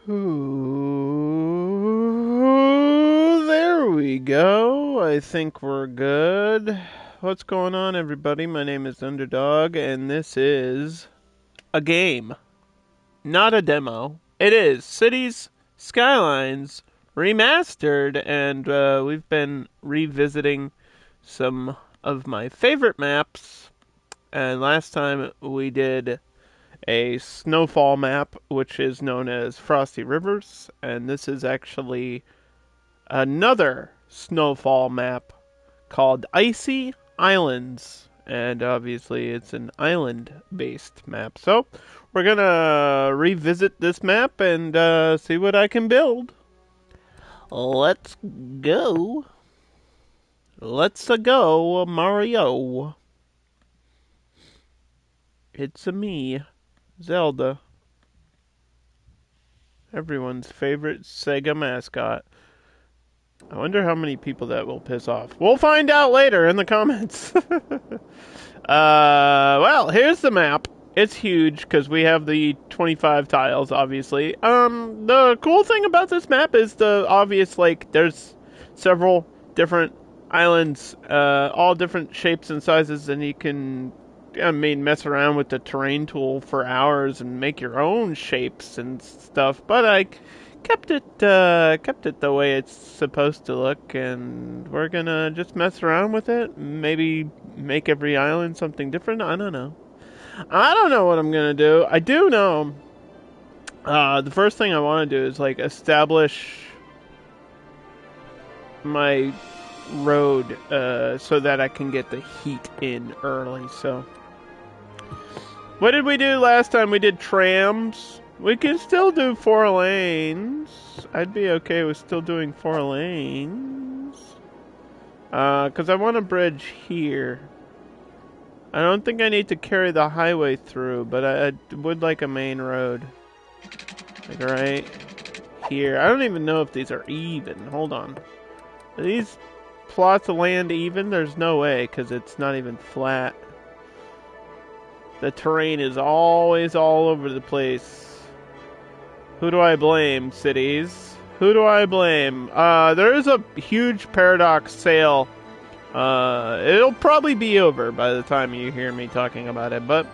Ooh, there we go. I think we're good. What's going on, everybody? My name is Underdog, and this is a game, not a demo. It is Cities Skylines Remastered, and we've been revisiting some of my favorite maps. And last time we did a snowfall map, which is known as Frosty Rivers, and this is actually another snowfall map called Icy Islands. And obviously, it's an island based map. So, we're gonna revisit this map and see what I can build. Let's go. Let's go, Mario. It's a me, Zelda. Everyone's favorite Sega mascot. I wonder how many people that will piss off. We'll find out later in the comments. Well, here's the map. It's huge because we have the 25 tiles, obviously. The cool thing about this map is the obvious, there's several different islands, all different shapes and sizes, and you can, mess around with the terrain tool for hours and make your own shapes and stuff. But I kept it the way it's supposed to look, and we're gonna just mess around with it. Maybe make every island something different. I don't know what I'm gonna do. I do know the first thing I want to do is establish my road so that I can get the heat in early. So what did we do last time? We did trams. We can still do 4 lanes. I'd be okay with still doing 4 lanes. Because I want a bridge here. I don't think I need to carry the highway through, but I would like a main road. Like right here. I don't even know if these are even. Hold on. Are these plots of land even? There's no way, because it's not even flat. The terrain is always all over the place. Who do I blame, cities? Who do I blame? There is a huge Paradox sale. It'll probably be over by the time you hear me talking about it, but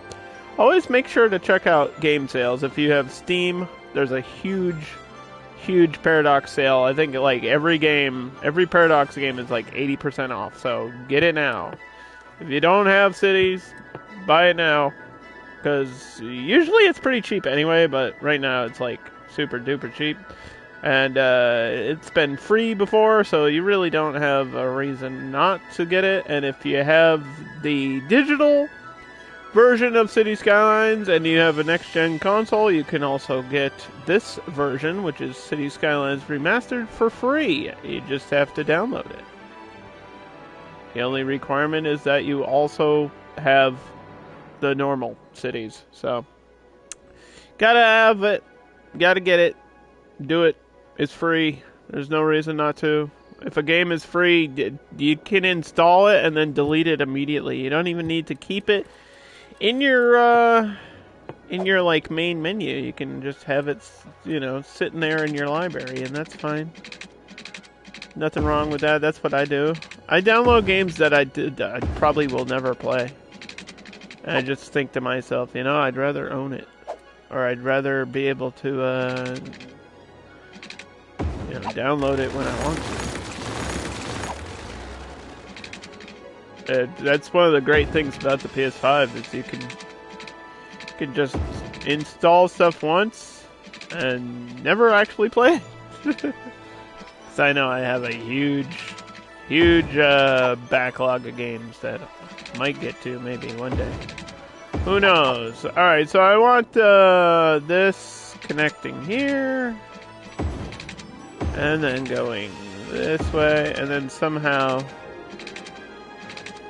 always make sure to check out game sales. If you have Steam, there's a huge Paradox sale. I think every Paradox game is 80% off, so get it now. If you don't have cities, buy it now, because usually it's pretty cheap anyway, but right now it's super duper cheap. And it's been free before, so you really don't have a reason not to get it. And if you have the digital version of City Skylines and you have a next-gen console, you can also get this version, which is City Skylines Remastered, for free. You just have to download it. The only requirement is that you also have the normal cities. So, gotta have it. Gotta get it. Do it. It's free. There's no reason not to. If a game is free, you can install it and then delete it immediately. You don't even need to keep it in your main menu. You can just have it, sitting there in your library, and that's fine. Nothing wrong with that. That's what I do. I download games that I probably will never play. And I just think to myself, I'd rather own it, or I'd rather be able to download it when I want to. That's one of the great things about the PS5 is you can just install stuff once and never actually play it. Because I know I have a huge backlog of games that I might get to maybe one day. Who knows? Alright, so I want this connecting here. And then going this way, and then somehow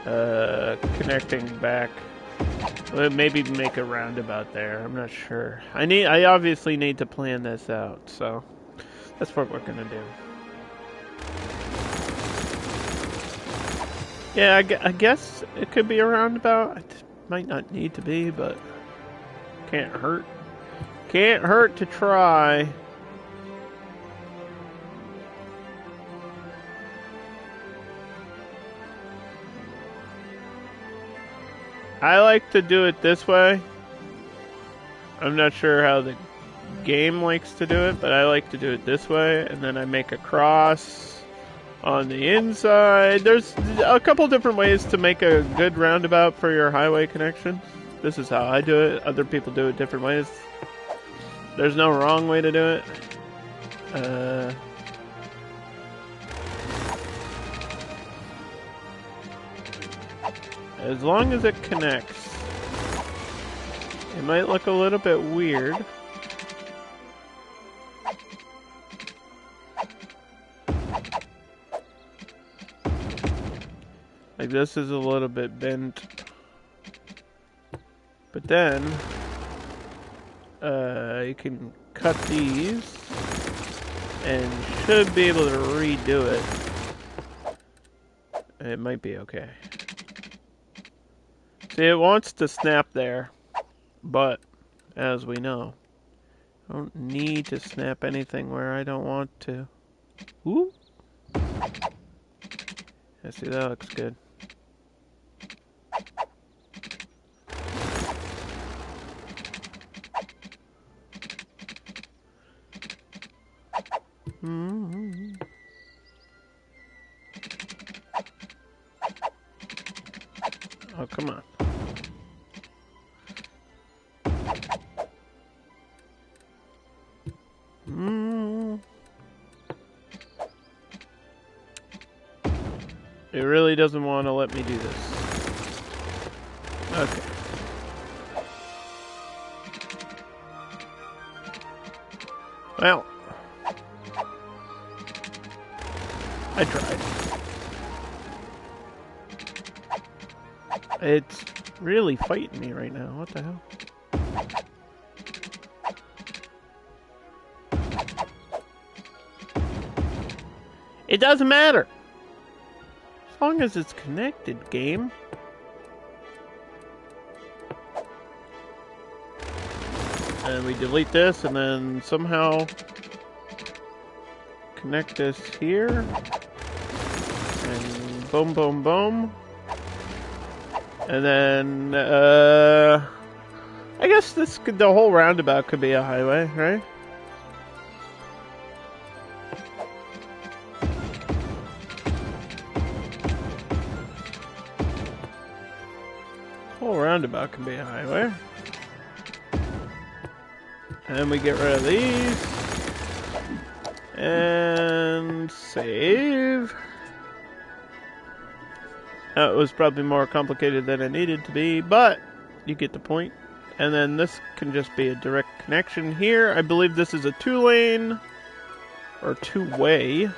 connecting back. Maybe make a roundabout there. I'm not sure. I obviously need to plan this out, so that's what we're gonna do. Yeah, I guess it could be a roundabout. It might not need to be, but can't hurt. Can't hurt to try. I like to do it this way. I'm not sure how the game likes to do it, but I like to do it this way, and then I make a cross on the inside. There's a couple different ways to make a good roundabout for your highway connection. This is how I do it. Other people do it different ways. There's no wrong way to do it. As long as it connects. It might look a little bit weird. Like this is a little bit bent. But then, you can cut these and should be able to redo it. It might be okay. See, it wants to snap there, but as we know, I don't need to snap anything where I don't want to. Ooh. I see, that looks good. Mm-hmm. Oh, come on. It really doesn't want to let me do this. Okay. Well, I tried. It's really fighting me right now. What the hell? It doesn't matter. As long as it's connected, game. And we delete this and then somehow connect this here. And boom, boom, boom. And then, I guess the whole roundabout could be a highway, right? Whole roundabout can be a highway. And we get rid of these. And save. That was probably more complicated than it needed to be, but you get the point. And then this can just be a direct connection here. I believe this is a 2-lane or 2-way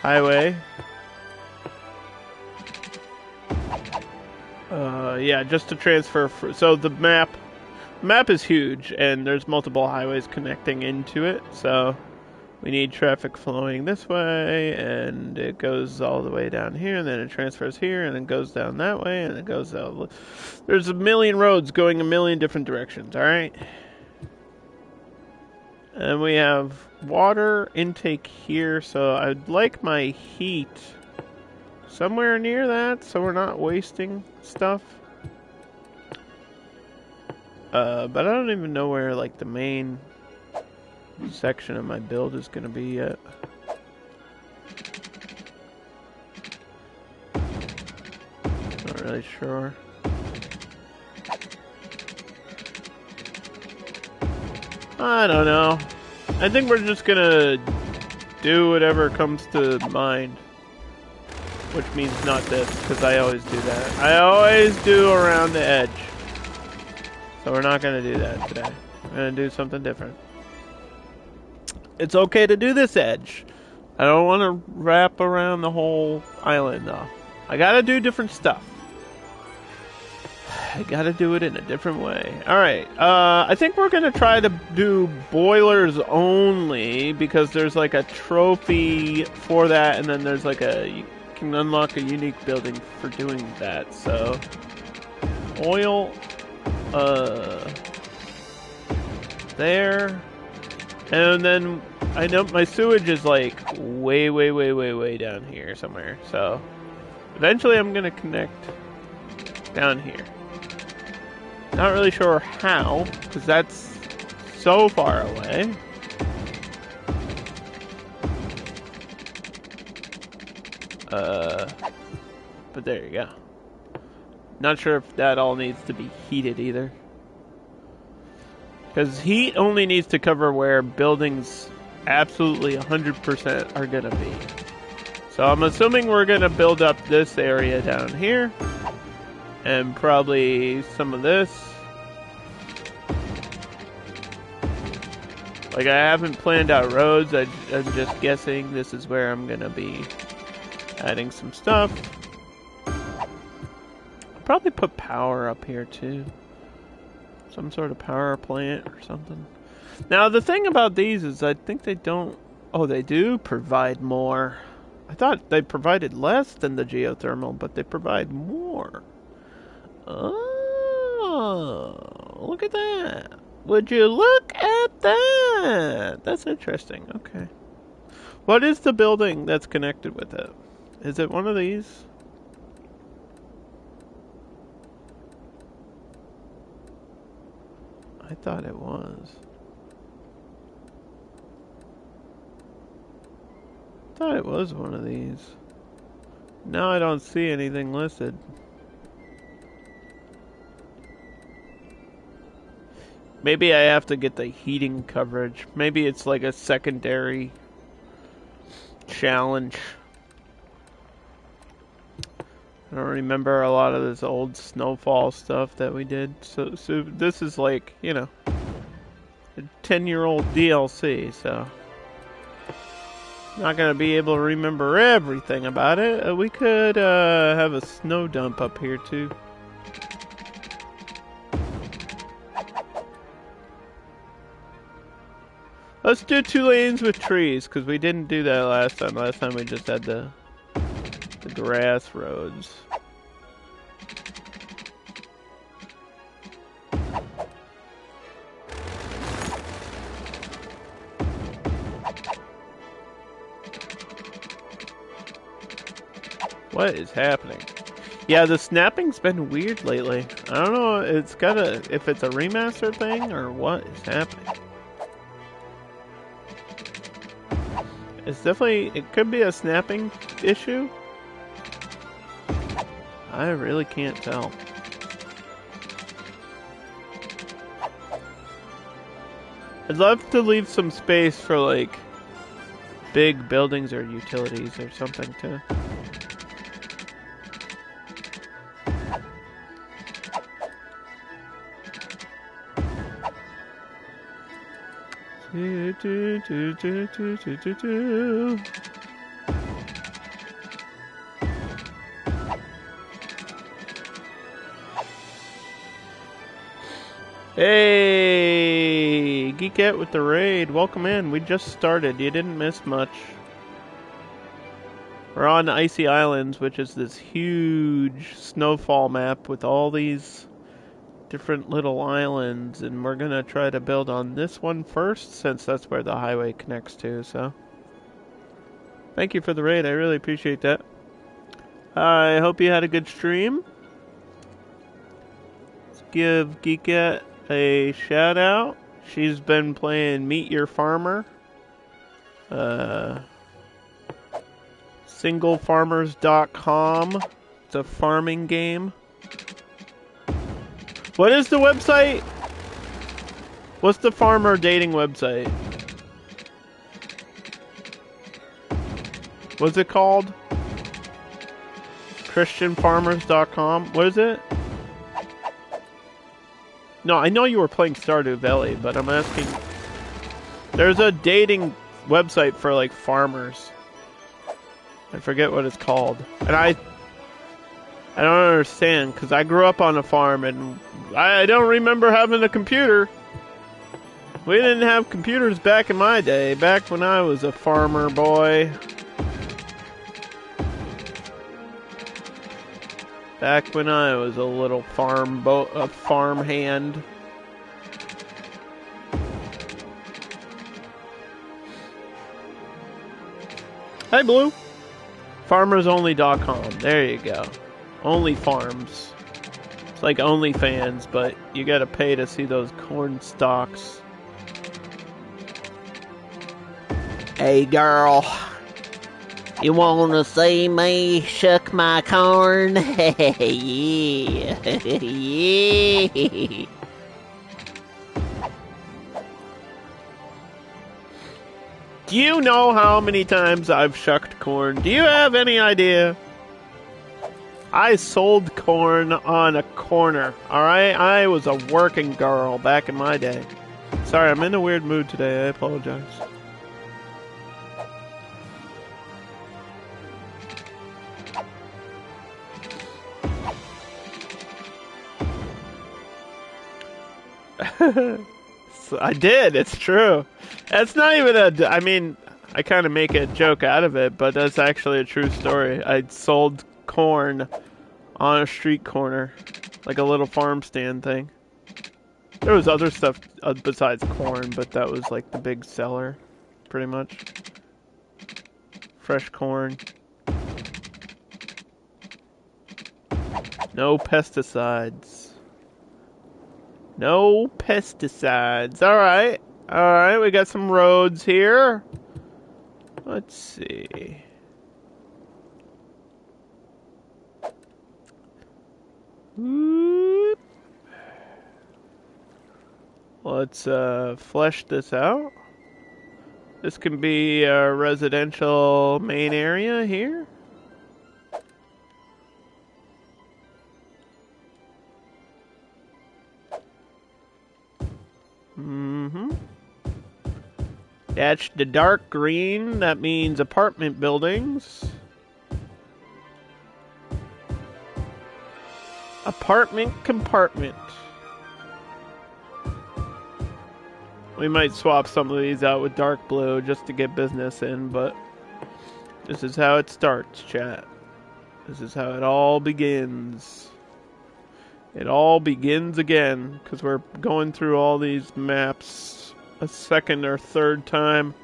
highway. Yeah, just to transfer. So the map is huge, and there's multiple highways connecting into it. So we need traffic flowing this way, and it goes all the way down here, and then it transfers here, and it goes down that way, and it goes out. There's a million roads going a million different directions, alright? And we have water intake here, so I'd like my heat somewhere near that, so we're not wasting stuff. But I don't even know where, like, the main section of my build is going to be yet. Not really sure. I don't know. I think we're just gonna do whatever comes to mind. Which means not this, because I always do that. I always do around the edge. So we're not gonna do that today. We're gonna do something different. It's okay to do this edge. I don't want to wrap around the whole island, though. I gotta do different stuff. I gotta do it in a different way. Alright, I think we're gonna try to do boilers only, because there's like a trophy for that, and then there's like you can unlock a unique building for doing that, so... Oil, there... And then, I know my sewage is like way down here somewhere, so... Eventually I'm gonna connect down here. Not really sure how, because that's so far away. But there you go. Not sure if that all needs to be heated either. Because heat only needs to cover where buildings absolutely 100% are going to be. So I'm assuming we're going to build up this area down here. And probably some of this. Like, I haven't planned out roads. I'm just guessing this is where I'm going to be adding some stuff. I'll probably put power up here too. Some sort of power plant or something. Now the thing about these is I think they don't... Oh, they do provide more. I thought they provided less than the geothermal, but they provide more. Oh, look at that. Would you look at that? That's interesting. Okay. What is the building that's connected with it? Is it one of these? I thought it was. I thought it was one of these. Now I don't see anything listed. Maybe I have to get the heating coverage. Maybe it's like a secondary challenge. I don't remember a lot of this old snowfall stuff that we did. So this is like, you know, a 10-year-old DLC, so not gonna be able to remember everything about it. We could have a snow dump up here too. Let's do 2 lanes with trees, because we didn't do that last time. Last time we just had the grass roads. What is happening? Yeah, the snapping's been weird lately. I don't know, it's gotta, if it's a remaster thing or what is happening. It's definitely, it could be a snapping issue. I really can't tell. I'd love to leave some space for like big buildings or utilities or something too. Hey, Geekette with the raid. Welcome in. We just started. You didn't miss much. We're on Icy Islands, which is this huge snowfall map with all these different little islands, and we're gonna try to build on this one first, since that's where the highway connects to, so. Thank you for the raid. I really appreciate that. I hope you had a good stream. Let's give Geekette a shout out. She's been playing Meet Your Farmer. Singlefarmers.com. It's a farming game. What is the website? What's the farmer dating website? What's it called? ChristianFarmers.com. What is it? No, I know you were playing Stardew Valley, but I'm asking. There's a dating website for like farmers. I forget what it's called. And I don't understand, because I grew up on a farm and I don't remember having a computer. We didn't have computers back in my day, back when I was a farmer boy. Back when I was a little farm hand. Hey, Blue. FarmersOnly.com. There you go. Only farms. It's like OnlyFans, but you gotta pay to see those corn stalks. Hey girl, you wanna see me shuck my corn? Yeah. Yeah. Do you know how many times I've shucked corn? Do you have any idea? I sold corn on a corner, alright? I was a working girl back in my day. Sorry, I'm in a weird mood today. I apologize. I did, it's true. That's not even a... I mean, I kind of make a joke out of it, but that's actually a true story. I sold corn on a street corner, like a little farm stand thing. There was other stuff besides corn, but that was like the big seller, pretty much. Fresh corn. No pesticides. No pesticides. Alright. Alright, we got some roads here. Let's see. Whoop. Let's flesh this out. This can be a residential main area here. That's the dark green. That means apartment buildings. Apartment compartment. We might swap some of these out with dark blue just to get business in, but this is how it starts, chat. This is how it all begins. It all begins again, because we're going through all these maps a second or third time.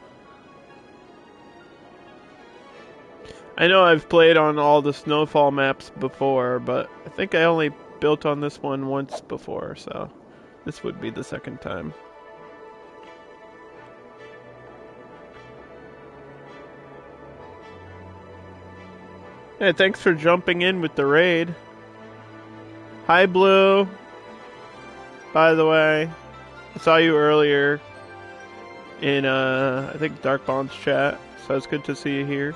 I know I've played on all the snowfall maps before, but I think I only built on this one once before, so this would be the second time. Hey, thanks for jumping in with the raid. Hi, Blue. By the way, I saw you earlier in, I think, Dark Bond's chat, so it's good to see you here.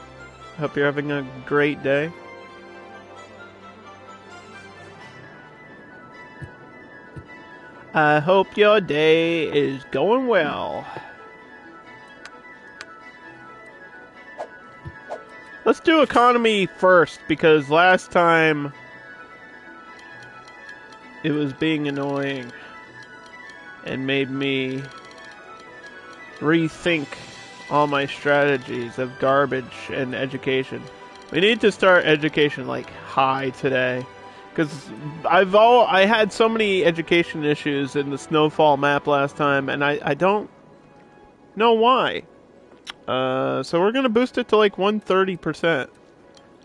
I hope you're having a great day. I hope your day is going well. Let's do economy first, because last time it was being annoying and made me rethink all my strategies of garbage and education. We need to start education like high today, because I had so many education issues in the snowfall map last time, and I don't know why. So we're gonna boost it to like 130%.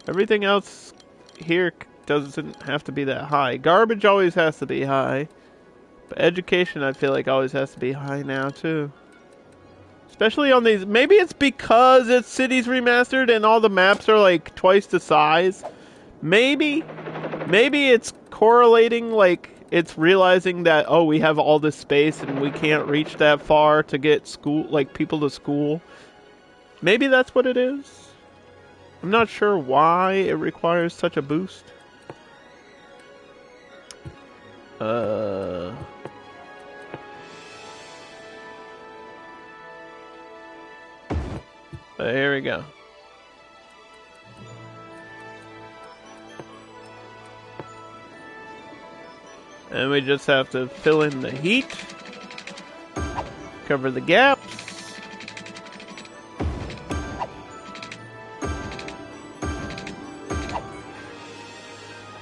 Everything else here doesn't have to be that high. Garbage always has to be high, but education I feel like always has to be high now too. Especially on these, maybe it's because it's Cities Remastered and all the maps are like twice the size. Maybe it's correlating, like it's realizing that, oh, we have all this space and we can't reach that far to get school, like people to school. Maybe that's what it is. I'm not sure why it requires such a boost. Here we go. And we just have to fill in the heat, cover the gaps.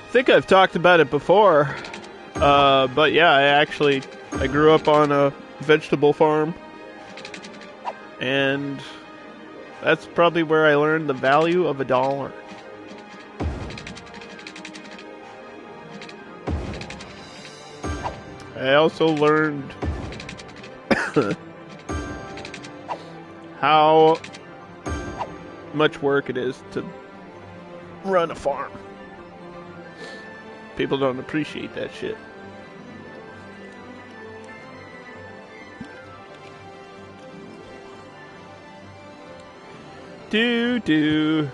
I think I've talked about it before, but yeah, I grew up on a vegetable farm, and that's probably where I learned the value of $1. I also learned how much work it is to run a farm. People don't appreciate that shit. Hey,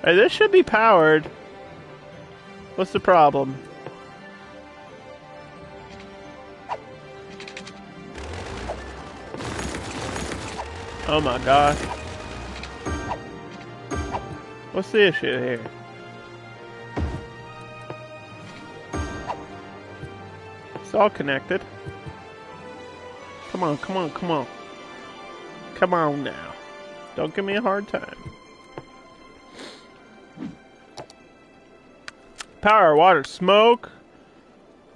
this should be powered. What's the problem? Oh my gosh. What's the issue here? It's all connected. Come on, come on, come on. Come on now. Don't give me a hard time. Power, water, smoke.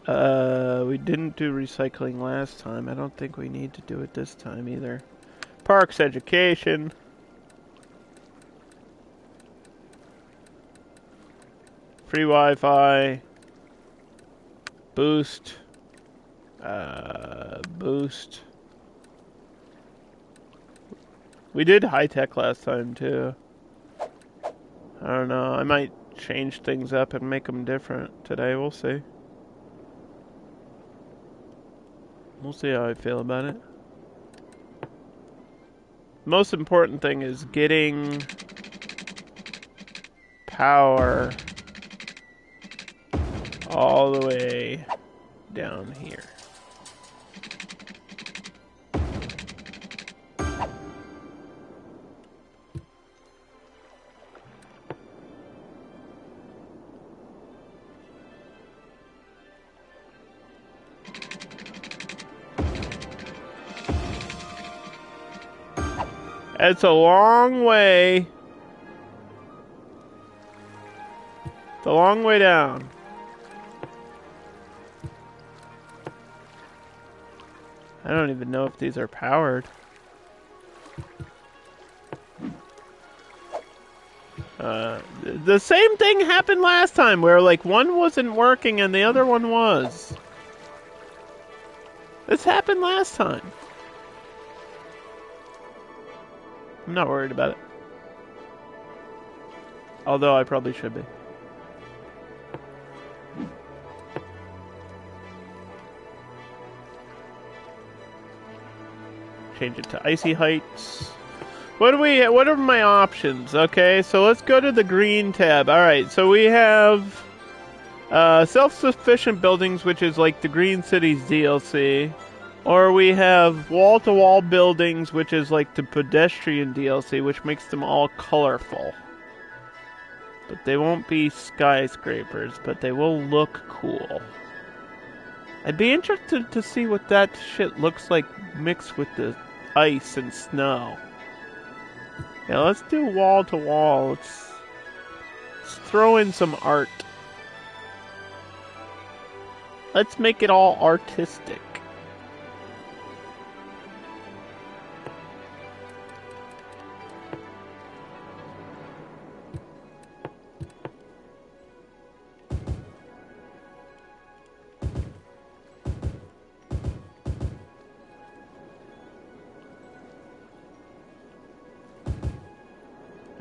We didn't do recycling last time. I don't think we need to do it this time either. Parks, education. Free Wi-Fi. Boost. Boost. We did high-tech last time, too. I don't know. I might change things up and make them different today. We'll see. We'll see how I feel about it. Most important thing is getting power all the way down here. It's a long way. It's a long way down. I don't even know if these are powered. The same thing happened last time where like one wasn't working and the other one was. This happened last time. I'm not worried about it. Although I probably should be. Change it to icy heights. What are my options? Okay, so let's go to the green tab. Alright, so we have self-sufficient buildings, which is like the Green Cities DLC. Or we have wall-to-wall buildings, which is like the pedestrian DLC, which makes them all colorful. But they won't be skyscrapers, but they will look cool. I'd be interested to see what that shit looks like mixed with the ice and snow. Yeah, let's do wall-to-wall. Let's throw in some art. Let's make it all artistic.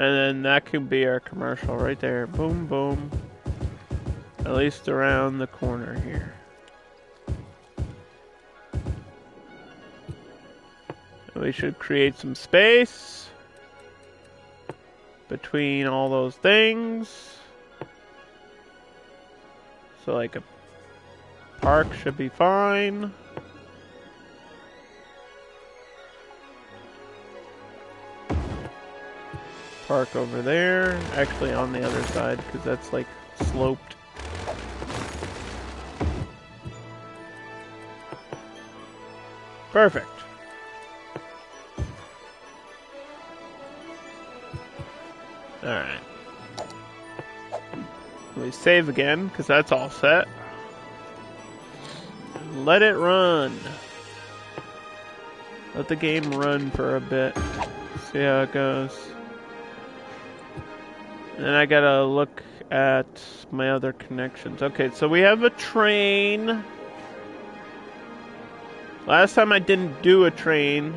And then that could be our commercial right there. Boom, boom. At least around the corner here. And we should create some space between all those things. So like a park should be fine. Park over there, actually on the other side, because that's like sloped. Perfect. Alright. We save again, because that's all set. Let it run. Let the game run for a bit. See how it goes. And I gotta look at my other connections. Okay, so we have a train. Last time I didn't do a train.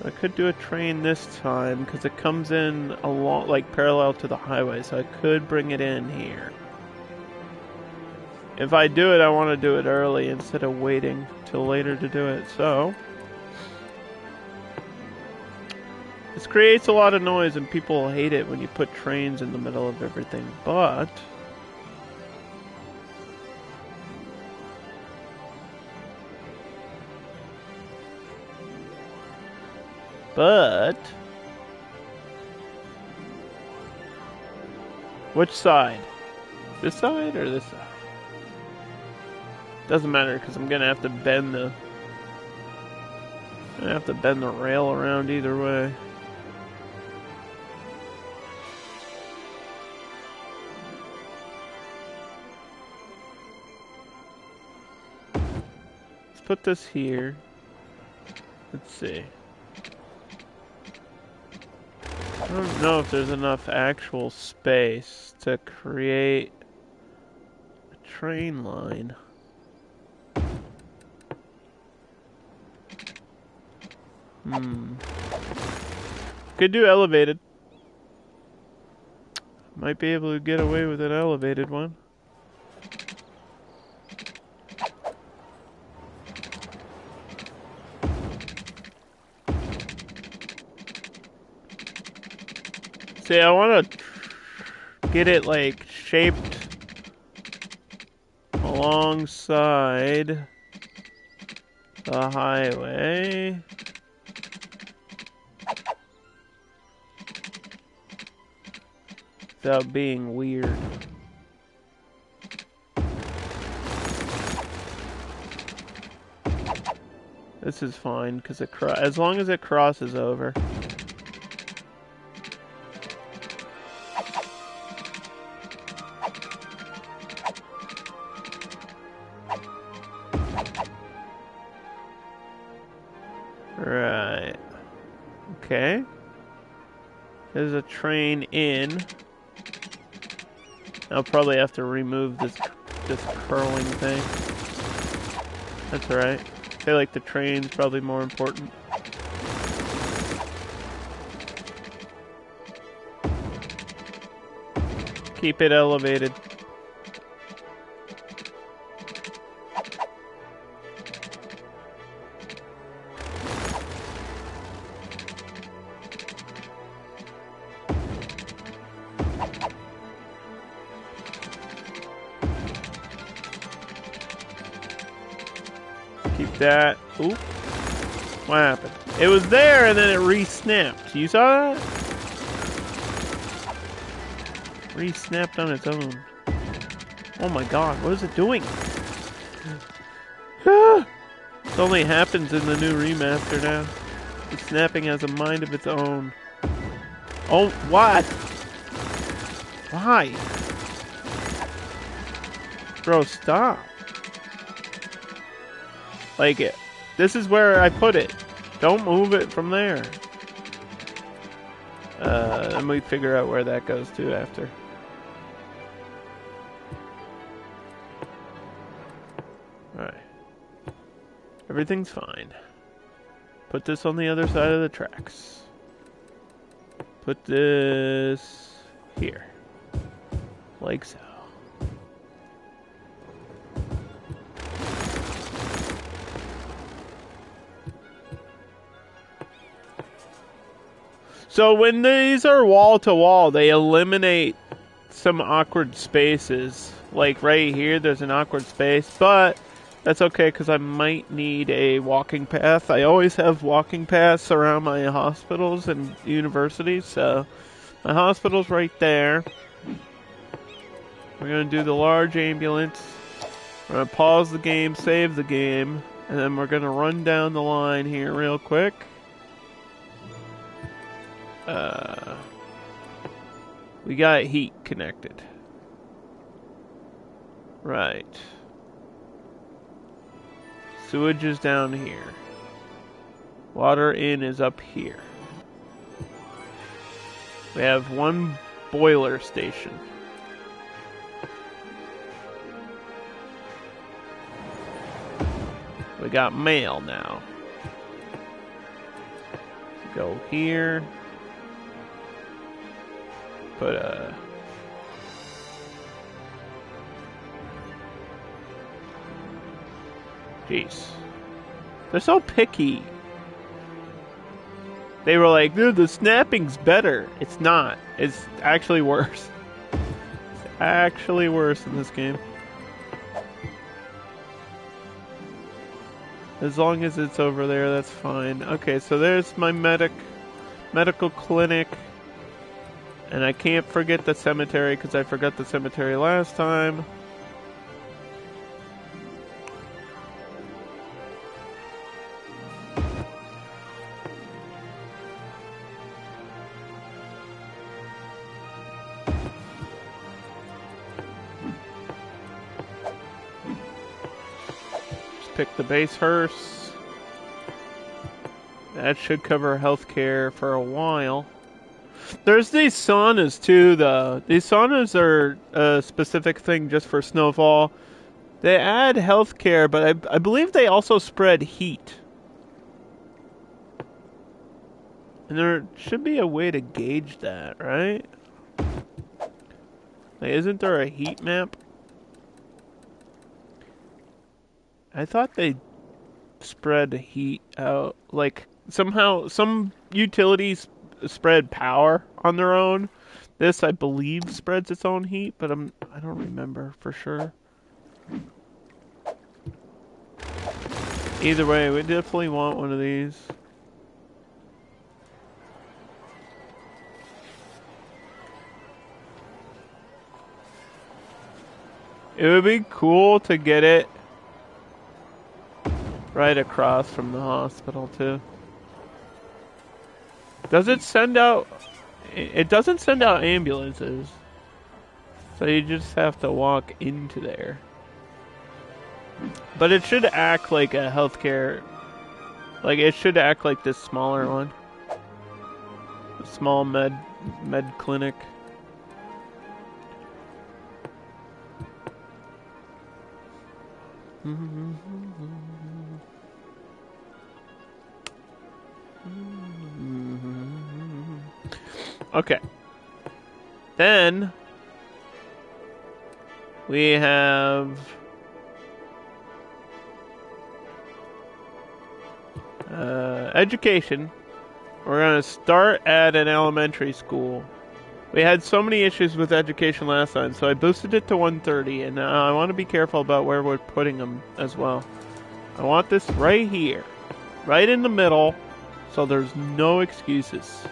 I could do a train this time because it comes in along, like parallel to the highway, so I could bring it in here. If I do it, I want to do it early instead of waiting till later to do it. So this creates a lot of noise, and people hate it when you put trains in the middle of everything. But which side? This side or this side? Doesn't matter because I'm gonna have to bend the rail around either way. Let's put this here. Let's see. I don't know if there's enough actual space to create a train line. Could do elevated. Might be able to get away with an elevated one. See, I want to get it like shaped alongside the highway. Without being weird. This is fine because as long as it crosses over. Right. Okay. There's a train in. I'll probably have to remove this curling thing. That's alright. I feel like the train's probably more important. Keep it elevated. Keep that. Oop. What happened? It was there and then it re-snapped. You saw that? Re-snapped on its own. Oh my god, what is it doing? This only happens in the new remaster now. The snapping has a mind of its own. Oh, what? Why? Bro, stop. Like it. This is where I put it. Don't move it from there. Let me figure out where that goes to after. Alright. Everything's fine. Put this on the other side of the tracks. Put this here. Like so. So when these are wall to wall, they eliminate some awkward spaces. Like right here, there's an awkward space, but that's okay because I might need a walking path. I always have walking paths around my hospitals and universities, so my hospital's right there. We're going to do the large ambulance. We're going to pause the game, save the game, and then we're going to run down the line here real quick. We got heat connected. Right. Sewage is down here. Water in is up here. We have one boiler station. We got mail now. Go here. Put a... Jeez. They're so picky. They were like, dude, the snapping's better. It's not. It's actually worse. It's actually worse in this game. As long as it's over there, that's fine. Okay, so there's my medical clinic. And I can't forget the cemetery because I forgot the cemetery last time. Pick the base hearse. That should cover healthcare for a while. There's these saunas too, though. These saunas are a specific thing just for snowfall. They add healthcare, but I believe they also spread heat. And there should be a way to gauge that, right? Like, isn't there a heat map? I thought they spread heat out. Like, somehow, some utilities spread power on their own. This, I believe, spreads its own heat, but I don't remember for sure. Either way, we definitely want one of these. It would be cool to get it right across from the hospital, too. Does it send out... It doesn't send out ambulances. So you just have to walk into there. But it should act like a healthcare... Like, it should act like this smaller one. A small med clinic. Okay. Then we have education. We're gonna start at an elementary school. We had so many issues with education last time, so I boosted it to 130, and now I want to be careful about where we're putting them as well. I want this right here, right in the middle, so there's no excuses.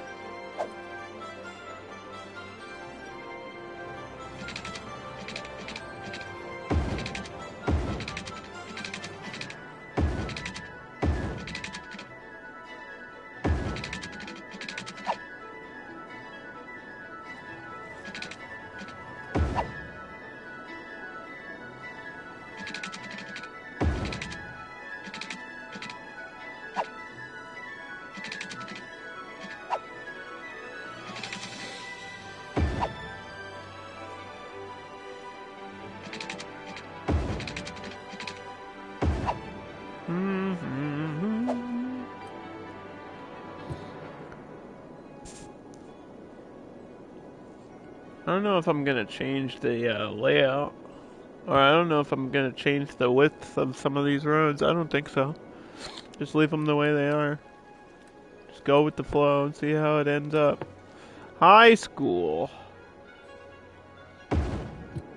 I don't know if I'm gonna change the layout, or I don't know if I'm gonna change the width of some of these roads. I don't think so. Just leave them the way they are. Just go with the flow and see how it ends up. High school.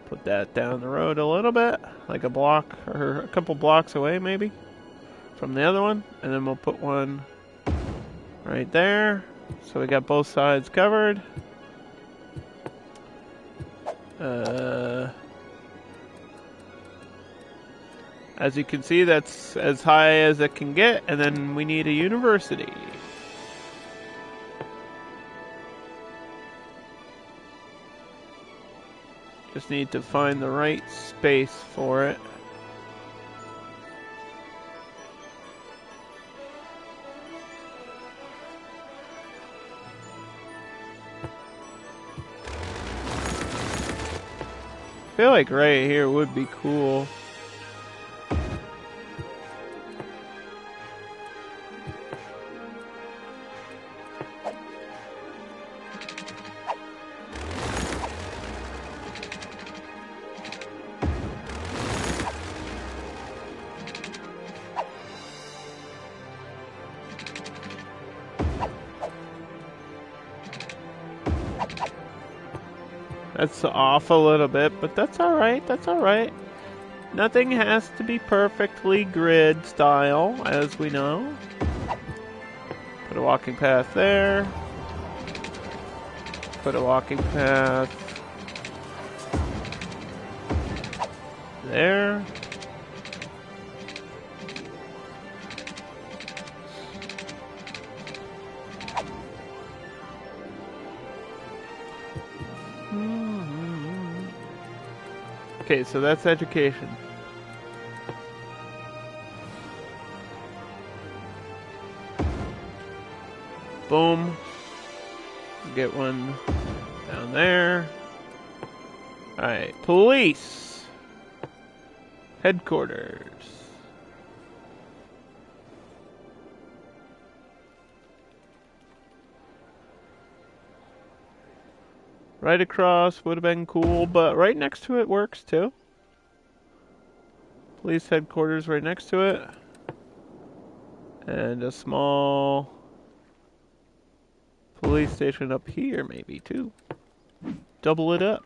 Put that down the road a little bit, like a block or a couple blocks away maybe from the other one, and then we'll put one right there. So we got both sides covered. As you can see, that's as high as it can get, and then we need a university. Just need to find the right space for it. I feel like right here would be cool. That's off a little bit, but that's alright, that's alright. Nothing has to be perfectly grid style, as we know. Put a walking path there. Put a walking path there. Okay, so that's education. Boom. Get one down there. Alright, police. Headquarters. Right across would have been cool, but right next to it works too. Police headquarters right next to it. And a small police station up here maybe too. Double it up.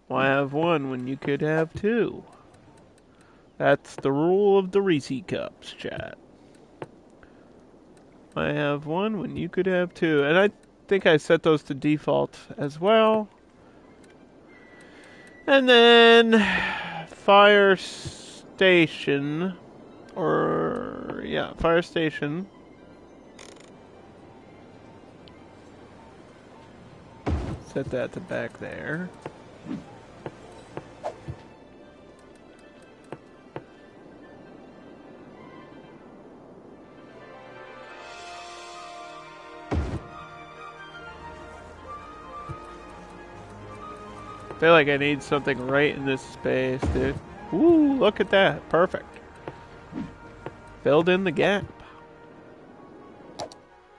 Why have one when you could have two? That's the rule of the Reese Cups, chat. I have one when you could have two. And I think I set those to default as well. And then fire station, or yeah, fire station. Set that to back there. I feel like I need something right in this space, dude. Ooh, look at that. Perfect. Filled in the gap.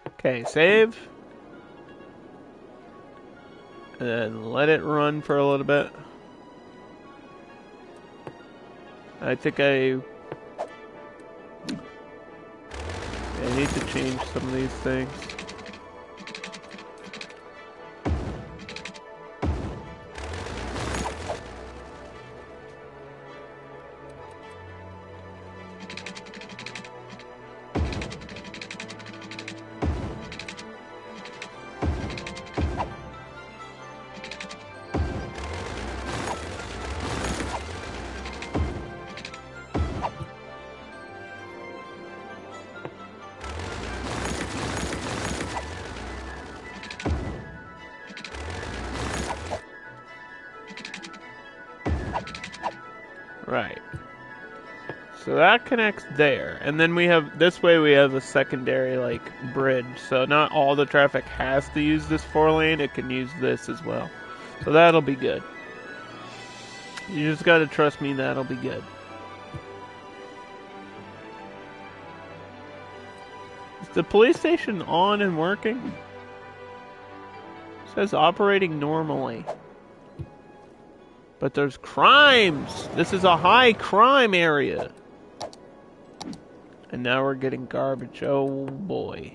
Okay, save. And then let it run for a little bit. I think I need to change some of these things. Right. So that connects there. And then we have, this way we have a secondary, like, bridge. So not all the traffic has to use this 4-lane, it can use this as well. So that'll be good. You just gotta trust me, that'll be good. Is the police station on and working? It says operating normally. But there's crimes! This is a high crime area! And now we're getting garbage. Oh boy.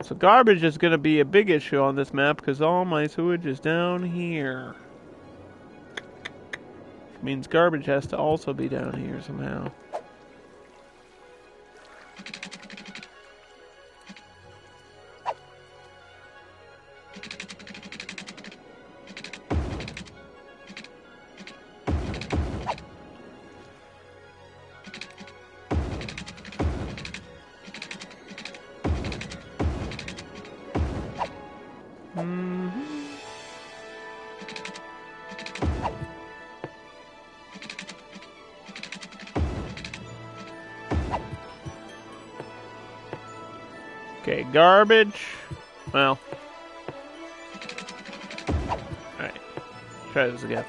So garbage is going to be a big issue on this map because all my sewage is down here. Which means garbage has to also be down here somehow. Okay, garbage. Well. Alright. Try this again.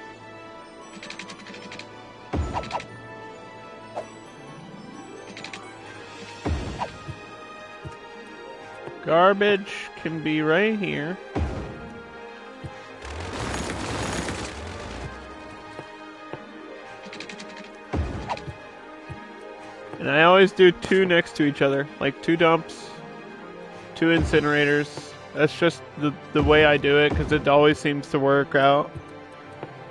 Garbage can be right here. And I always do two next to each other, like two dumps, two incinerators, That's just the way I do it, because it always seems to work out.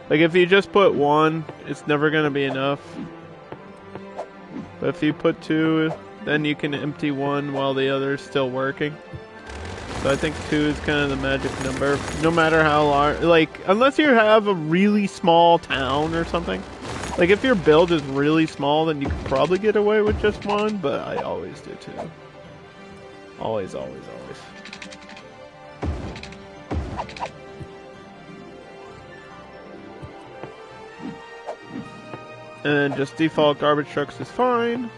Like, if you just put 1, it's never going to be enough. But if you put 2, then you can empty 1 while the other is still working. So I think 2 is kind of the magic number, no matter how large. Like, unless you have a really small town or something. Like, if your build is really small, then you could probably get away with just 1, but I always do 2. Always, always, always. And just default garbage trucks is fine.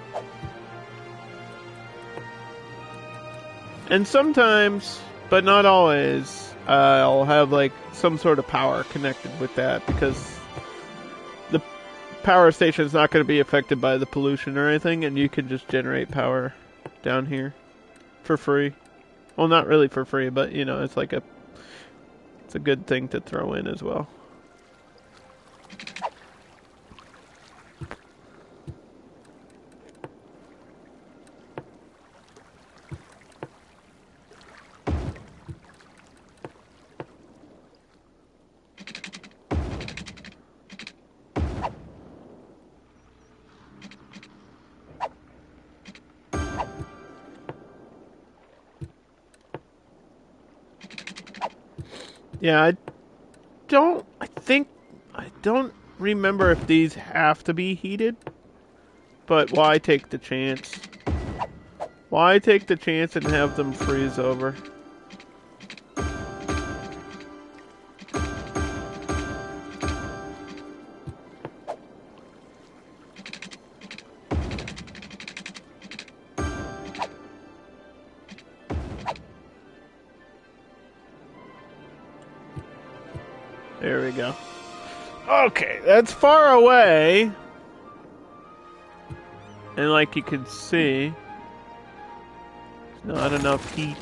And sometimes, but not always, I'll have like some sort of power connected with that, because the power station is not going to be affected by the pollution or anything, and you can just generate power down here for free. Well, not really for free, but you know, it's a good thing to throw in as well. Yeah, I don't remember if these have to be heated, but why take the chance? Why take the chance and have them freeze over? There we go. Okay, that's far away. And like you can see, there's not enough heat.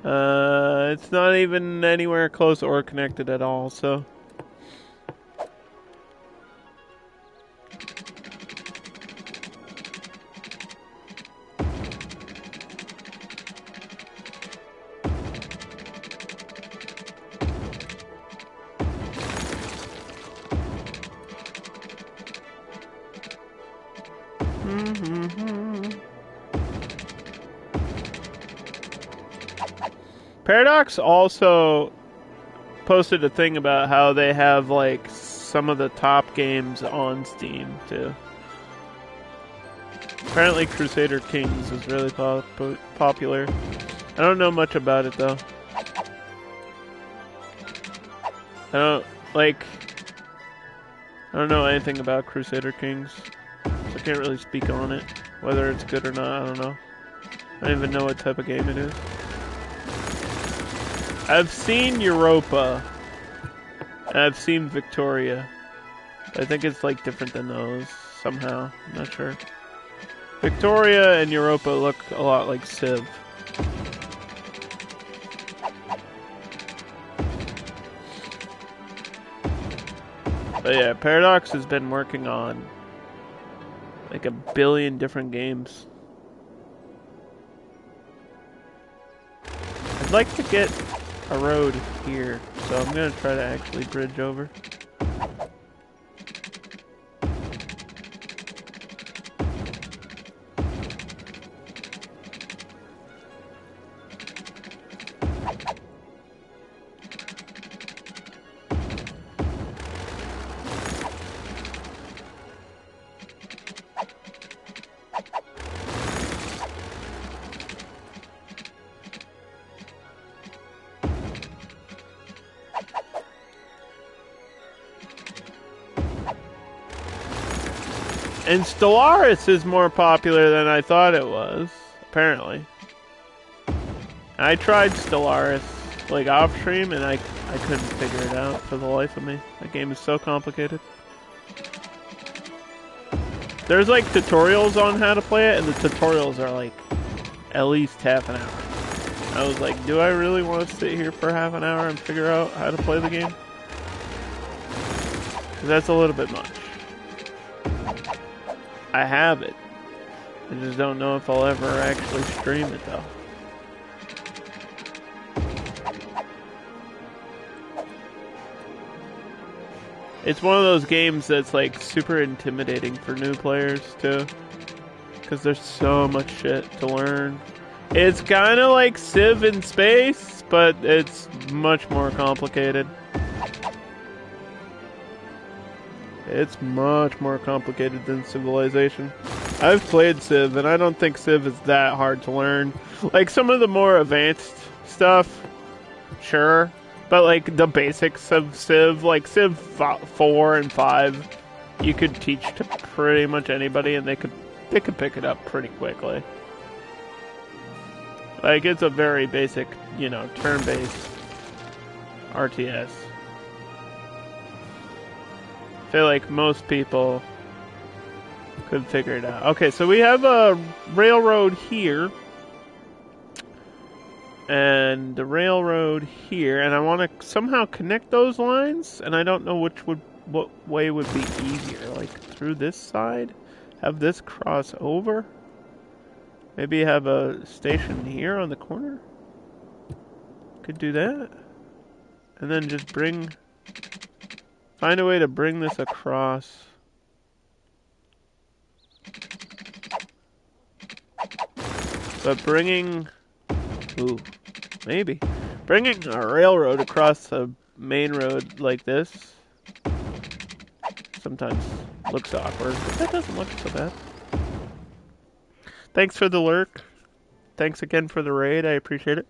It's not even anywhere close or connected at all, so. Paradox also posted a thing about how they have like some of the top games on Steam too. Apparently Crusader Kings is really popular. I don't know much about it though. I don't know anything about Crusader Kings, so I can't really speak on it. Whether it's good or not, I don't know. I don't even know what type of game it is. I've seen Europa, and I've seen Victoria. I think it's like different than those somehow. I'm not sure. Victoria and Europa look a lot like Civ. But yeah, Paradox has been working on like 1 billion different games. I'd like to get a road here, so I'm gonna try to actually bridge over. And Stellaris is more popular than I thought it was, apparently. I tried Stellaris, like, off-stream, and I couldn't figure it out for the life of me. That game is so complicated. There's, like, tutorials on how to play it, and the tutorials are, like, at least half an hour. I was like, do I really want to sit here for half an hour and figure out how to play the game? 'Cause that's a little bit much. I have it. I just don't know if I'll ever actually stream it though. It's one of those games that's like super intimidating for new players too, because there's so much shit to learn. It's kind of like Civ in space, but it's much more complicated. It's much more complicated than Civilization. I've played Civ, and I don't think Civ is that hard to learn. Like, some of the more advanced stuff, sure. But, like, the basics of Civ, like Civ 4 and 5, you could teach to pretty much anybody, and they could pick it up pretty quickly. Like, it's a very basic, you know, turn-based RTS. I feel like most people could figure it out. Okay, so we have a railroad here. And the railroad here. And I want to somehow connect those lines. And I don't know what way would be easier. Like, through this side? Have this cross over? Maybe have a station here on the corner? Could do that. And then just find a way to bring this across. But bringing... Ooh, maybe. Bringing a railroad across the main road like this sometimes looks awkward, but that doesn't look so bad. Thanks for the lurk. Thanks again for the raid. I appreciate it.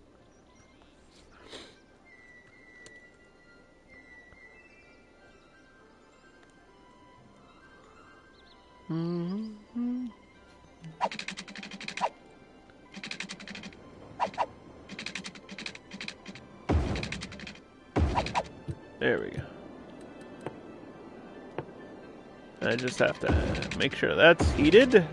Mm-hmm. There we go. I just have to make sure that's heated.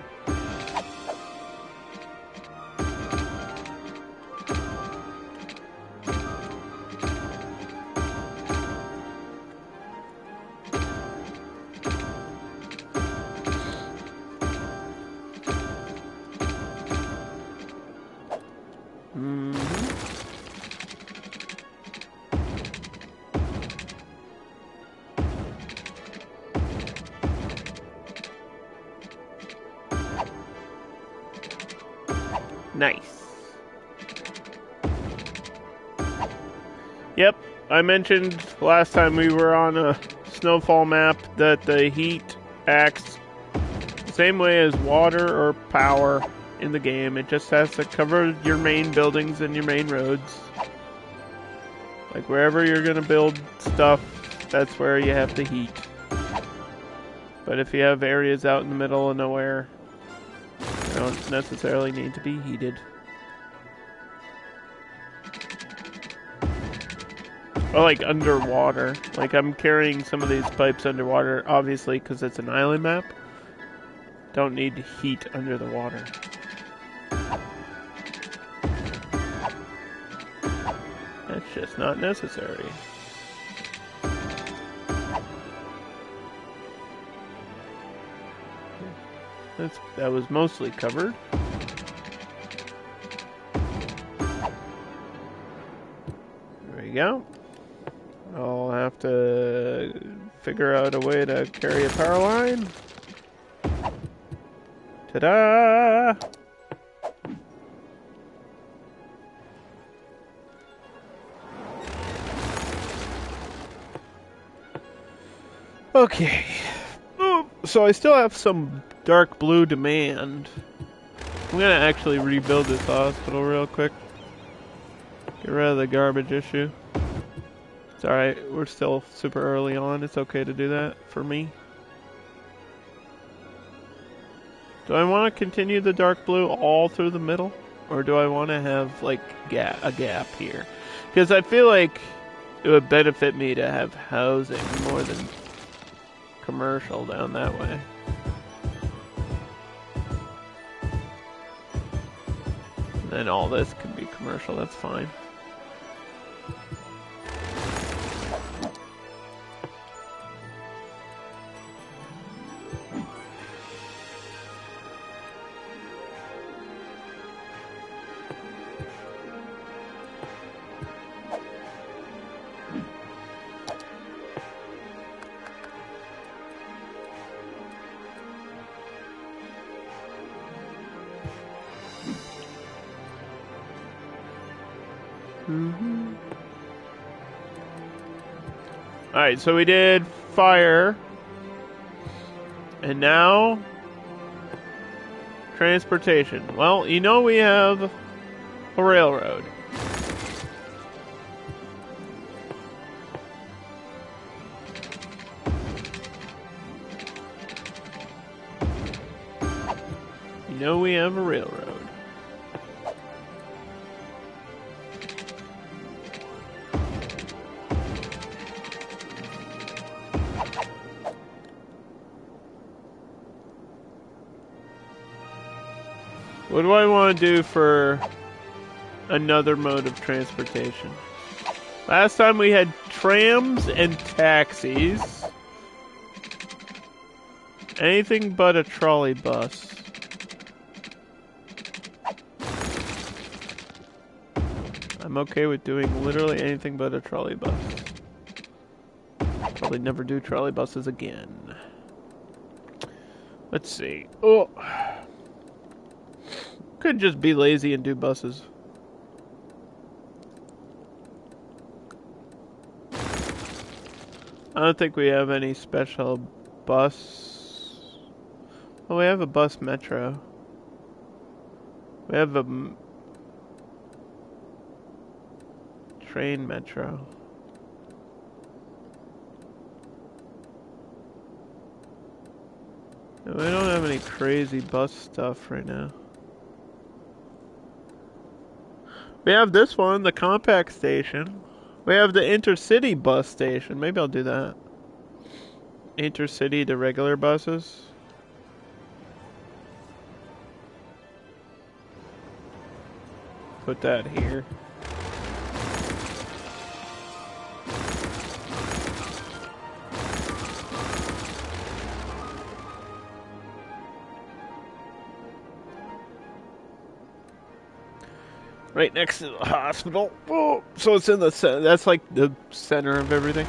Nice. Yep, I mentioned last time we were on a snowfall map that the heat acts the same way as water or power in the game. It just has to cover your main buildings and your main roads. Like wherever you're gonna build stuff, that's where you have the heat. But if you have areas out in the middle of nowhere, they don't necessarily need to be heated. Or like underwater. Like I'm carrying some of these pipes underwater, obviously because it's an island map. Don't need heat under the water. That's just not necessary. That was mostly covered. There we go. I'll have to figure out a way to carry a power line. Ta-da! Okay. So I still have some dark blue demand. I'm gonna actually rebuild this hospital real quick. Get rid of the garbage issue. It's alright, we're still super early on. It's okay to do that for me. Do I want to continue the dark blue all through the middle? Or do I want to have like a gap here? Because I feel like it would benefit me to have housing more than commercial down that way. And then all this can be commercial, that's fine. Alright, so we did fire. And now transportation. Well, you know we have a railroad. You know we have a railroad. What do I want to do for another mode of transportation? Last time we had trams and taxis. Anything but a trolley bus. I'm okay with doing literally anything but a trolley bus. Probably never do trolley buses again. Let's see. Oh. Could just be lazy and do buses. I don't think we have any special bus. Oh, we have a bus metro. We have a train metro. No, we don't have any crazy bus stuff right now. We have this one, the compact station. We have the intercity bus station. Maybe I'll do that. Intercity to regular buses. Put that here. Right next to the hospital. Oh, so it's in the center. That's like the center of everything.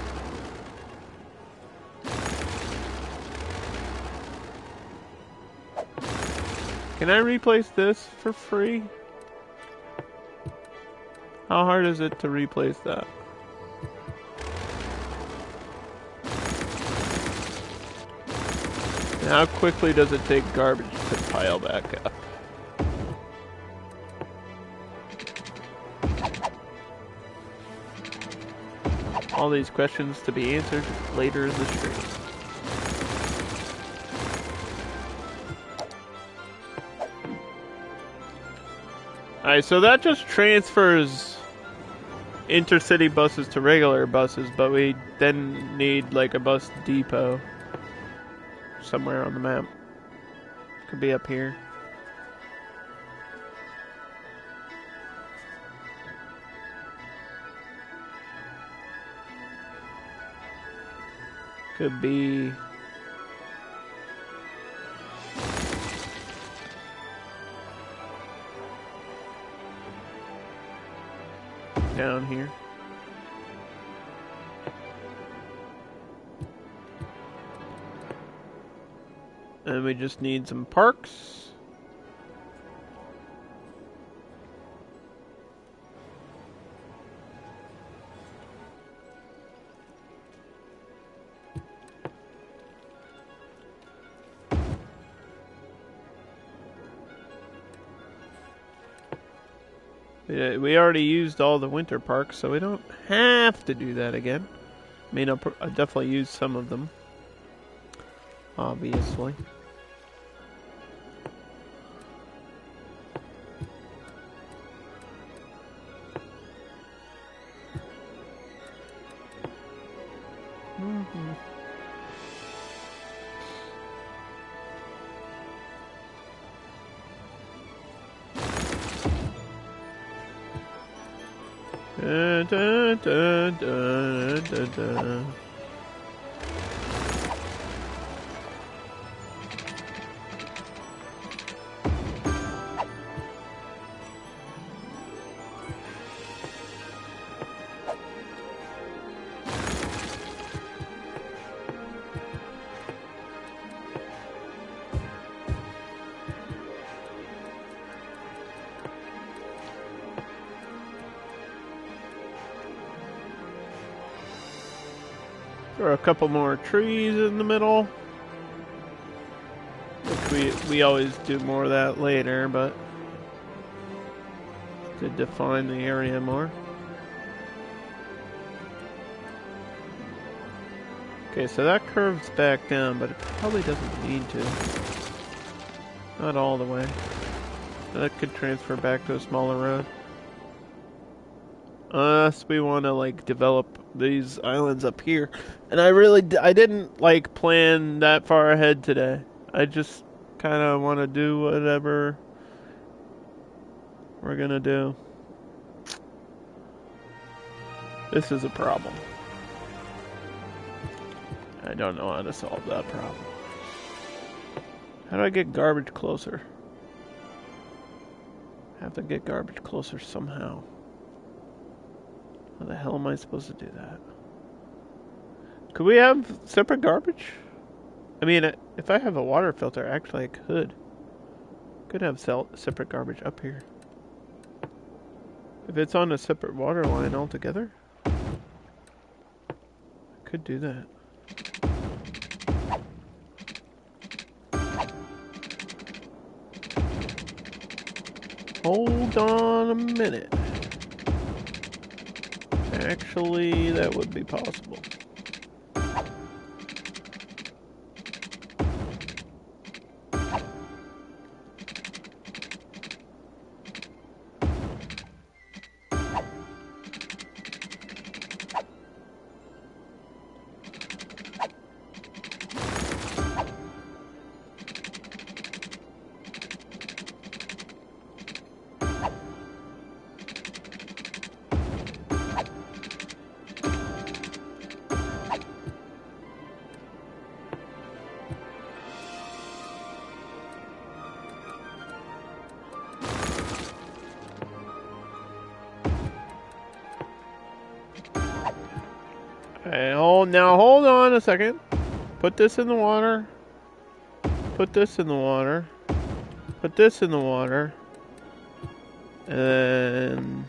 Can I replace this for free? How hard is it to replace that? And how quickly does it take garbage to pile back up? All these questions to be answered later in the stream. Alright, so that just transfers intercity buses to regular buses, but we then need like a bus depot somewhere on the map. Could be up here. Could be down here. And we just need some parks. We already used all the winter parks, so we don't have to do that again. I mean, I'll definitely use some of them. Obviously. Da, da, da, da, da, da. Throw a couple more trees in the middle. Which we always do more of that later, but to define the area more. Okay, so that curves back down, but it probably doesn't need to. Not all the way. That could transfer back to a smaller road. Unless we want to like develop these islands up here. And I didn't like plan that far ahead today. I just kind of want to do whatever we're gonna do. This is a problem. I don't know how to solve that problem. How do I get garbage closer? I have to get garbage closer somehow. How the hell am I supposed to do that? Could we have separate garbage? I mean, if I have a water filter, actually I could. Could have separate garbage up here. If it's on a separate water line altogether, I could do that. Hold on a minute. Actually, that would be possible. Okay, now hold on a second. Put this in the water. Put this in the water. Put this in the water. And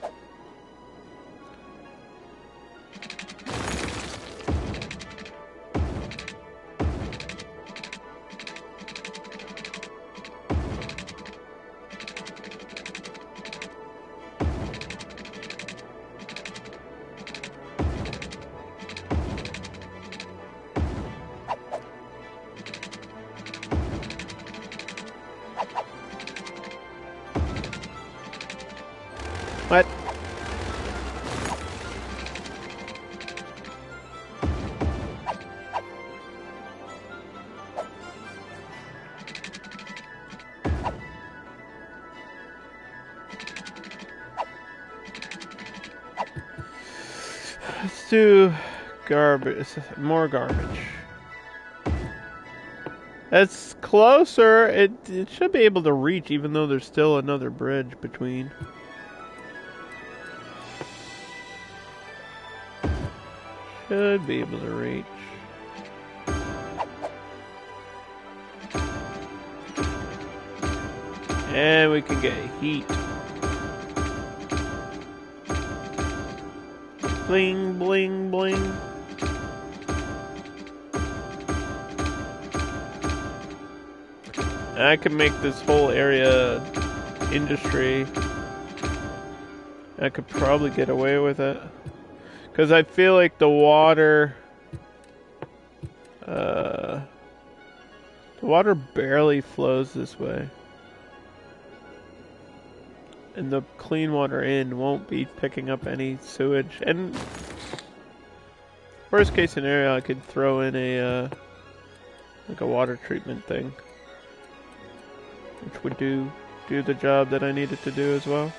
what? Let's do garbage. More garbage. That's closer. It should be able to reach, even though there's still another bridge between. Should be able to reach. And we can get heat. Bling, bling, bling. I can make this whole area industry. I could probably get away with it. Because I feel like the water barely flows this way. And the clean water in won't be picking up any sewage. And worst case scenario, I could throw in a like a water treatment thing, which would do the job that I needed to do as well.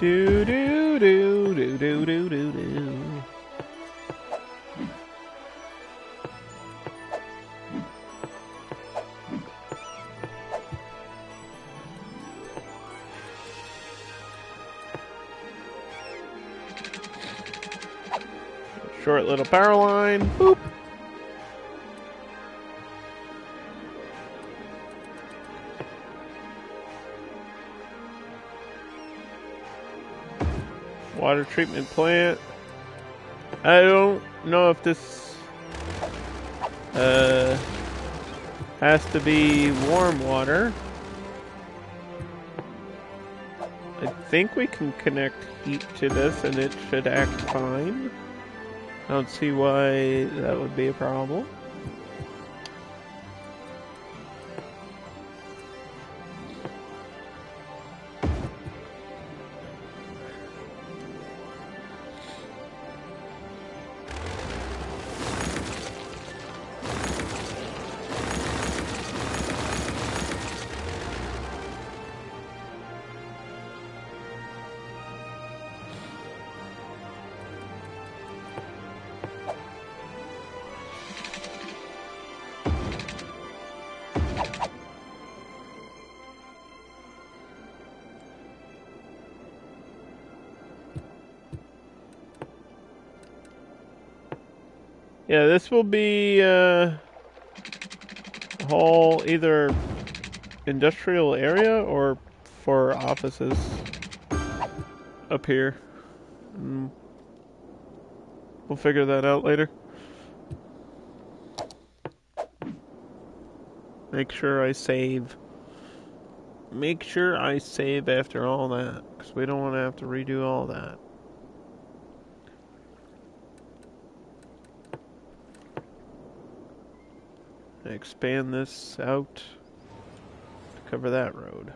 Do do do do do do do do. Short little power line. Boop. water treatment plant. I don't know if this has to be warm water. I think we can connect heat to this and it should act fine. I don't see why that would be a problem. Yeah, this will be a whole either industrial area or for offices up here. We'll figure that out later. Make sure I save. Make sure I save after all that, because we don't want to have to redo all that. Expand this out to cover that road.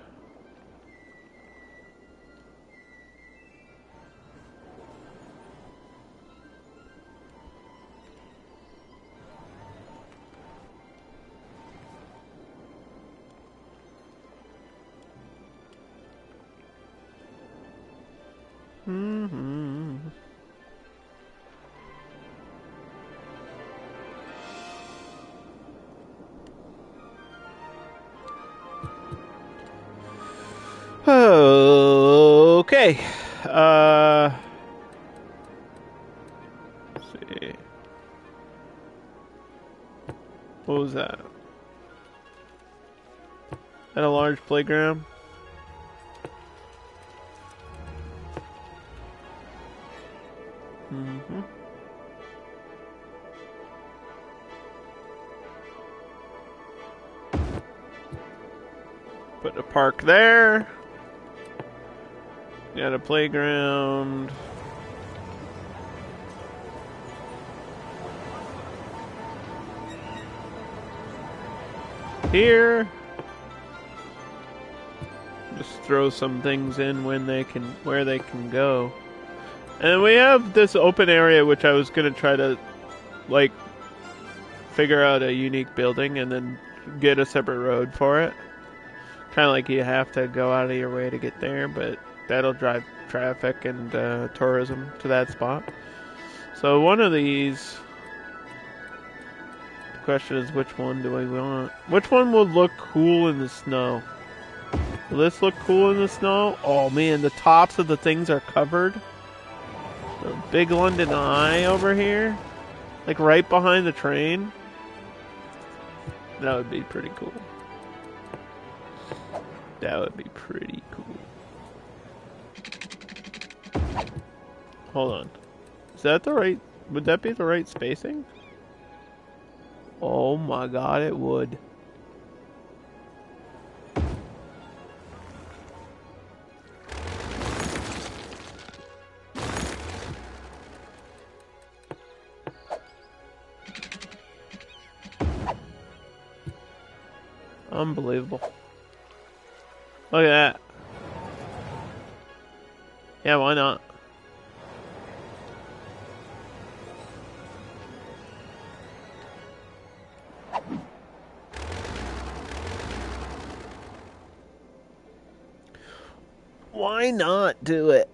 Okay. Let's see. What was that? At a large playground? Mm-hmm. Put a park there. Got a playground. Here. Just throw some things in when they can, where they can go. And we have this open area which I was gonna try to, like, figure out a unique building and then get a separate road for it. Kind of like you have to go out of your way to get there, but that'll drive traffic and tourism to that spot. So one of these, the question is which one do I want? Which one will look cool in the snow? Will this look cool in the snow? Oh man, the tops of the things are covered. The big London Eye over here, like right behind the train. That would be pretty cool. That would be pretty cool. Hold on. Is that the right... Would that be the right spacing? Oh my god, it would. Unbelievable. Look at that. Yeah, why not? Why not do it?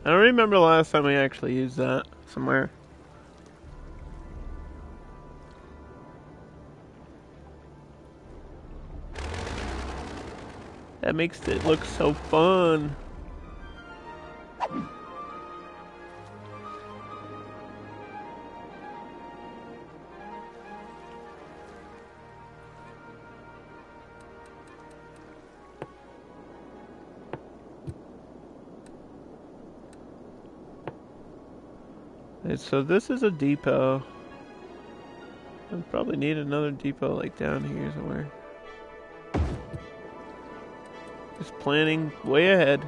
I don't remember the last time we actually used that somewhere. That makes it look so fun. Okay, so this is a depot. I probably need another depot like down here somewhere. Just planning way ahead.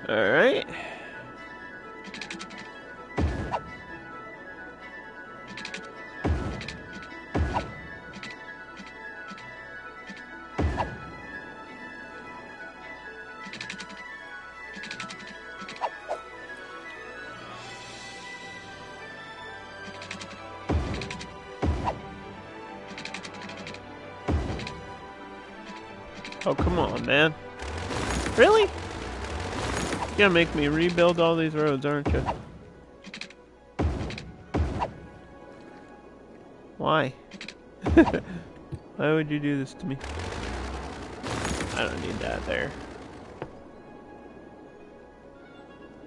Alright. Oh, come on, man. Really? You're gonna make me rebuild all these roads, aren't you? Why? Why would you do this to me? I don't need that there.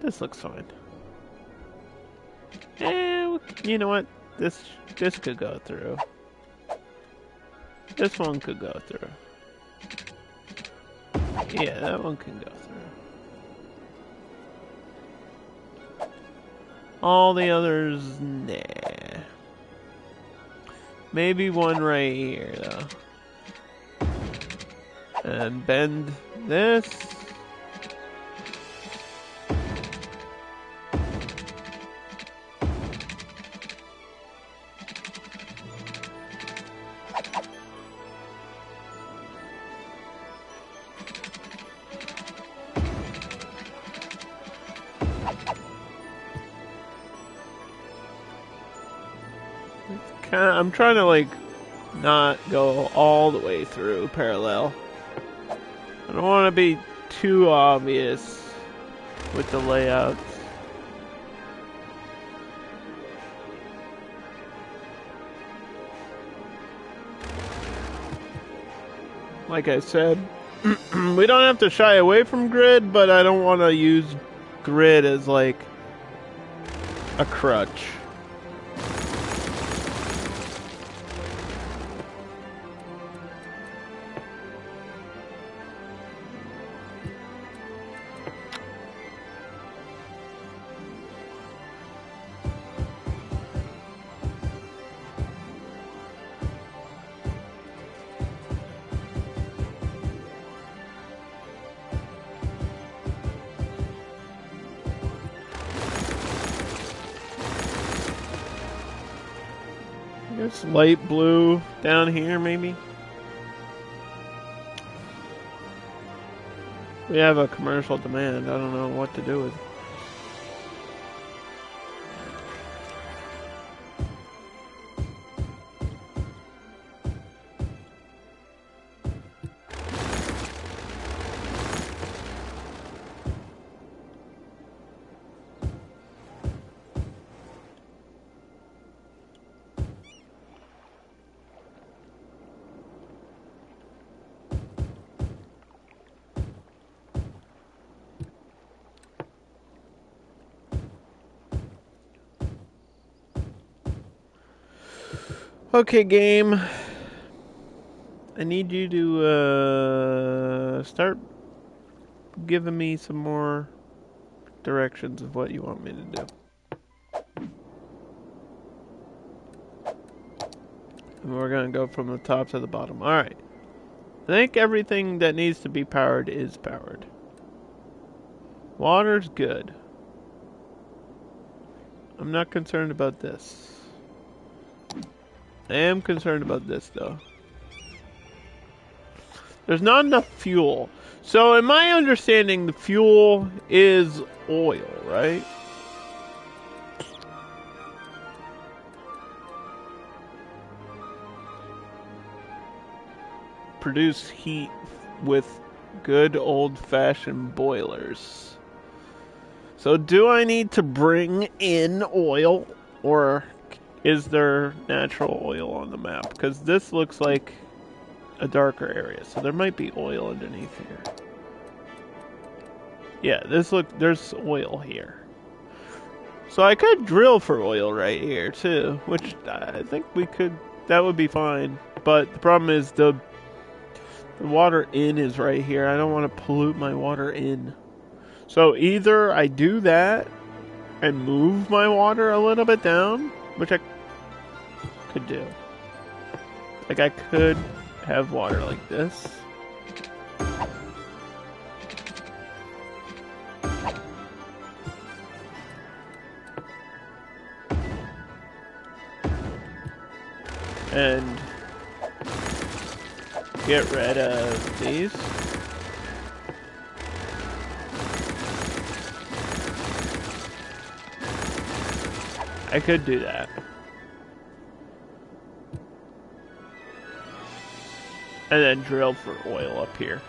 This looks fine. You know what? This could go through. This one could go through. Yeah, that one can go through. All the others, nah. Maybe one right here, though. And bend this. I'm trying to, like, not go all the way through parallel. I don't want to be too obvious with the layouts. Like I said, we don't have to shy away from grid, but I don't want to use grid as, like, a crutch. It's light blue down here, maybe. We have a commercial demand. I don't know what to do with it. Okay, game. I need you to start giving me some more directions of what you want me to do. And we're going to go from the top to the bottom. Alright. I think everything that needs to be powered is powered. Water's good. I'm not concerned about this. I am concerned about this, though. There's not enough fuel. So, in my understanding, the fuel is oil, right? Produce heat with good old-fashioned boilers. So do I need to bring in oil, or is there natural oil on the map? Because this looks like a darker area, so there might be oil underneath here. Yeah, there's oil here. So I could drill for oil right here too, which I think that would be fine. But the problem is the water in is right here. I don't want to pollute my water in. So either I do that and move my water a little bit down, which I could do. Like I could have water like this. And get rid of these. I could do that. And then drill for oil up here.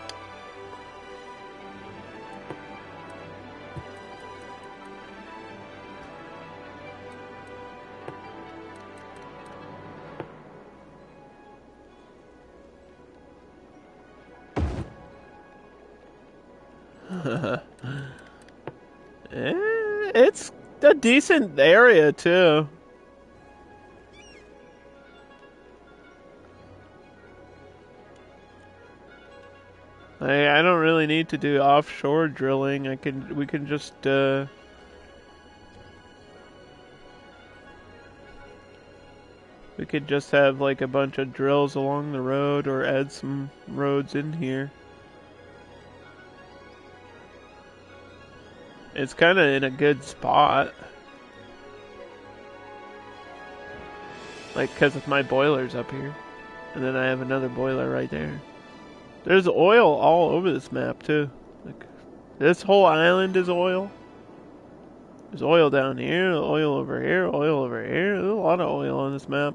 It's a decent area too. I don't really need to do offshore drilling. We can just we could just have like a bunch of drills along the road or add some roads in here. It's kind of in a good spot. Like, because of my boiler's up here. And then I have another boiler right there. There's oil all over this map, too. Like, this whole island is oil. There's oil down here, oil over here, oil over here. There's a lot of oil on this map.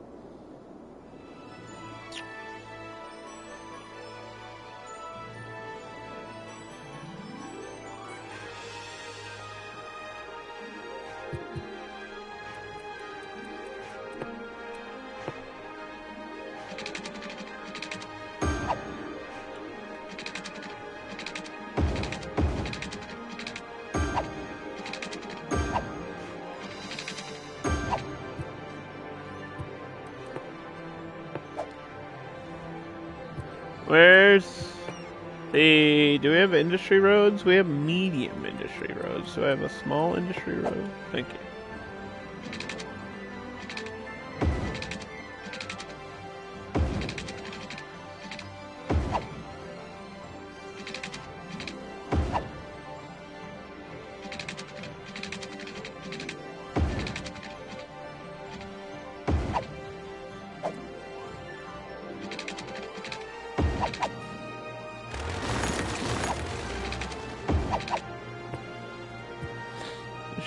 Where's the... Do we have industry roads? We have medium industry roads. So I have a small industry road. Thank you.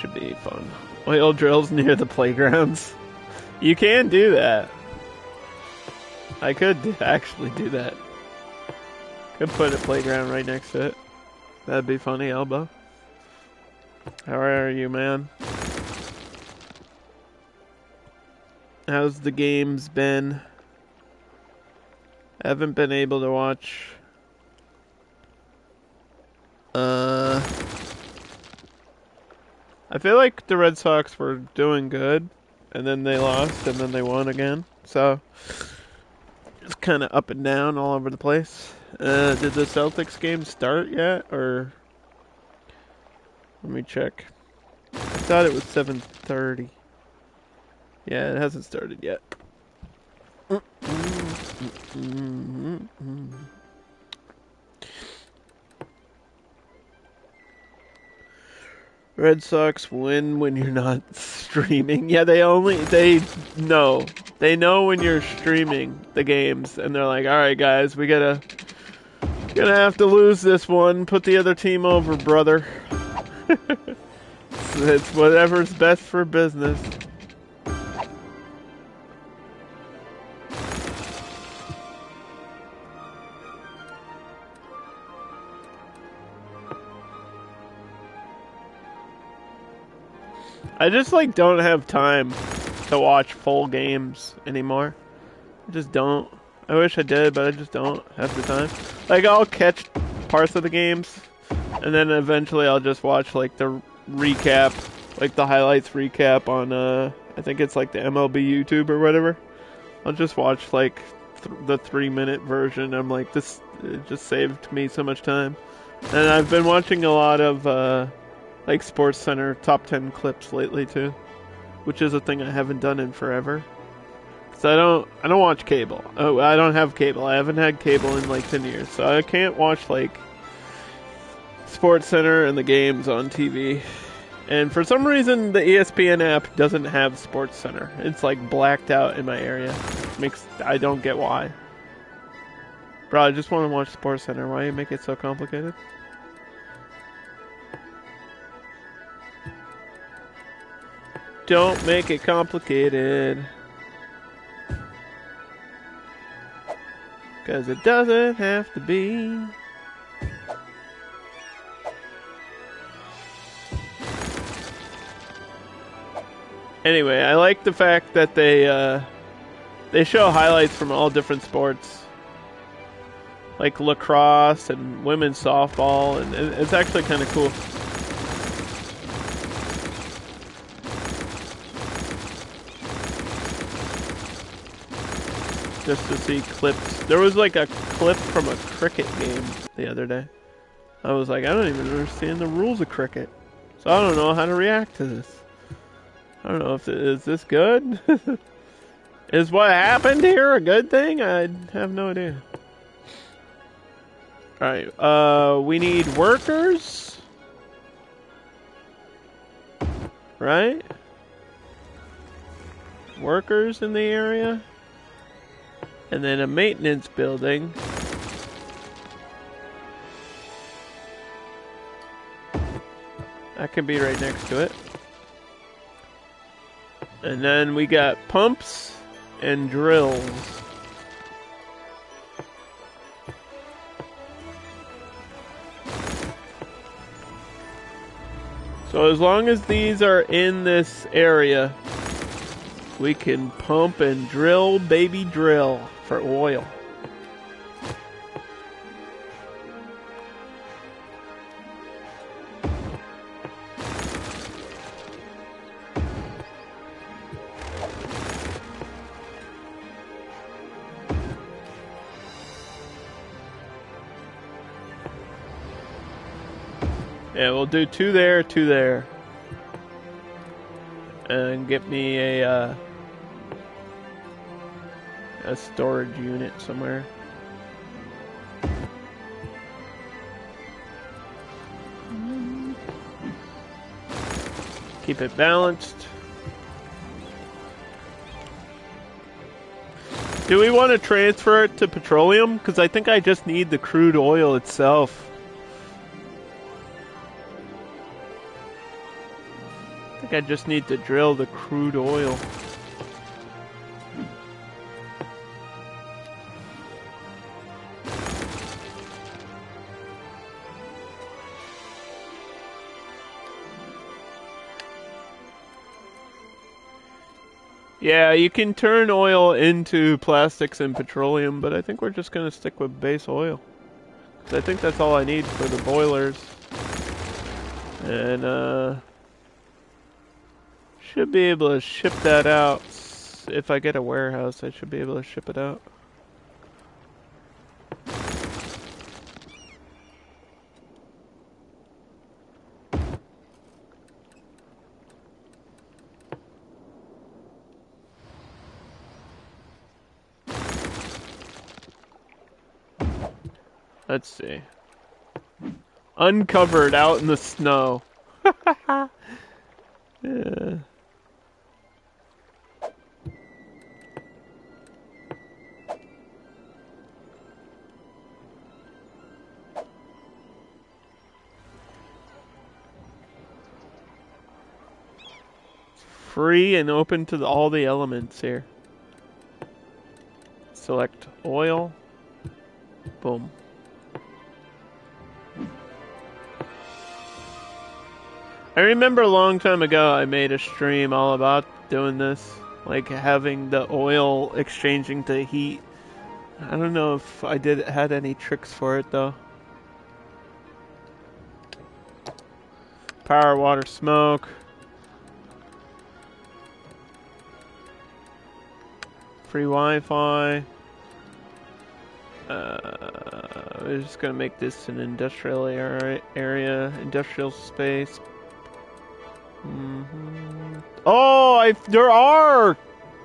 Should be fun. Oil drills near the playgrounds. You can do that. I could actually do that. Could put a playground right next to it. That'd be funny, Elbow. How are you, man? How's the games been? I haven't been able to watch. I feel like the Red Sox were doing good, and then they lost, and then they won again. So, it's kind of up and down all over the place. Did the Celtics game start yet, or... Let me check. I thought it was 7:30. Yeah, it hasn't started yet. Red Sox win when you're not streaming. Yeah, they know. They know when you're streaming the games, and they're like, all right, guys, gonna have to lose this one. Put the other team over, brother. It's whatever's best for business. I just like don't have time to watch full games anymore. I just don't. I wish I did, but I just don't have the time. Like, I'll catch parts of the games, and then eventually I'll just watch, like, the recap, like, the highlights recap on, I think it's, like, the MLB YouTube or whatever. I'll just watch, like, the 3-minute version. I'm like, this it just saved me so much time. And I've been watching a lot of, like, Sports Center top 10 clips lately, too, which is a thing I haven't done in forever. So I don't watch cable. Oh, I don't have cable. I haven't had cable in like 10 years. So I can't watch like Sports Center and the games on TV. And for some reason the ESPN app doesn't have Sports Center. It's like blacked out in my area. I don't get why. Bro, I just want to watch Sports Center. Why you make it so complicated? Don't make it complicated. Cause it doesn't have to be. Anyway, I like the fact that they show highlights from all different sports. Like lacrosse and women's softball, and it's actually kind of cool. Just to see clips. There was like a clip from a cricket game the other day. I was like, I don't even understand the rules of cricket. So I don't know how to react to this. I don't know if is this good? Is what happened here a good thing? I have no idea. Alright, we need workers. Right? Workers in the area. And then a maintenance building. That could be right next to it. And then we got pumps and drills. So as long as these are in this area, we can pump and drill, baby drill, for oil. Yeah, we'll do 2 there, 2 there. And get me a storage unit somewhere. Keep it balanced. Do we want to transfer it to petroleum? Because I think I just need the crude oil itself. I think I just need to drill the crude oil. Yeah, you can turn oil into plastics and petroleum, but I think we're just going to stick with base oil. 'Cause I think that's all I need for the boilers. And, should be able to ship that out. If I get a warehouse, I should be able to ship it out. Let's see. Uncovered out in the snow. Yeah. Free and open to all the elements here. Select oil. Boom. I remember a long time ago I made a stream all about doing this, like having the oil exchanging to heat. I don't know if I had any tricks for it though. Power, water, smoke. Free Wi-Fi. We're just gonna make this an industrial area, industrial space. Oh, there are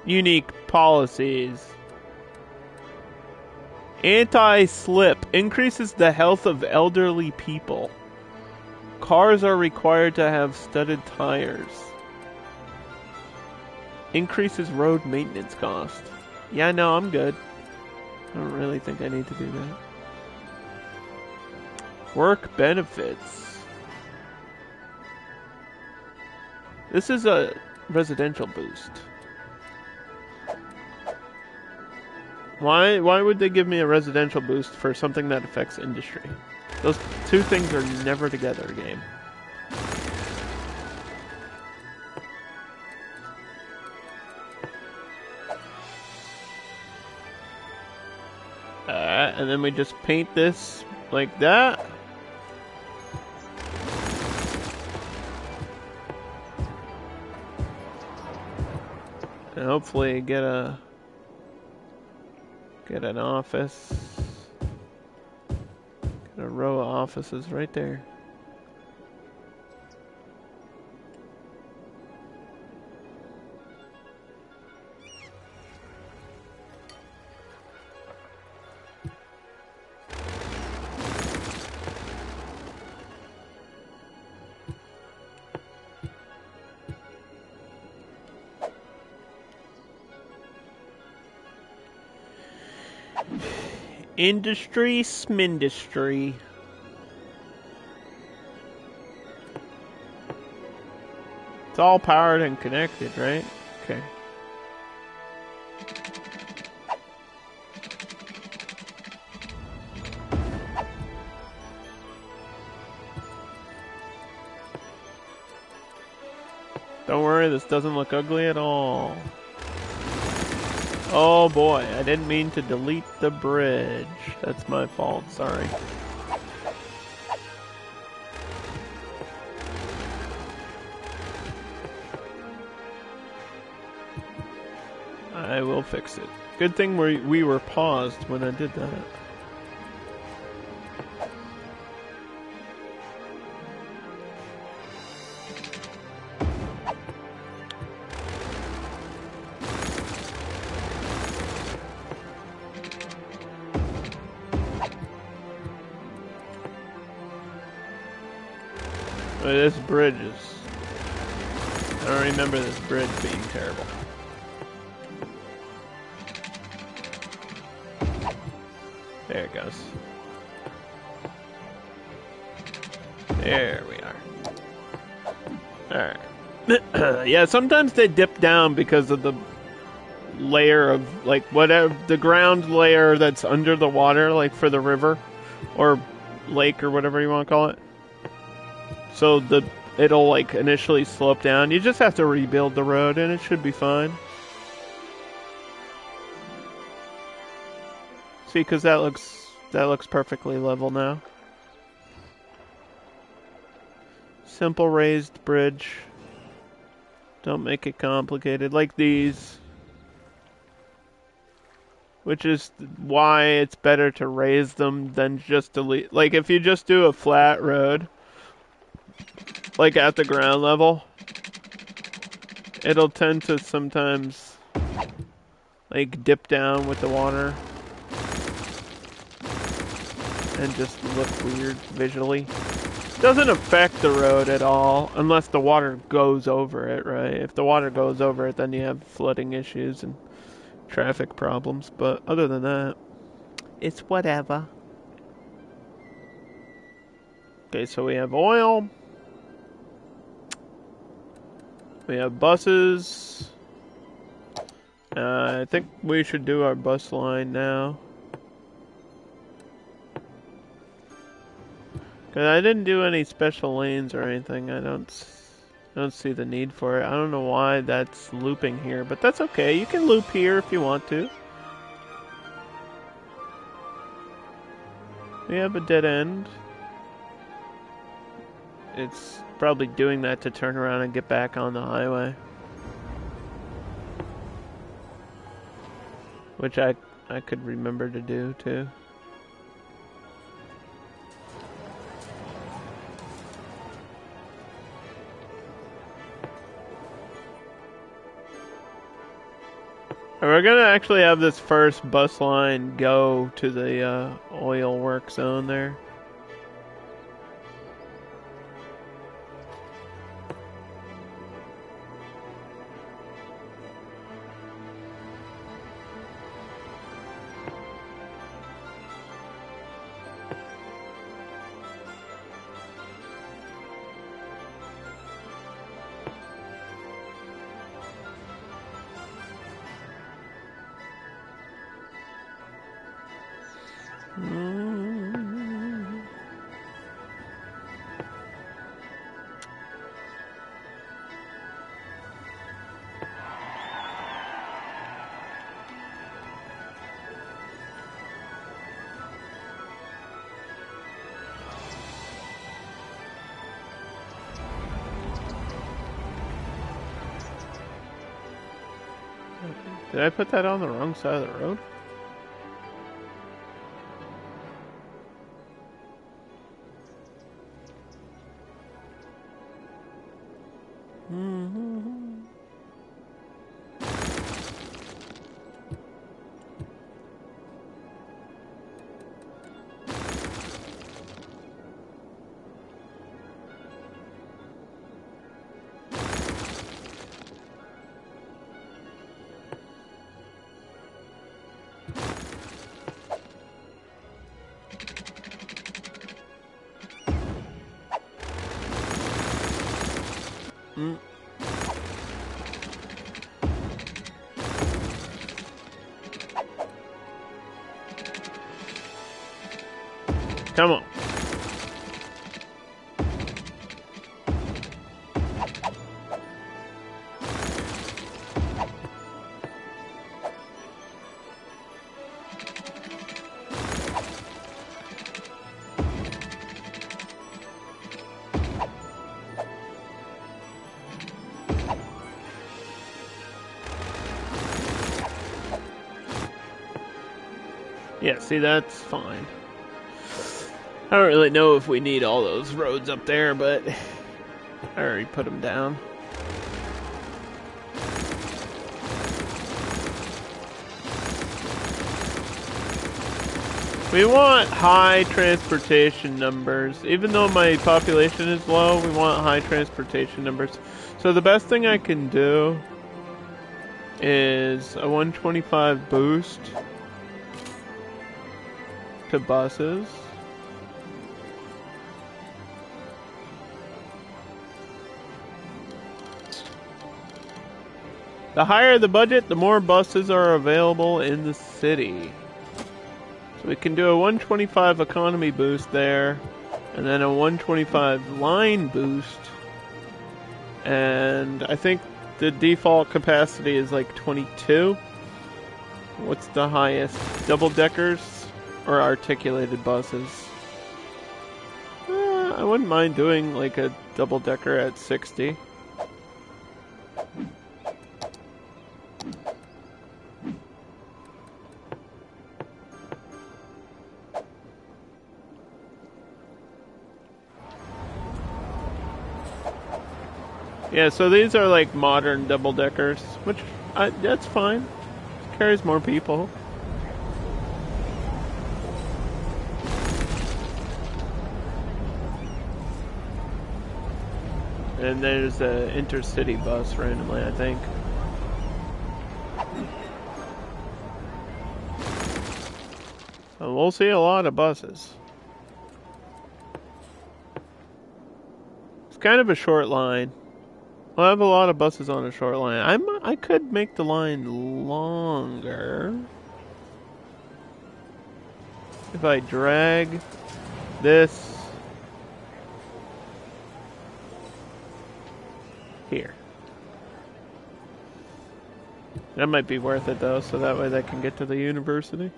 unique policies. Anti-slip increases the health of elderly people. Cars are required to have studded tires. Increases road maintenance cost. Yeah, no, I'm good. I don't really think I need to do that. Work benefits. This is a residential boost. Why would they give me a residential boost for something that affects industry? Those two things are never together, game. And then we just paint this like that. And hopefully get an office. Get a row of offices right there. Industry, smindustry. It's all powered and connected, right? Okay. Don't worry, this doesn't look ugly at all. Oh boy, I didn't mean to delete the bridge. That's my fault, sorry. I will fix it. Good thing we were paused when I did that. This bridge is... I don't remember this bridge being terrible. There it goes. There we are. Alright. Yeah, sometimes they dip down because of the layer of, like, whatever, the ground layer that's under the water, like for the river, or lake, or whatever you want to call it. So it'll like initially slope down. You just have to rebuild the road and it should be fine. See, because that looks perfectly level now. Simple raised bridge. Don't make it complicated like these. Which is why it's better to raise them than just delete. Like if you just do a flat road, like at the ground level, it'll tend to sometimes like dip down with the water and just look weird visually. Doesn't affect the road at all unless the water goes over it, right? If the water goes over it, then you have flooding issues and traffic problems, but other than that, it's whatever. Okay, so we have oil. We have buses. I think we should do our bus line now. Cause I didn't do any special lanes or anything. I don't don't see the need for it. I don't know why that's looping here, but that's okay. You can loop here if you want to. We have a dead end. It's probably doing that to turn around and get back on the highway. Which I could remember to do too. We're gonna actually have this first bus line go to the oil work zone there. Did I put that on the wrong side of the road? Come on. Yeah, see, that's fine. I don't really know if we need all those roads up there, but I already put them down. We want high transportation numbers. Even though my population is low, we want high transportation numbers. So the best thing I can do is a 125 boost to buses. The higher the budget, the more buses are available in the city. So we can do a 125 economy boost there, and then a 125 line boost. And I think the default capacity is like 22. What's the highest? Double deckers or articulated buses? I wouldn't mind doing like a double decker at 60. Yeah, so these are like modern double deckers, which that's fine. Carries more people. And there's an intercity bus randomly, I think. So we'll see a lot of buses. It's kind of a short line. We'll have a lot of buses on a short line. I could make the line longer if I drag this Here. That might be worth it though, so that way they can get to the university.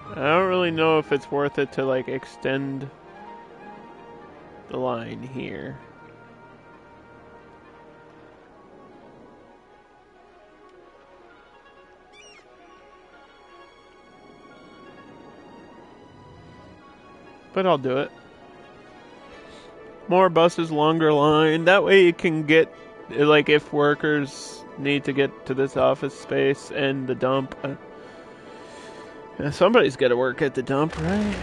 I don't really know if it's worth it to like extend the line here. But I'll do it. More buses, longer line. That way you can get, like, if workers need to get to this office space and the dump. Somebody's got to work at the dump, right?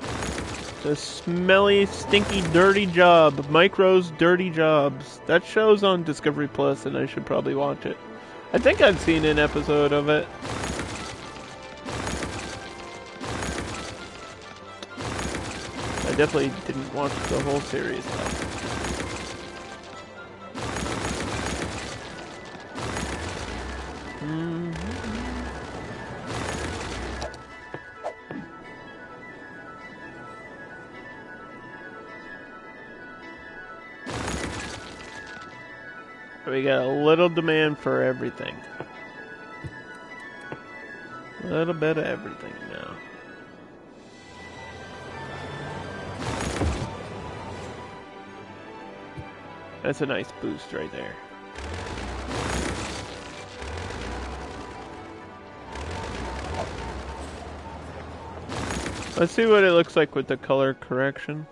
It's a smelly, stinky, dirty job. Micro's Dirty Jobs. That show's on Discovery Plus, and I should probably watch it. I think I've seen an episode of it. I definitely didn't watch the whole series, though. We got a little demand for everything. A little bit of everything now. That's a nice boost right there. Let's see what it looks like with the color correction.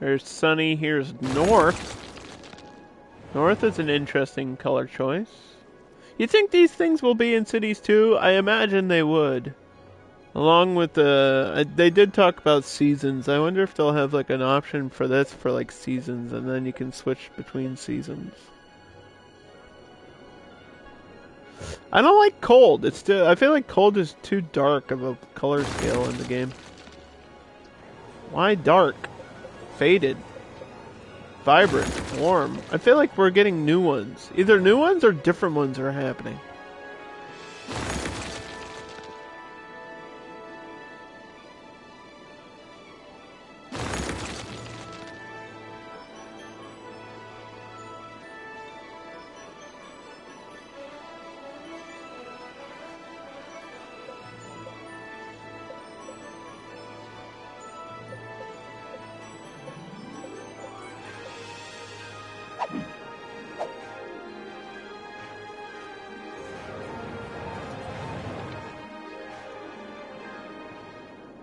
There's sunny, here's north. North is an interesting color choice. You think these things will be in cities too? I imagine they would. Along with the... they did talk about seasons. I wonder if they'll have like an option for this for like seasons, and then you can switch between seasons. I don't like cold. It's still... I feel like cold is too dark of a color scale in the game. Why dark? Faded. Vibrant, warm. I feel like we're getting new ones. Either new ones or different ones are happening.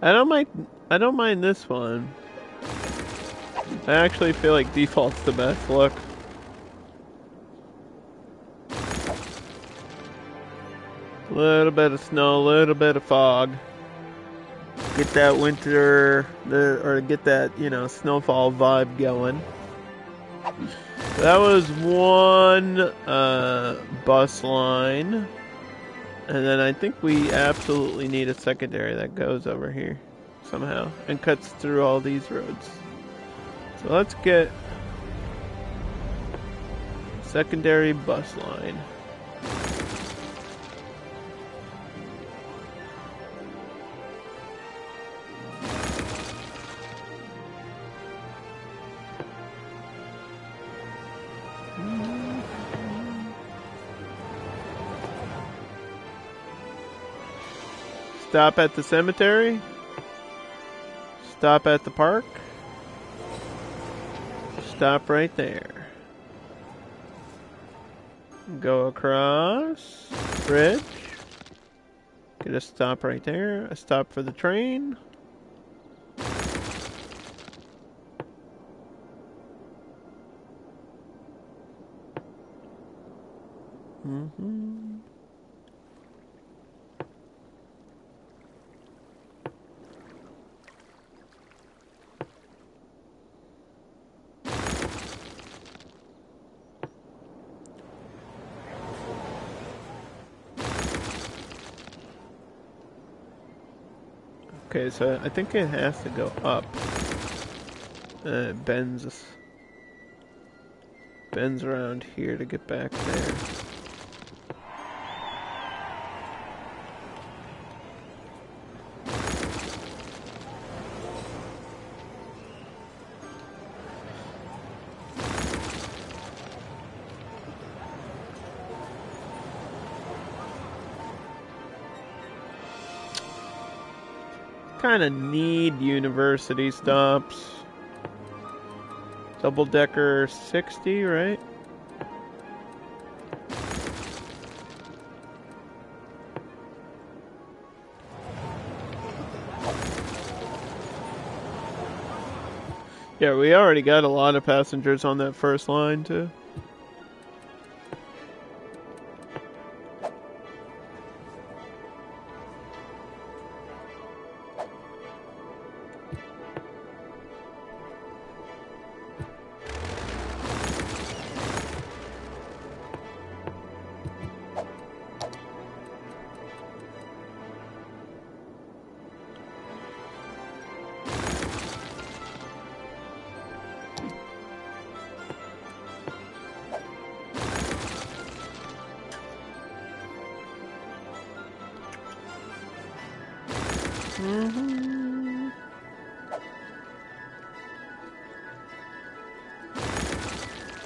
I don't mind this one. I actually feel like default's the best look. A little bit of snow, a little bit of fog. Get that winter, or get that, you know, snowfall vibe going. So that was one bus line. And then I think we absolutely need a secondary that goes over here somehow and cuts through all these roads. So let's get secondary bus line. Stop at the cemetery. Stop at the park. Stop right there. Go across. Bridge. Get a stop right there. A stop for the train. Okay, so I think it has to go up. It bends around here to get back there. Kind of need university stops. Double decker 60, right? Yeah, we already got a lot of passengers on that first line, too.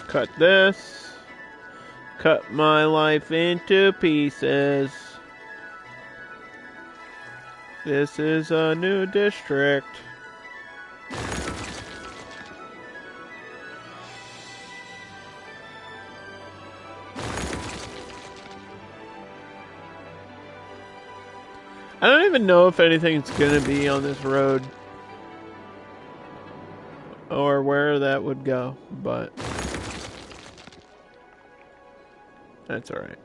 Cut this. Cut my life into pieces. This is a new district. I don't even know if anything's gonna be on this road. Or where that would go, but that's alright.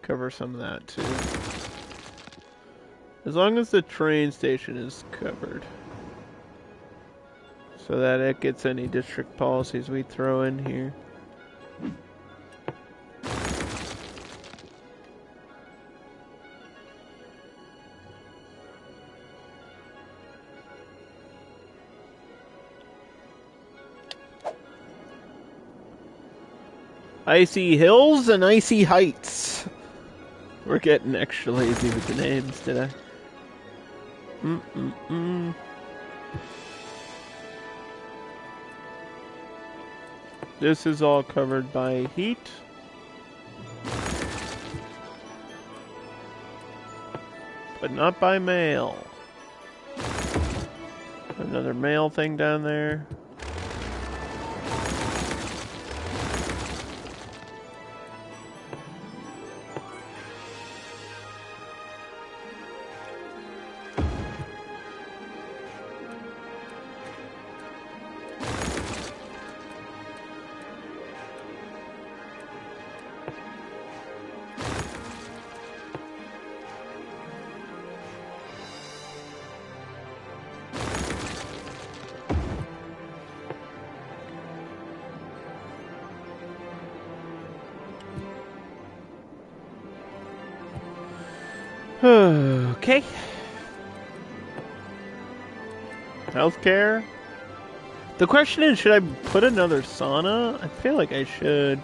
Cover some of that too. As long as the train station is covered. So that it gets any district policies we throw in here. Icy Hills and Icy Heights. We're getting extra lazy with the names today. This is all covered by heat. But not by mail. Another mail thing down there. Okay. Healthcare. The question is, should I put another sauna? I feel like I should.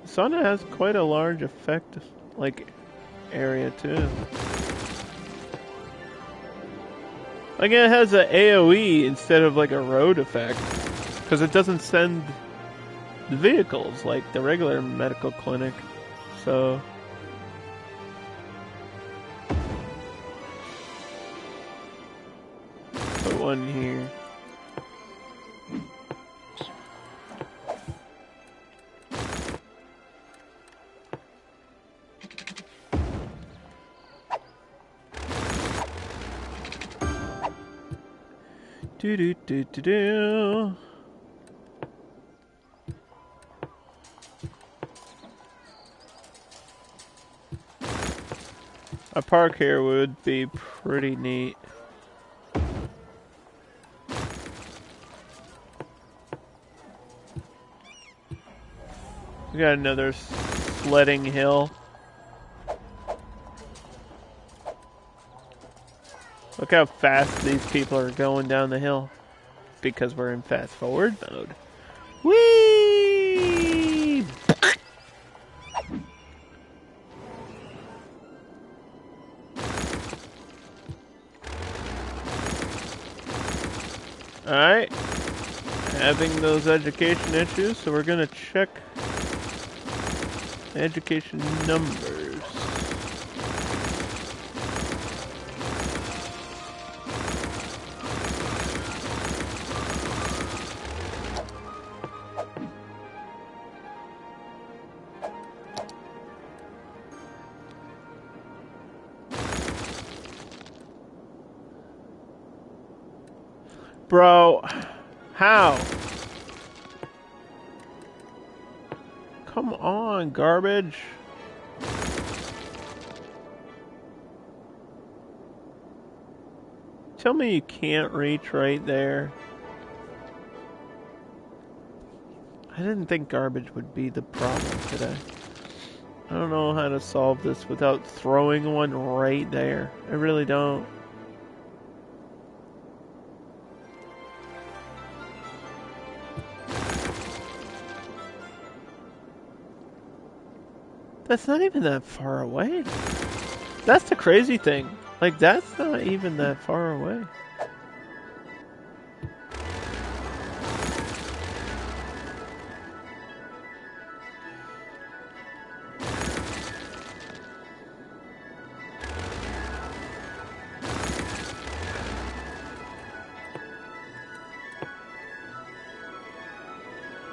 Sauna has quite a large effect, like, area too. Like, it has a AoE instead of like a road effect. Because it doesn't send the vehicles like the regular medical clinic. So put one here. Do do do do do. A park here would be pretty neat. We got another sledding hill. Look how fast these people are going down the hill. Because we're in fast forward mode. Whee! Alright. Having those education issues, so we're gonna check Education numbers. Bro, how? Come on, garbage. Tell me you can't reach right there. I didn't think garbage would be the problem today. I don't know how to solve this without throwing one right there. I really don't. That's not even that far away. That's the crazy thing. Like, that's not even that far away.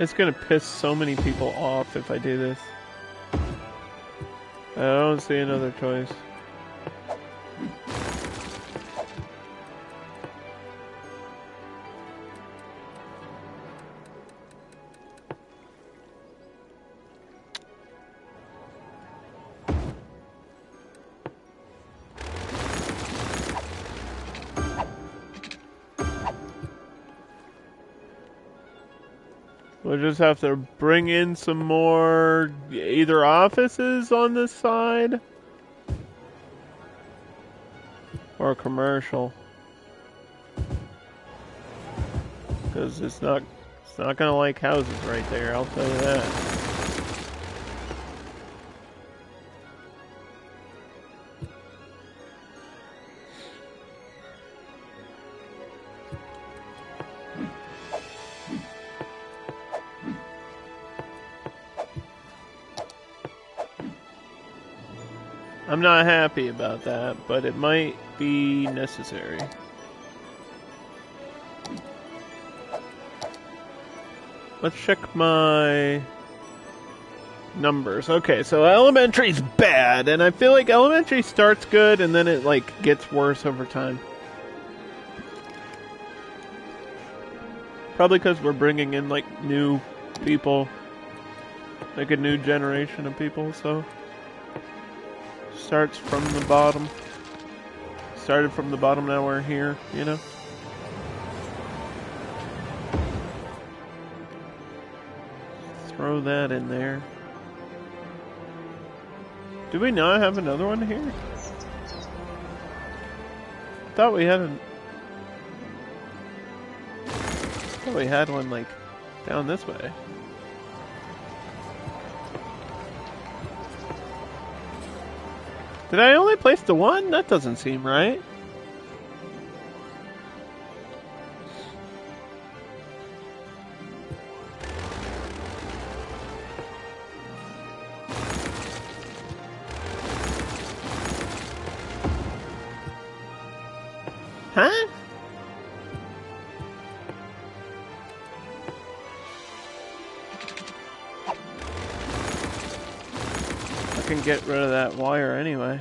It's gonna piss so many people off if I do this. I don't see another choice. We'll just have to bring in some more either offices on this side or commercial, because it's not gonna like houses right there, I'll tell you that. I'm not happy about that, but it might be necessary. Let's check my numbers. Okay, so elementary's bad, and I feel like elementary starts good and then it like gets worse over time. Probably because we're bringing in like new people, like a new generation of people, so starts from the bottom. Started from the bottom, now we're here, you know? Throw that in there. Do we not have another one here? Thought we had one like down this way. Did I only place the one? That doesn't seem right. Huh? I can get rid of that wire anyway.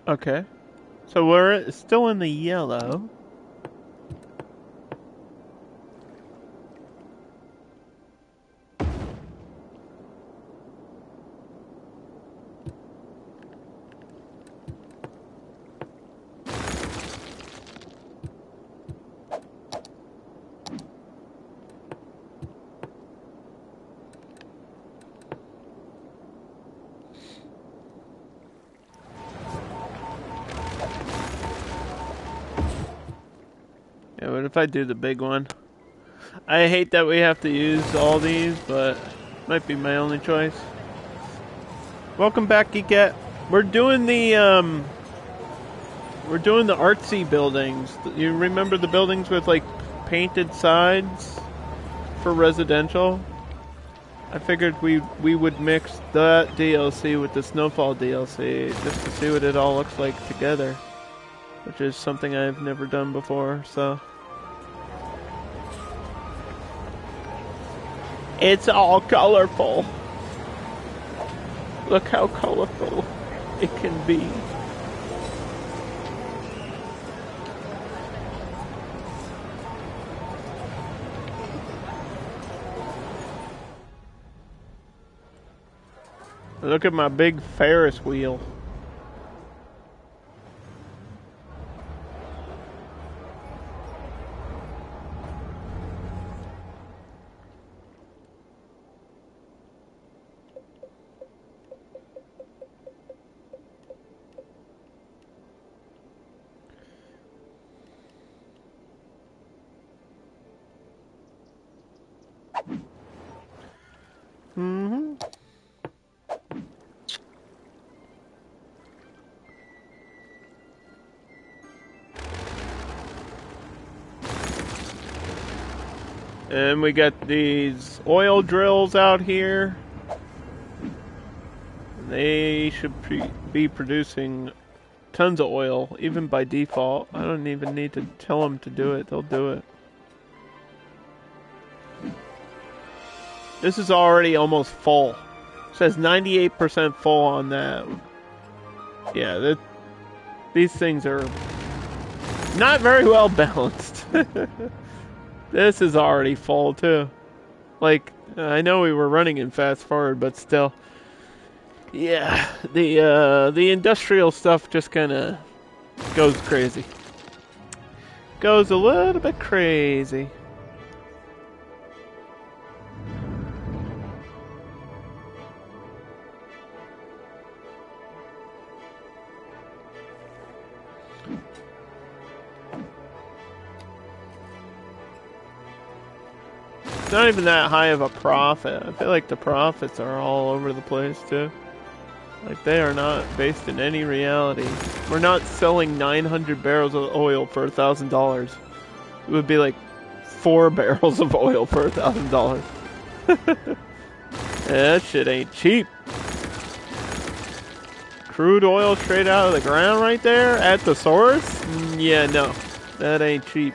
Okay. So we're still in the yellow. Yeah, what if I do the big one? I hate that we have to use all these, but might be my only choice. Welcome back, Geekette. We're doing the We're doing the artsy buildings. You remember the buildings with like painted sides for residential? I figured we would mix that DLC with the Snowfall DLC just to see what it all looks like together, which is something I've never done before, so. It's all colorful. Look how colorful it can be. Look at my big Ferris wheel. Mm-hmm. And we got these oil drills out here. They should be producing tons of oil, even by default. I don't even need to tell them to do it. They'll do it. This is already almost full. It says 98% full on that. Yeah, these things are not very well balanced. This is already full too. Like, I know we were running in fast forward, but still. Yeah, the industrial stuff just kind of goes crazy. Goes a little bit crazy. It's not even that high of a profit. I feel like the profits are all over the place too. Like, they are not based in any reality. We're not selling 900 barrels of oil for $1,000. It would be like 4 barrels of oil for $1,000. That shit ain't cheap. Crude oil straight out of the ground right there at the source? Yeah, no. That ain't cheap.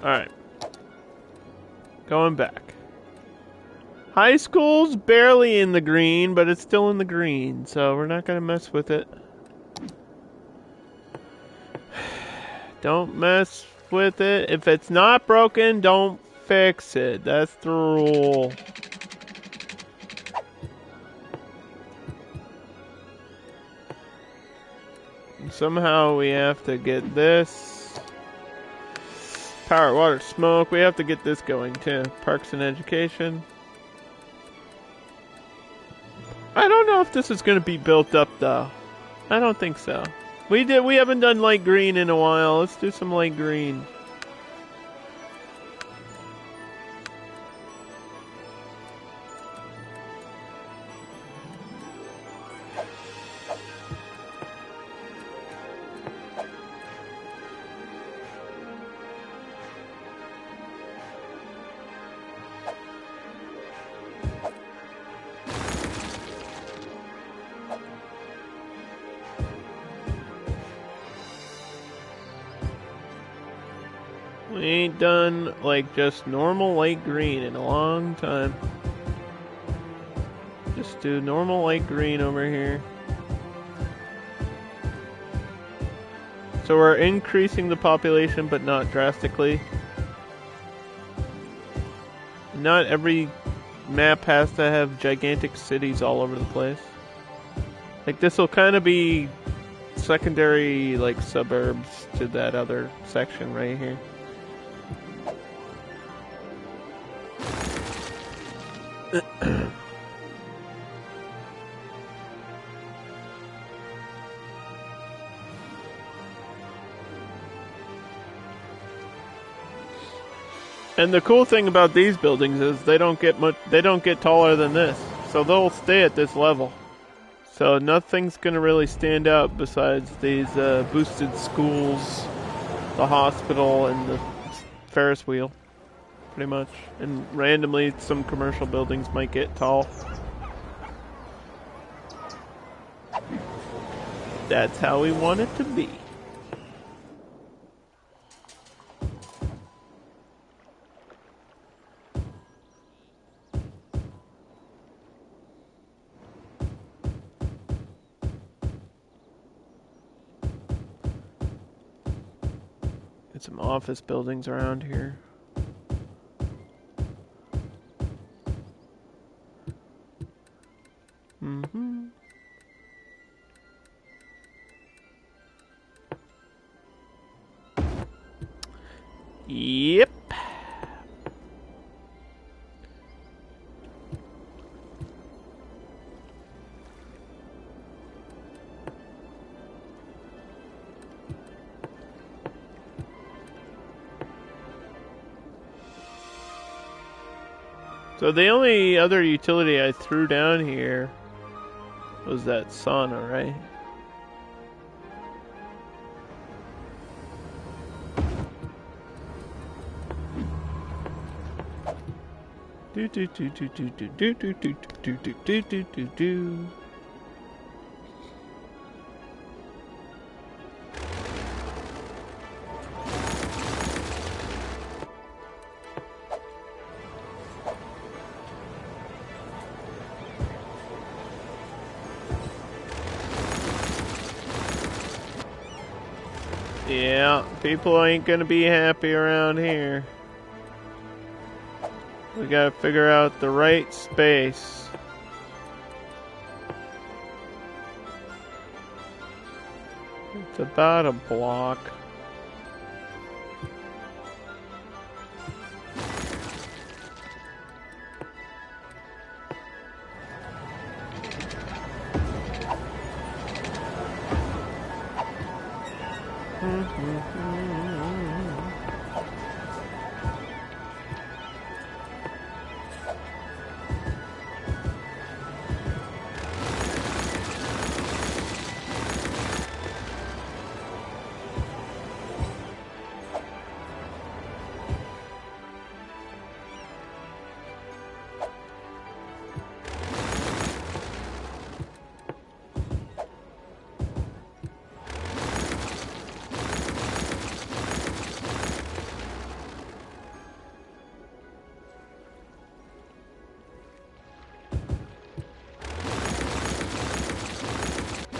Alright. Going back. High school's barely in the green, but it's still in the green, so we're not going to mess with it. Don't mess with it. If it's not broken, don't fix it. That's the rule. And somehow we have to get this. Power, water, smoke. We have to get this going too. Parks and education. I don't know if this is going to be built up though. I don't think so. We haven't done light green in a while. Let's do some light green. We ain't done like just normal light green in a long time. Just do normal light green over here. So we're increasing the population, but not drastically. Not every map has to have gigantic cities all over the place. Like, this will kind of be secondary, like, suburbs to that other section right here. And the cool thing about these buildings is they don't get taller than this. So they'll stay at this level. So nothing's gonna really stand out besides these boosted schools, the hospital, and the Ferris wheel. Pretty much. And randomly some commercial buildings might get tall. That's how we want it to be. Get some office buildings around here. Mm-hmm. Yep. So the only other utility I threw down here was that sauna, right? Do do do do do do do do do do do do do do do. Yeah, people ain't gonna be happy around here. We gotta figure out the right space. It's about a block.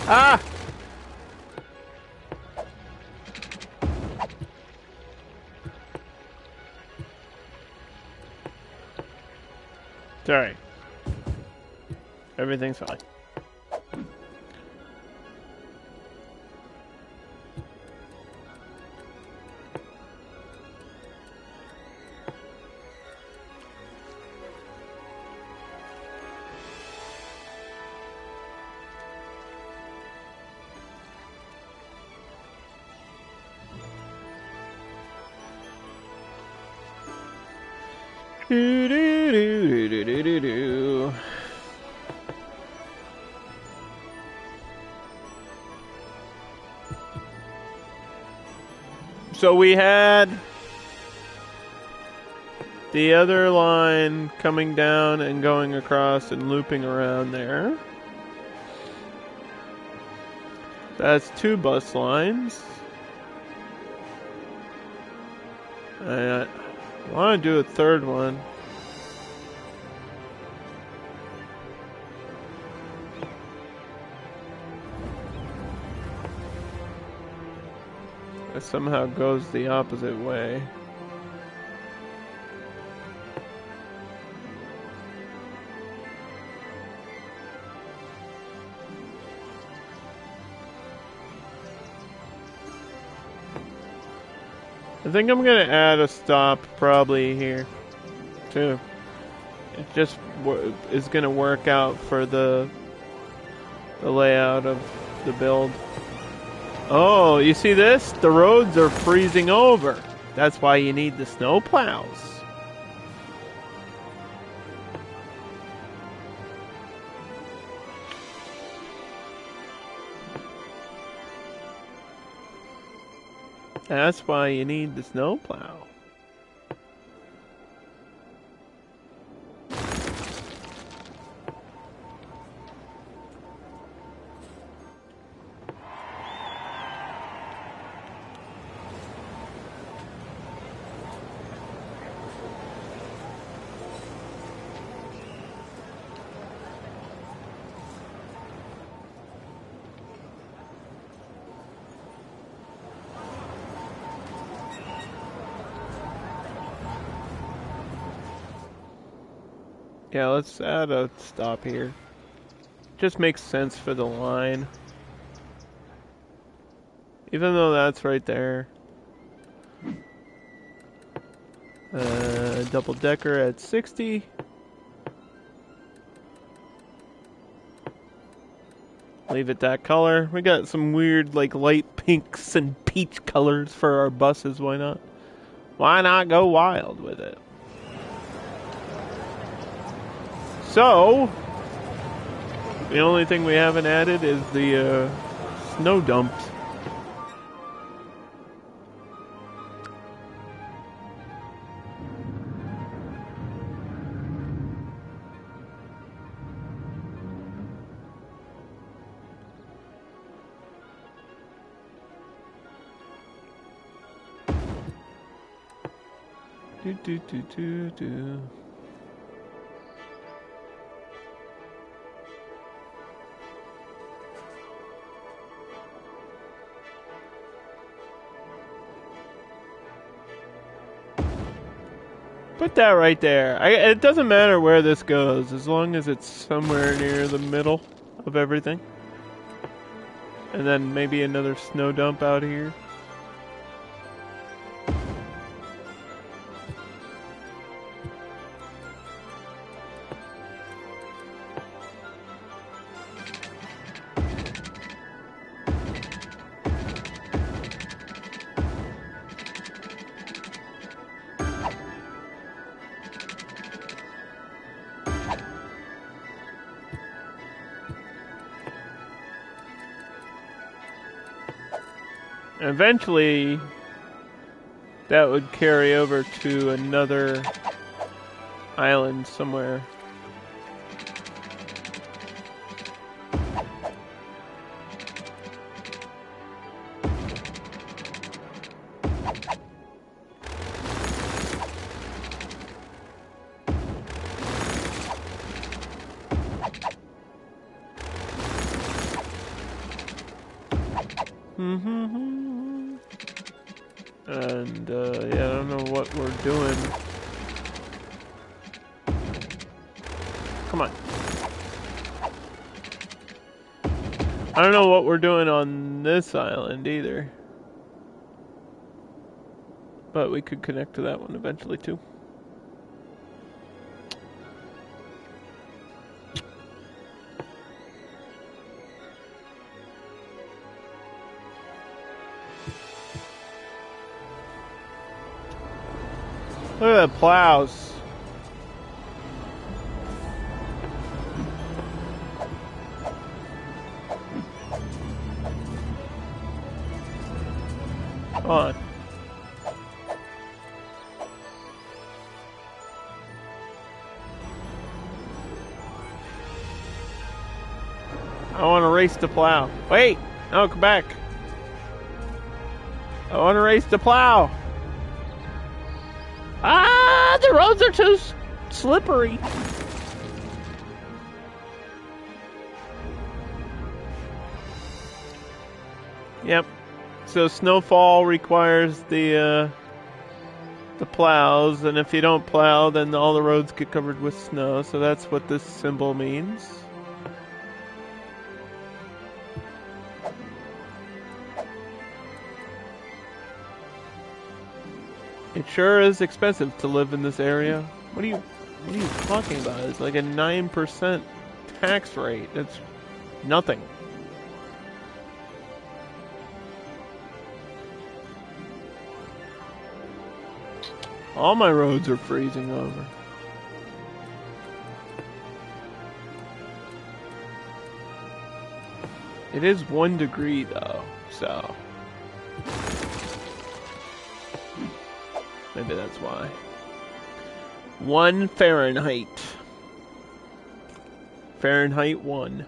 Ah! It's alright. Everything's fine. Do do do do do do do. So we had the other line coming down and going across and looping around there. That's 2 bus lines. I want to do a third one. It somehow goes the opposite way. I think I'm gonna add a stop probably here, too. It just is gonna work out for the layout of the build. Oh, you see this? The roads are freezing over. That's why you need the snow plows. That's why you need the snow plow. Yeah, let's add a stop here. Just makes sense for the line. Even though that's right there. Double decker at 60. Leave it that color. We got some weird, like, light pinks and peach colors for our buses. Why not? Why not go wild with it? So, the only thing we haven't added is the snow dumps. Do. Put that right there. It doesn't matter where this goes, as long as it's somewhere near the middle of everything. And then maybe another snow dump out here. Eventually, that would carry over to another island somewhere. And, yeah, I don't know what we're doing. Come on. I don't know what we're doing on this island either. But we could connect to that one eventually too. Look at the plows. Come on. I want to race the plow. Wait! No, come back. I want to race the plow. Ah, the roads are too slippery. Yep. So snowfall requires the plows, and if you don't plow, then all the roads get covered with snow. So that's what this symbol means. It sure is expensive to live in this area. What are you talking about? It's like a 9% tax rate. That's nothing. All my roads are freezing over. It is 1 degree though, so maybe that's why. 1 Fahrenheit. Fahrenheit 1.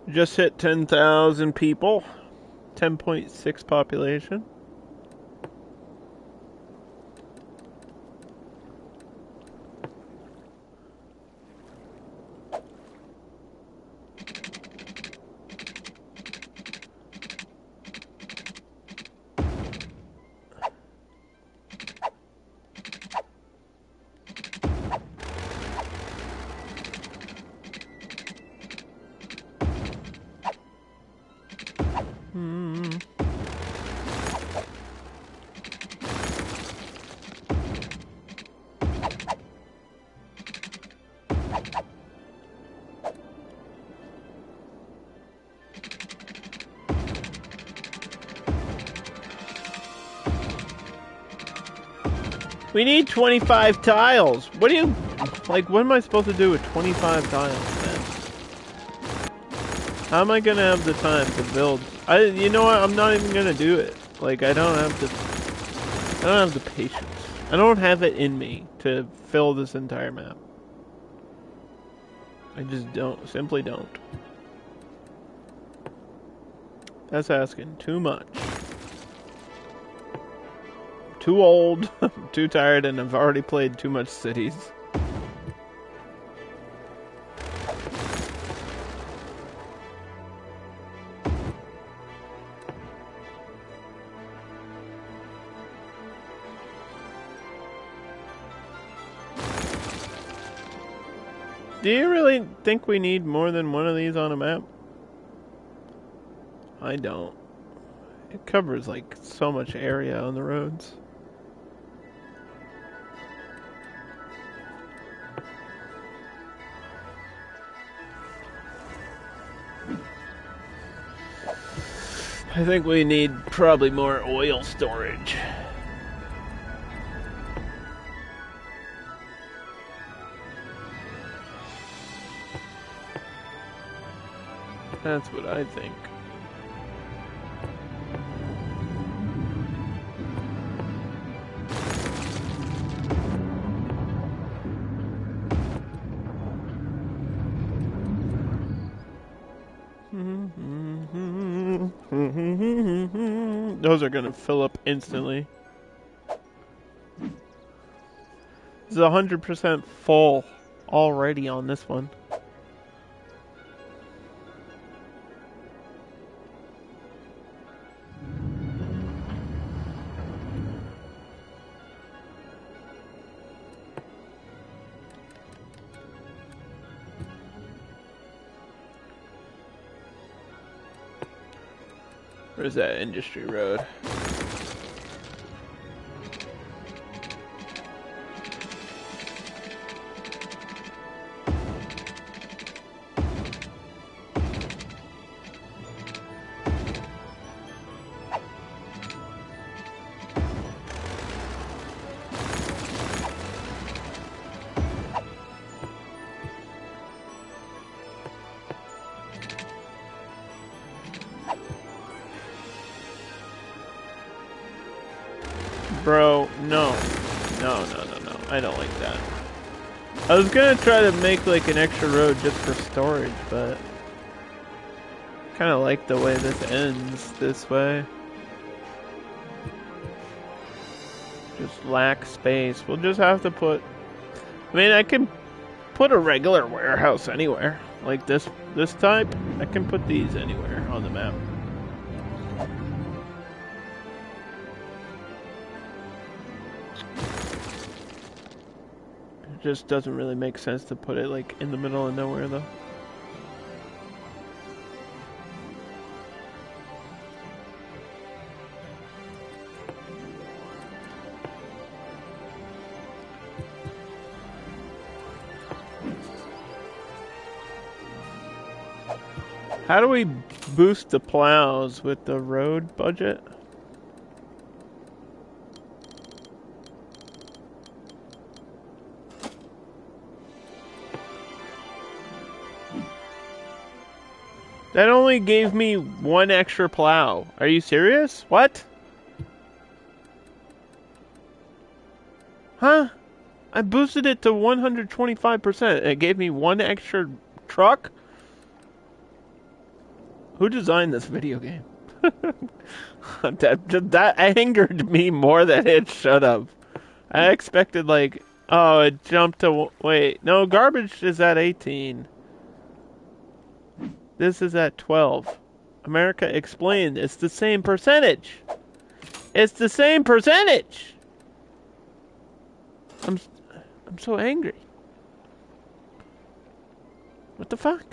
Just hit 10,000 people. 10.6 population. We need 25 tiles. What do you... Like, what am I supposed to do with 25 tiles, man? How am I gonna have the time to build? You know what? I'm not even gonna do it. Like, I don't have the patience. I don't have it in me to fill this entire map. I just don't. Simply don't. That's asking too much. Too old, too tired, and I've already played too much cities. Do you really think we need more than one of these on a map? I don't. It covers like so much area on the roads. I think we need probably more oil storage. That's what I think. Those are gonna fill up instantly. This is 100% full already on this one. Where's that industry road? Bro, no. No. I don't like that. I was gonna try to make like an extra road just for storage, but kinda like the way this ends this way. Just lack space. We'll just have to put... I mean, I can put a regular warehouse anywhere. Like this type. I can put these anywhere on the map. just doesn't really make sense to put it like in the middle of nowhere though. How do we boost the plows with the road budget? That only gave me 1 extra plow. Are you serious? What? Huh? I boosted it to 125%. It gave me 1 extra truck? Who designed this video game? that angered me more than it should have. I expected like, oh, it jumped to, wait, no, garbage is at 18. This is at 12. America explained, it's the same percentage. It's the same percentage. I'm so angry. What the fuck?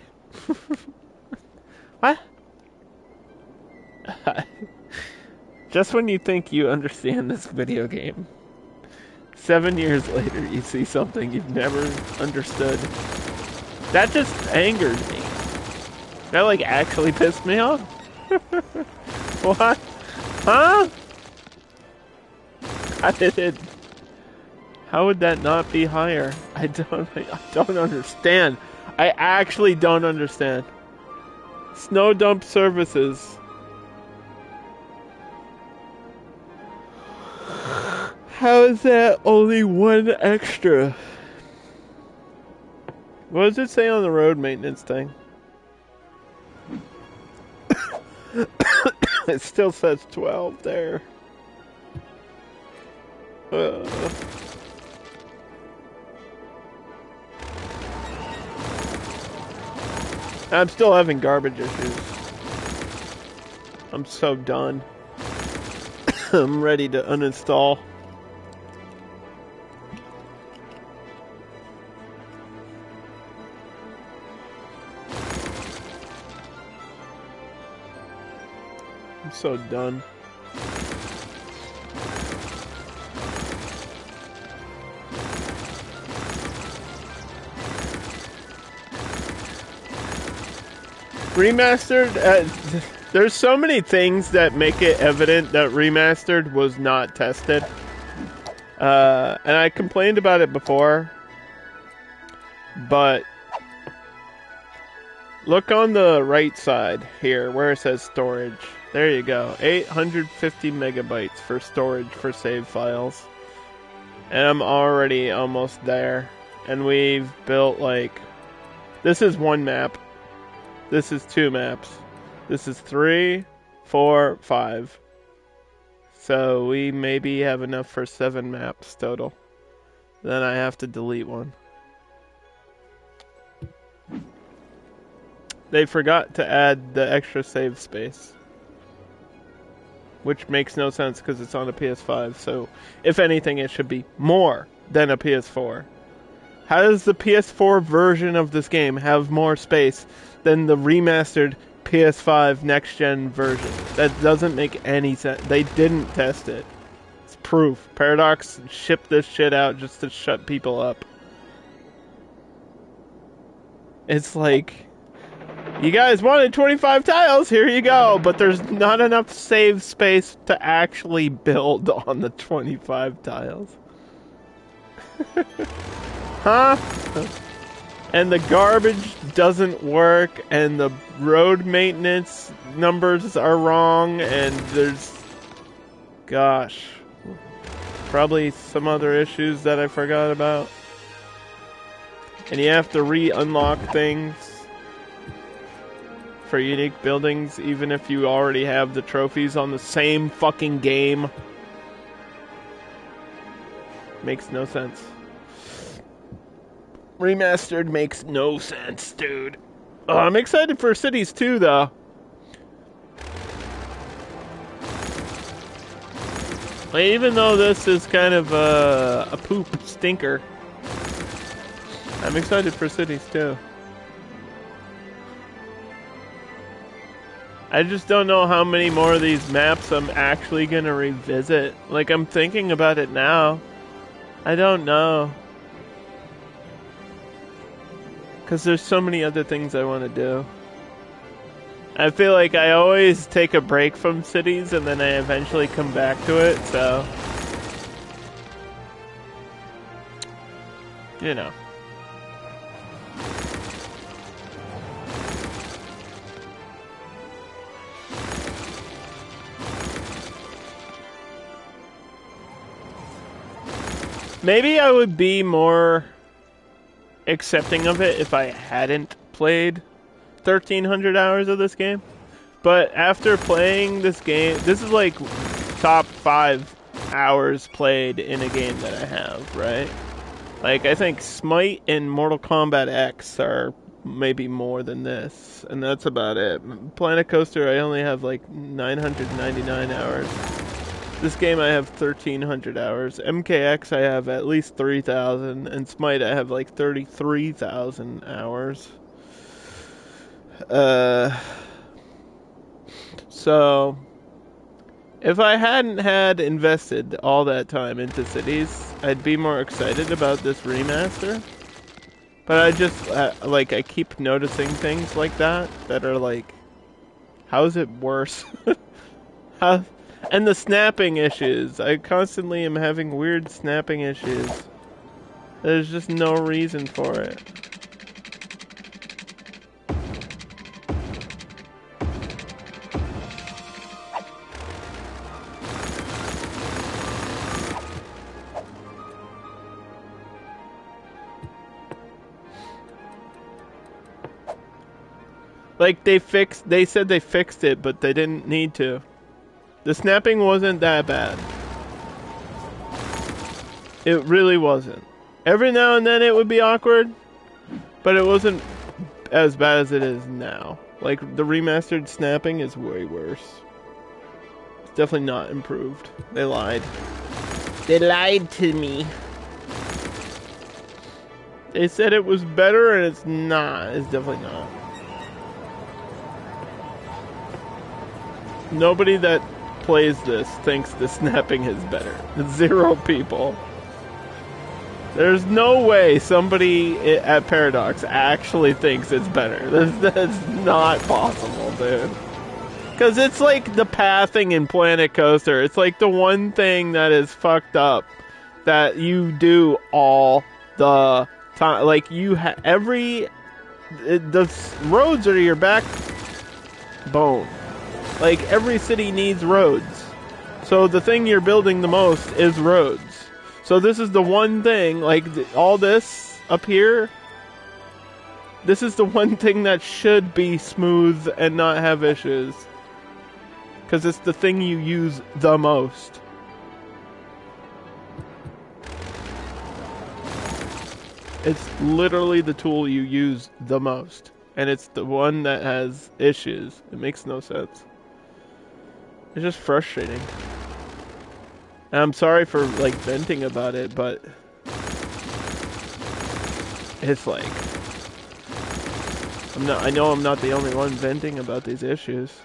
What? Just when you think you understand this video game, 7 years later you see something you've never understood. That just angered me. That like actually pissed me off. What? Huh? How would that not be higher? I don't understand. I actually don't understand. Snow dump services. How is that only 1 extra? What does it say on the road maintenance thing? It still says 12 there. I'm still having garbage issues. I'm so done. I'm ready to uninstall. I'm so done. Remastered, there's so many things that make it evident that Remastered was not tested. And I complained about it before, but look on the right side here where it says storage. There you go. 850 megabytes for storage for save files. And I'm already almost there. And we've built like... This is 1 map. This is 2 maps. This is 3, 4, 5. So we maybe have enough for 7 maps total. Then I have to delete 1. They forgot to add the extra save space. Which makes no sense because it's on a PS5. So if anything, it should be more than a PS4. How does the PS4 version of this game have more space than the remastered PS5 next-gen version? That doesn't make any sense. They didn't test it. It's proof. Paradox shipped this shit out just to shut people up. It's like, you guys wanted 25 tiles, here you go, but there's not enough save space to actually build on the 25 tiles. Huh? And the garbage doesn't work, and the road maintenance numbers are wrong, and there's... Gosh. Probably some other issues that I forgot about. And you have to re-unlock things for unique buildings, even if you already have the trophies on the same fucking game. Makes no sense. Remastered makes no sense, dude. Oh, I'm excited for Cities 2, though. Even though this is kind of a poop stinker, I'm excited for cities too. I just don't know how many more of these maps I'm actually gonna revisit. Like, I'm thinking about it now. I don't know. Because there's so many other things I want to do. I feel like I always take a break from cities and then I eventually come back to it, so... You know. Maybe I would be more accepting of it if I hadn't played 1,300 hours of this game. But after playing this game, this is like top 5 hours played in a game that I have, right? Like, I think Smite and Mortal Kombat X are maybe more than this, and that's about it. Planet Coaster, I only have like 999 hours. This game I have 1,300 hours. MKX I have at least 3,000, and Smite I have like 33,000 hours. So if I hadn't had invested all that time into cities, I'd be more excited about this remaster. But I just, like, I keep noticing things like that are like, how is it worse? How... And the snapping issues. I constantly am having weird snapping issues. There's just no reason for it. Like, they said they fixed it, but they didn't need to. The snapping wasn't that bad. It really wasn't. Every now and then it would be awkward, but it wasn't as bad as it is now. Like, the remastered snapping is way worse. It's definitely not improved. They lied. They lied to me. They said it was better, and it's not. It's definitely not. Nobody that plays this thinks the snapping is better. 0 people. There's no way somebody at Paradox actually thinks it's better. That's not possible, dude. Because it's like the pathing in Planet Coaster. It's like the one thing that is fucked up that you do all the time. Like, you the roads are your backbone. Like, every city needs roads. So the thing you're building the most is roads. So this is the one thing, like, all this up here, this is the one thing that should be smooth and not have issues. Because it's the thing you use the most. It's literally the tool you use the most. And it's the one that has issues. It makes no sense. It's just frustrating. And I'm sorry for, like, venting about it, but it's like, I know I'm not the only one venting about these issues.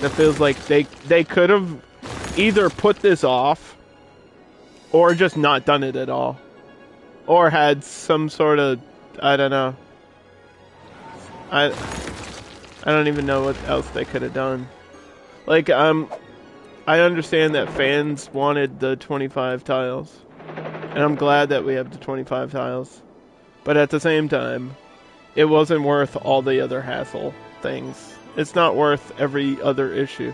It feels like they could have either put this off or just not done it at all. Or had some sort of, I don't know. I don't even know what else they could have done. Like, I understand that fans wanted the 25 tiles. And I'm glad that we have the 25 tiles. But at the same time, it wasn't worth all the other hassle things. It's not worth every other issue.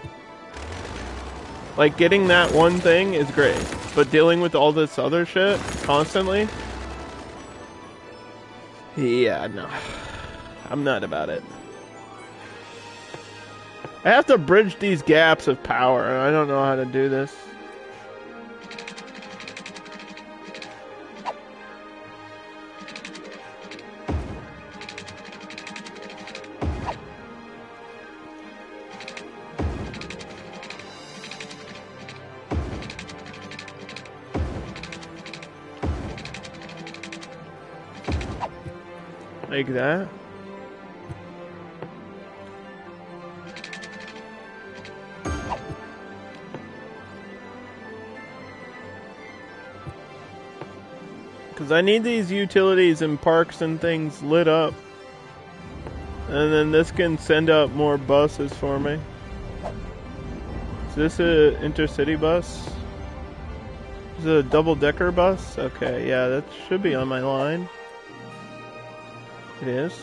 Like, getting that one thing is great. But dealing with all this other shit constantly? Yeah, no. I'm not about it. I have to bridge these gaps of power, and I don't know how to do this. Like that. Because I need these utilities and parks and things lit up. And then this can send up more buses for me. Is this a intercity bus? Is it a double-decker bus? Okay, yeah, that should be on my line. It is.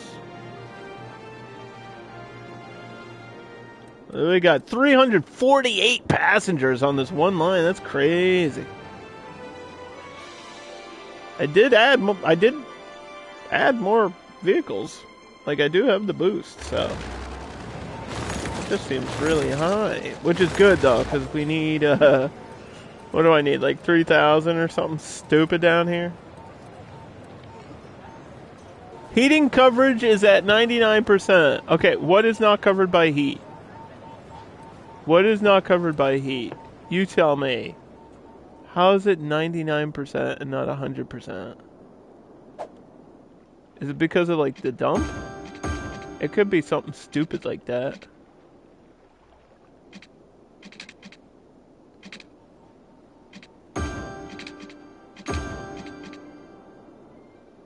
We got 348 passengers on this one line. That's crazy. I did add more vehicles. Like, I do have the boost, so it just seems really high, which is good though, because we need what do I need, like 3,000 or something stupid down here? Heating coverage is at 99%. Okay, what is not covered by heat? What is not covered by heat? You tell me. How is it 99% and not 100%? Is it because of, like, the dump? It could be something stupid like that.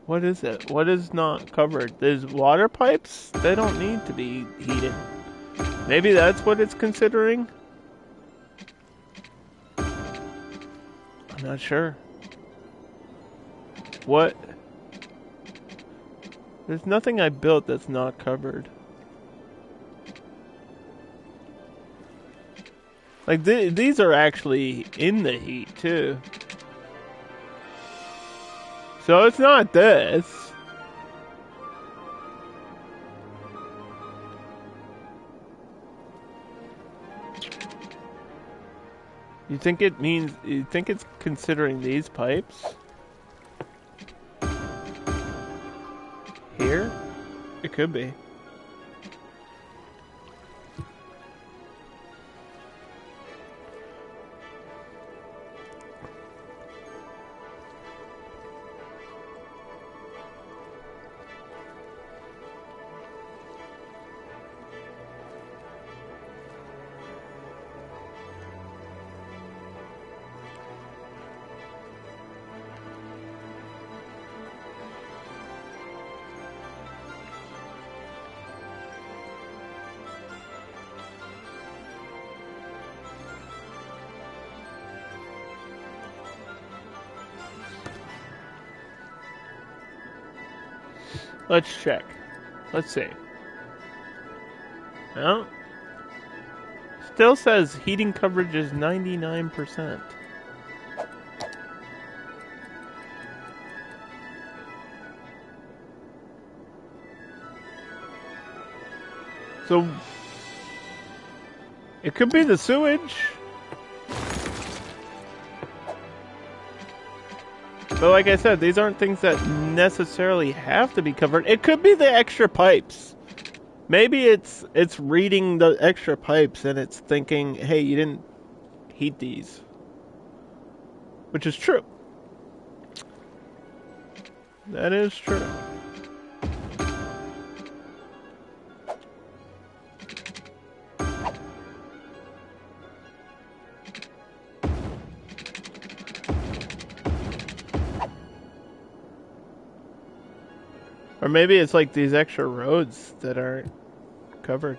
What is it? What is not covered? There's water pipes? They don't need to be heated. Maybe that's what it's considering? I'm not sure. What? There's nothing I built that's not covered. Like, these are actually in the heat, too. So it's not this. You think it's considering these pipes? Here? It could be. Let's check. Let's see. No. Still says heating coverage is 99%. So it could be the sewage. But like I said, these aren't things that necessarily have to be covered. It could be the extra pipes. Maybe it's reading the extra pipes and it's thinking, hey, you didn't heat these. Which is true. That is true. Or maybe it's like these extra roads that aren't covered.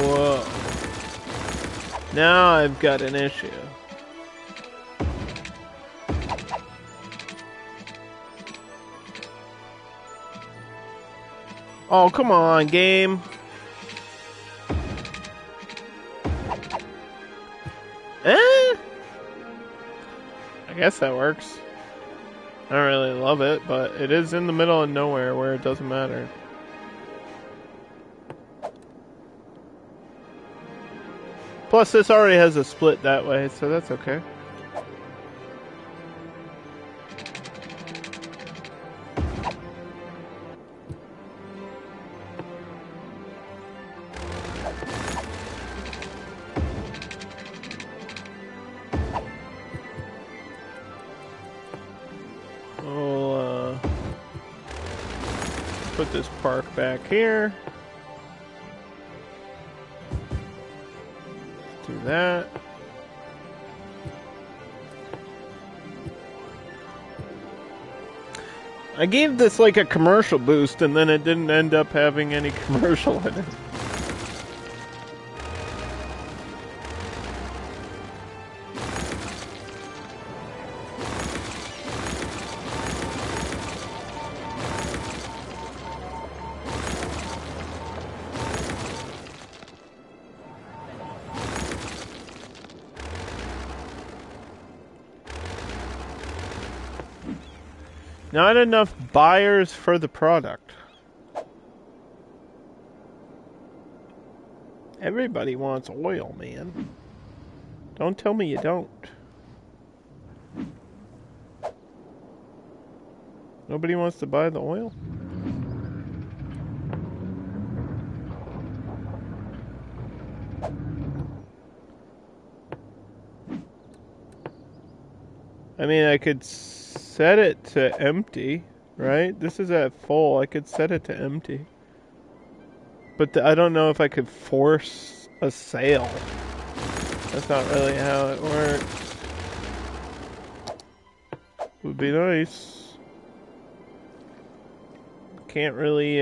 Whoa. Now I've got an issue. Oh, come on, game. I guess that works. I don't really love it, but it is in the middle of nowhere where it doesn't matter. Plus, this already has a split that way, so that's okay. put this park back here. Do that. I gave this like a commercial boost and then it didn't end up having any commercial in it. Not enough buyers for the product. Everybody wants oil, man. Don't tell me you don't. Nobody wants to buy the oil? I mean, I could set it to empty, right? This is at full. I could set it to empty. But I don't know if I could force a sale. That's not really how it works. Would be nice. Can't really,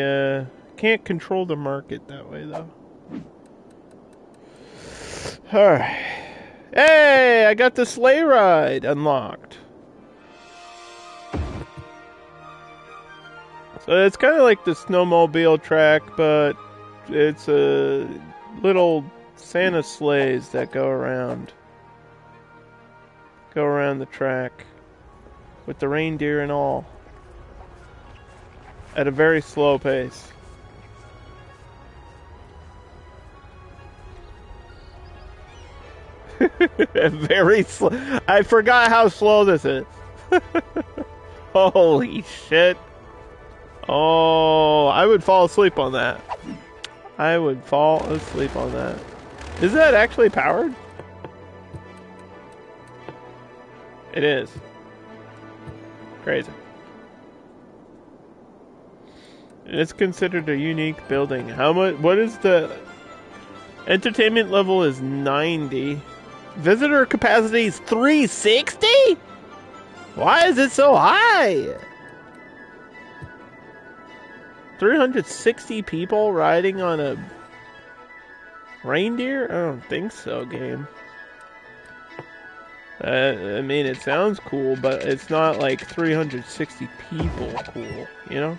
can't control the market that way, though. Alright. Hey, I got the sleigh ride unlocked. So it's kind of like the snowmobile track, but it's a little Santa sleighs that go around the track with the reindeer and all at a very slow pace. Very slow. I forgot how slow this is. Holy shit. Oh, I would fall asleep on that. I would fall asleep on that. Is that actually powered? It is. Crazy. It's considered a unique building. How much? What is the entertainment level? Is 90. Visitor capacity is 360? Why is it so high? 360 people riding on a reindeer? I don't think so, game. I mean, it sounds cool, but it's not like 360 people cool, you know?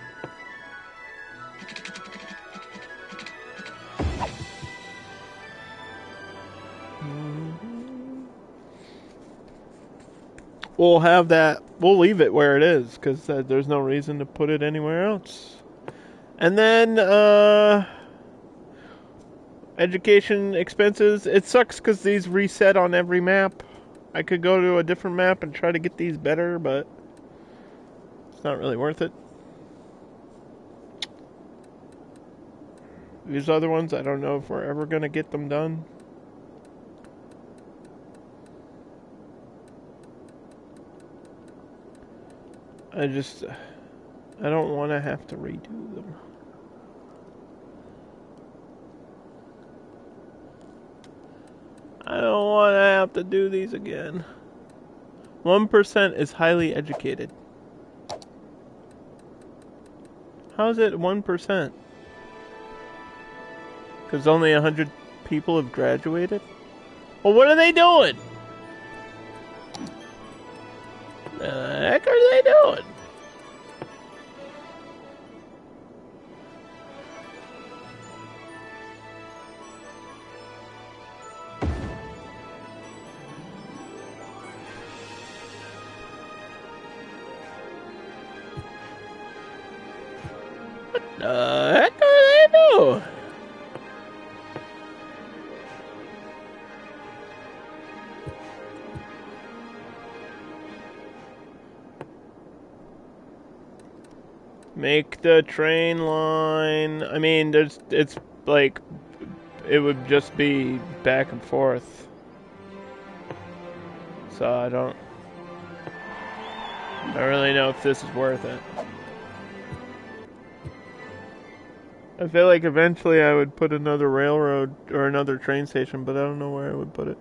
We'll have that. We'll leave it where it is because there's no reason to put it anywhere else. And then education expenses. It sucks because these reset on every map. I could go to a different map and try to get these better, but it's not really worth it. These other ones, I don't know if we're ever going to get them done. I don't want to have to redo them. I don't want to have to do these again. 1% is highly educated. How's it 1%? Because only 100 people have graduated? Well, what are they doing? The heck are they doing? What the heck are they doing? Make the train line. I mean, it's like, it would just be back and forth. So I don't really know if this is worth it. I feel like eventually I would put another railroad or another train station, but I don't know where I would put it.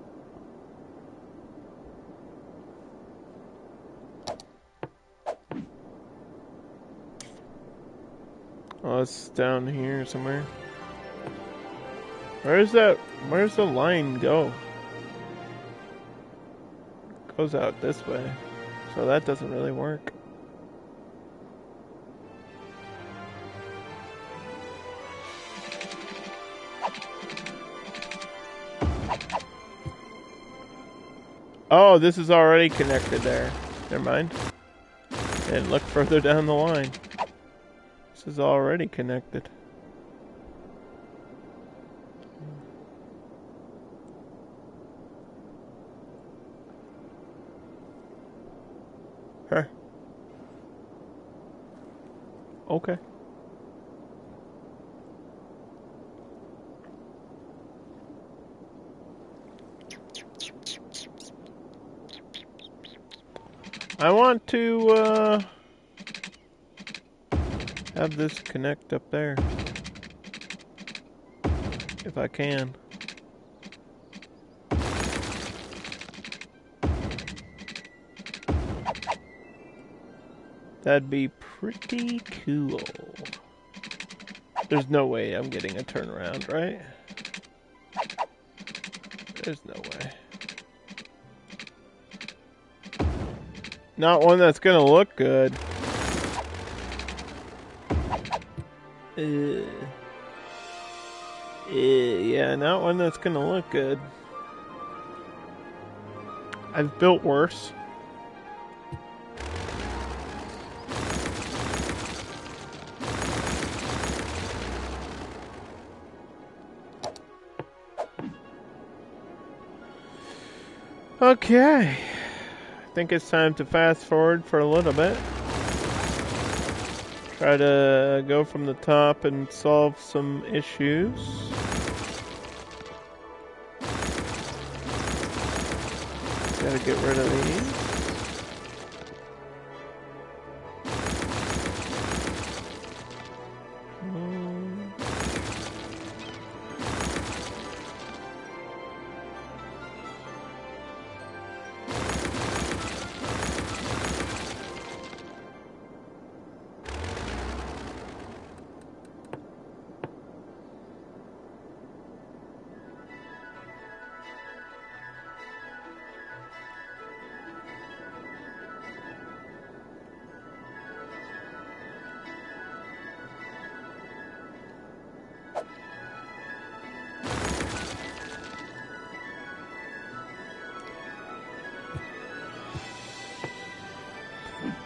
Oh, it's down here somewhere. Where's that? Where's the line go? It goes out this way. So that doesn't really work. Oh, this is already connected there. Never mind. And look further down the line. This is already connected. Huh. Okay. I want to, have this connect up there. If I can. That'd be pretty cool. There's no way I'm getting a turnaround, right? There's no way. Not one that's gonna look good. Yeah, not one that's gonna look good. I've built worse. Okay. I think it's time to fast forward for a little bit. Try to go from the top and solve some issues. Gotta get rid of these.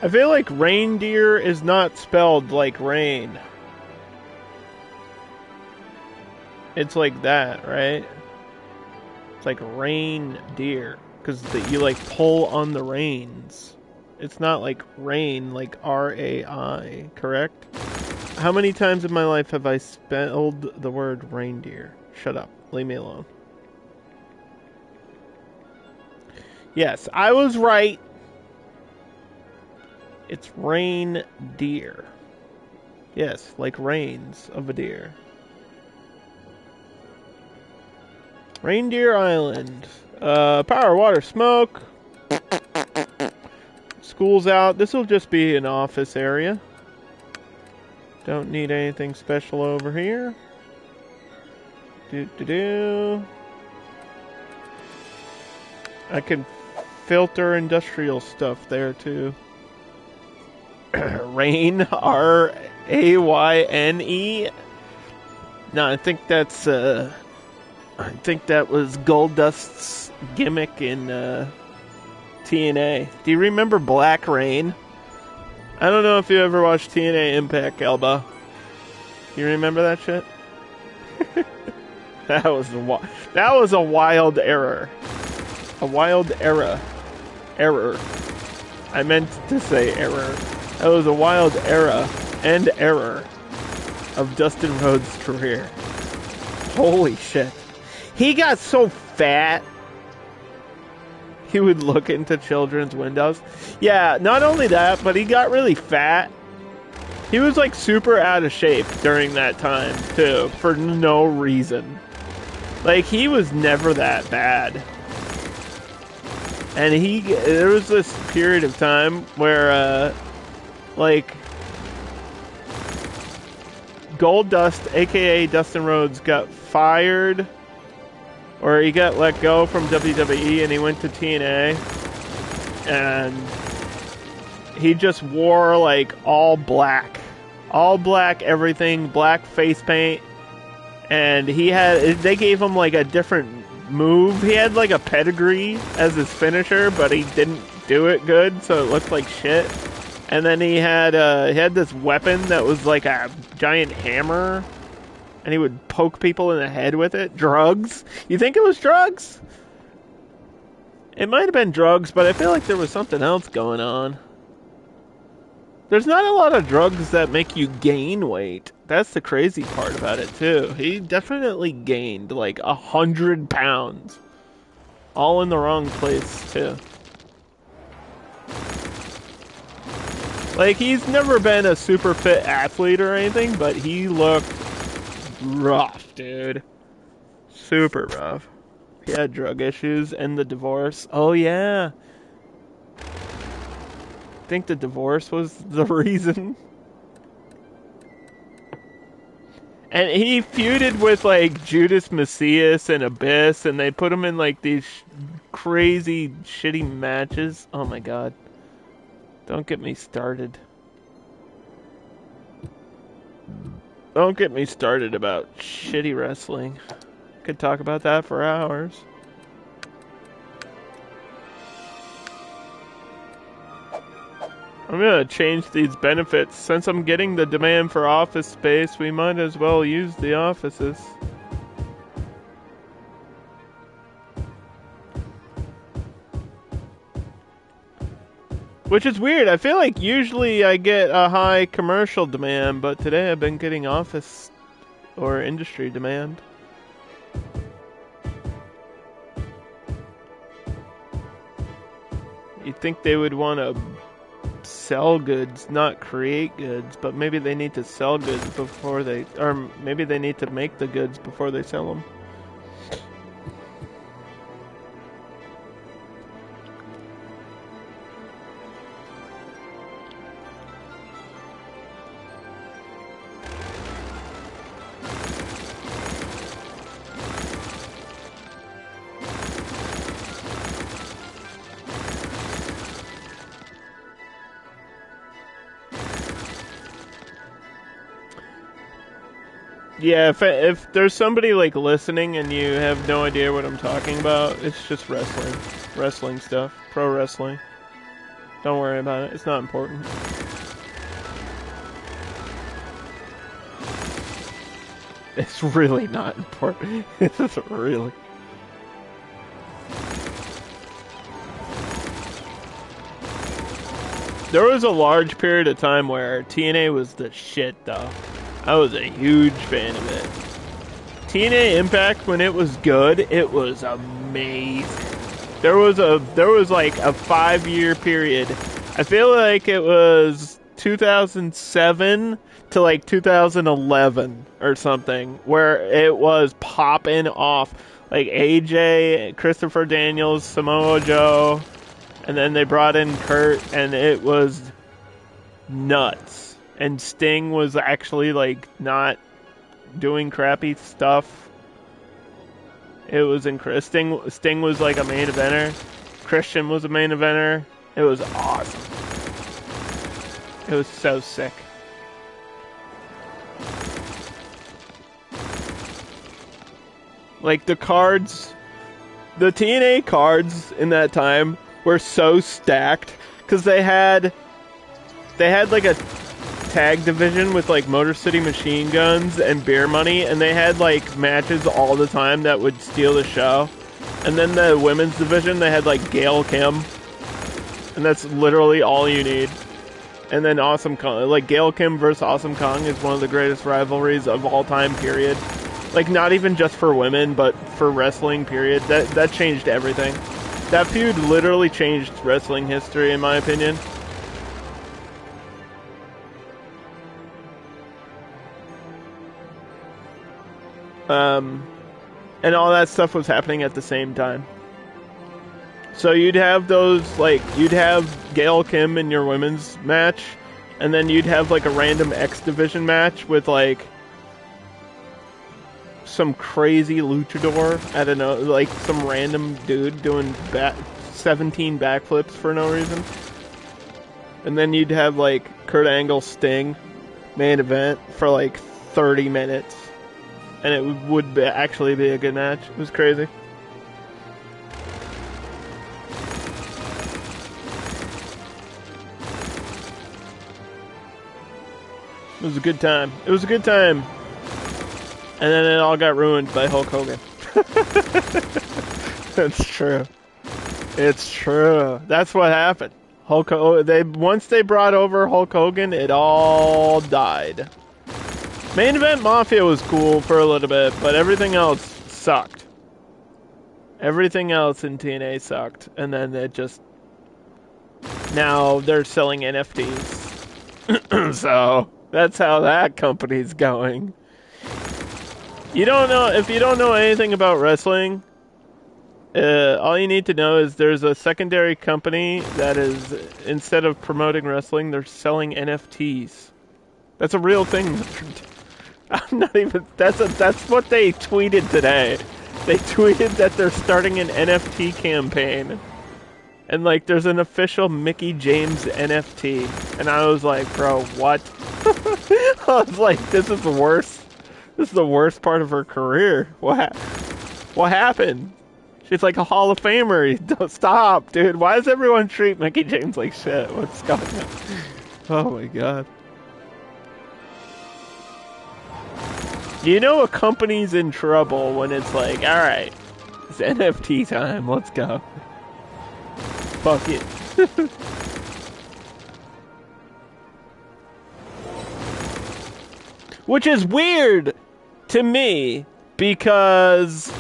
I feel like reindeer is not spelled like rain. It's like that, right? It's like reindeer. Because you like pull on the reins. It's not like rain, like R-A-I, correct? How many times in my life have I spelled the word reindeer? Shut up. Leave me alone. Yes, I was right. It's reindeer. Yes, like reins of a deer. Reindeer Island. Power, water, smoke. School's out. This will just be an office area. Don't need anything special over here. I can filter industrial stuff there too. Rain, R-A-Y-N-E. No, I think that's I think that was Goldust's gimmick in TNA. Do you remember Black Rain? I don't know if you ever watched TNA Impact, Elba. You remember that shit? That was a wild error. A wild error. I meant to say error. That was a wild era and error of Dustin Rhodes' career. Holy shit. He got so fat, he would look into children's windows. Yeah, not only that, but he got really fat. He was like super out of shape during that time too, for no reason. Like, he was never that bad. And there was this period of time where, like, Goldust, aka Dustin Rhodes, got fired, or he got let go from WWE and he went to TNA, and he just wore like all black everything, black face paint, and they gave him like a different move. He had like a pedigree as his finisher, but he didn't do it good, so it looked like shit. And then he had this weapon that was like a giant hammer, and he would poke people in the head with it. Drugs? You think it was drugs? It might have been drugs, but I feel like there was something else going on. There's not a lot of drugs that make you gain weight. That's the crazy part about it, too. He definitely gained like 100 pounds. All in the wrong place, too. Like, he's never been a super fit athlete or anything, but he looked rough, dude. Super rough. He had drug issues and the divorce. Oh, yeah. I think the divorce was the reason. And he feuded with, like, Judas Macias and Abyss, and they put him in, like, these crazy, shitty matches. Oh, my God. Don't get me started. Don't get me started about shitty wrestling. Could talk about that for hours. I'm gonna change these benefits. Since I'm getting the demand for office space, we might as well use the offices. Which is weird. I feel like usually I get a high commercial demand, but today I've been getting office or industry demand. You'd think they would want to sell goods, not create goods, but maybe they need to sell goods before they, or maybe they need to make the goods before they sell them. Yeah, if there's somebody like listening and you have no idea what I'm talking about, it's just wrestling stuff, pro wrestling. Don't worry about it, it's not important. It's really not important. It's really. There was a large period of time where TNA was the shit, though. I was a huge fan of it. TNA Impact, when it was good, it was amazing. There was like a 5-year period. I feel like it was 2007 to like 2011 or something, where it was popping off. Like AJ, Christopher Daniels, Samoa Joe, and then they brought in Kurt, and it was nuts. And Sting was actually, like, not doing crappy stuff. It was incredible. Sting was, like, a main eventer. Christian was a main eventer. It was awesome. It was so sick. Like, the TNA cards in that time were so stacked, because they had, like, a tag division with like Motor City Machine Guns and Beer Money, and they had like matches all the time that would steal the show. And then the women's division, they had like Gail Kim, and that's literally all you need. And then Awesome Kong, like Gail Kim versus Awesome Kong is one of the greatest rivalries of all time, period. Like, not even just for women, but for wrestling, period. That changed everything. That feud literally changed wrestling history, in my opinion. And all that stuff was happening at the same time. So you'd have those, like, you'd have Gail Kim in your women's match, and then you'd have, like, a random X Division match with, like, some crazy luchador, I don't know, like, some random dude doing 17 backflips for no reason. And then you'd have, like, Kurt Angle Sting main event for, like, 30 minutes. And it would actually be a good match. It was crazy. It was a good time. It was a good time. And then it all got ruined by Hulk Hogan. That's true. It's true. That's what happened. Once they brought over Hulk Hogan, it all died. Main Event Mafia was cool for a little bit, but everything else sucked. Everything else in TNA sucked, and then it just... Now they're selling NFTs. So... That's how that company's going. You don't know, if you don't know anything about wrestling, all you need to know is there's a secondary company that is, instead of promoting wrestling, they're selling NFTs. That's a real thing. I'm not even, that's what they tweeted today. They tweeted that they're starting an NFT campaign. And, like, there's an official Mickey James NFT. And I was like, bro, what? I was like, this is the worst. This is the worst part of her career. What happened? She's like a Hall of Famer. Don't stop, dude. Why does everyone treat Mickey James like shit? What's going on? Oh, my God. You know a company's in trouble when it's like, alright, it's NFT time. Let's go. Fuck it. Which is weird to me, because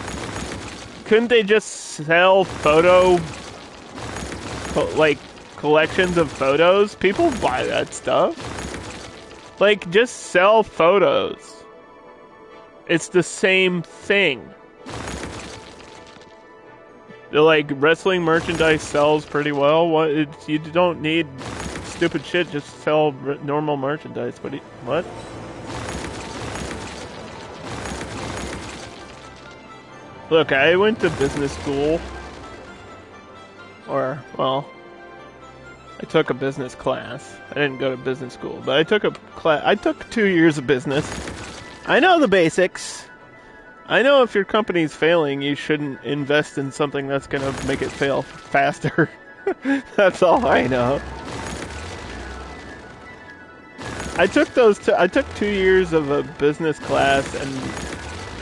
couldn't they just sell collections of photos? People buy that stuff. Like, just sell photos. It's the same thing. Like, wrestling merchandise sells pretty well. You don't need stupid shit. Just sell normal merchandise. What? Look, I went to business school. Or, well, I took a business class. I didn't go to business school, but I took a class. I took 2 years of business. I know the basics. I know if your company's failing, you shouldn't invest in something that's going to make it fail faster. That's all I know. I took 2 years of a business class, and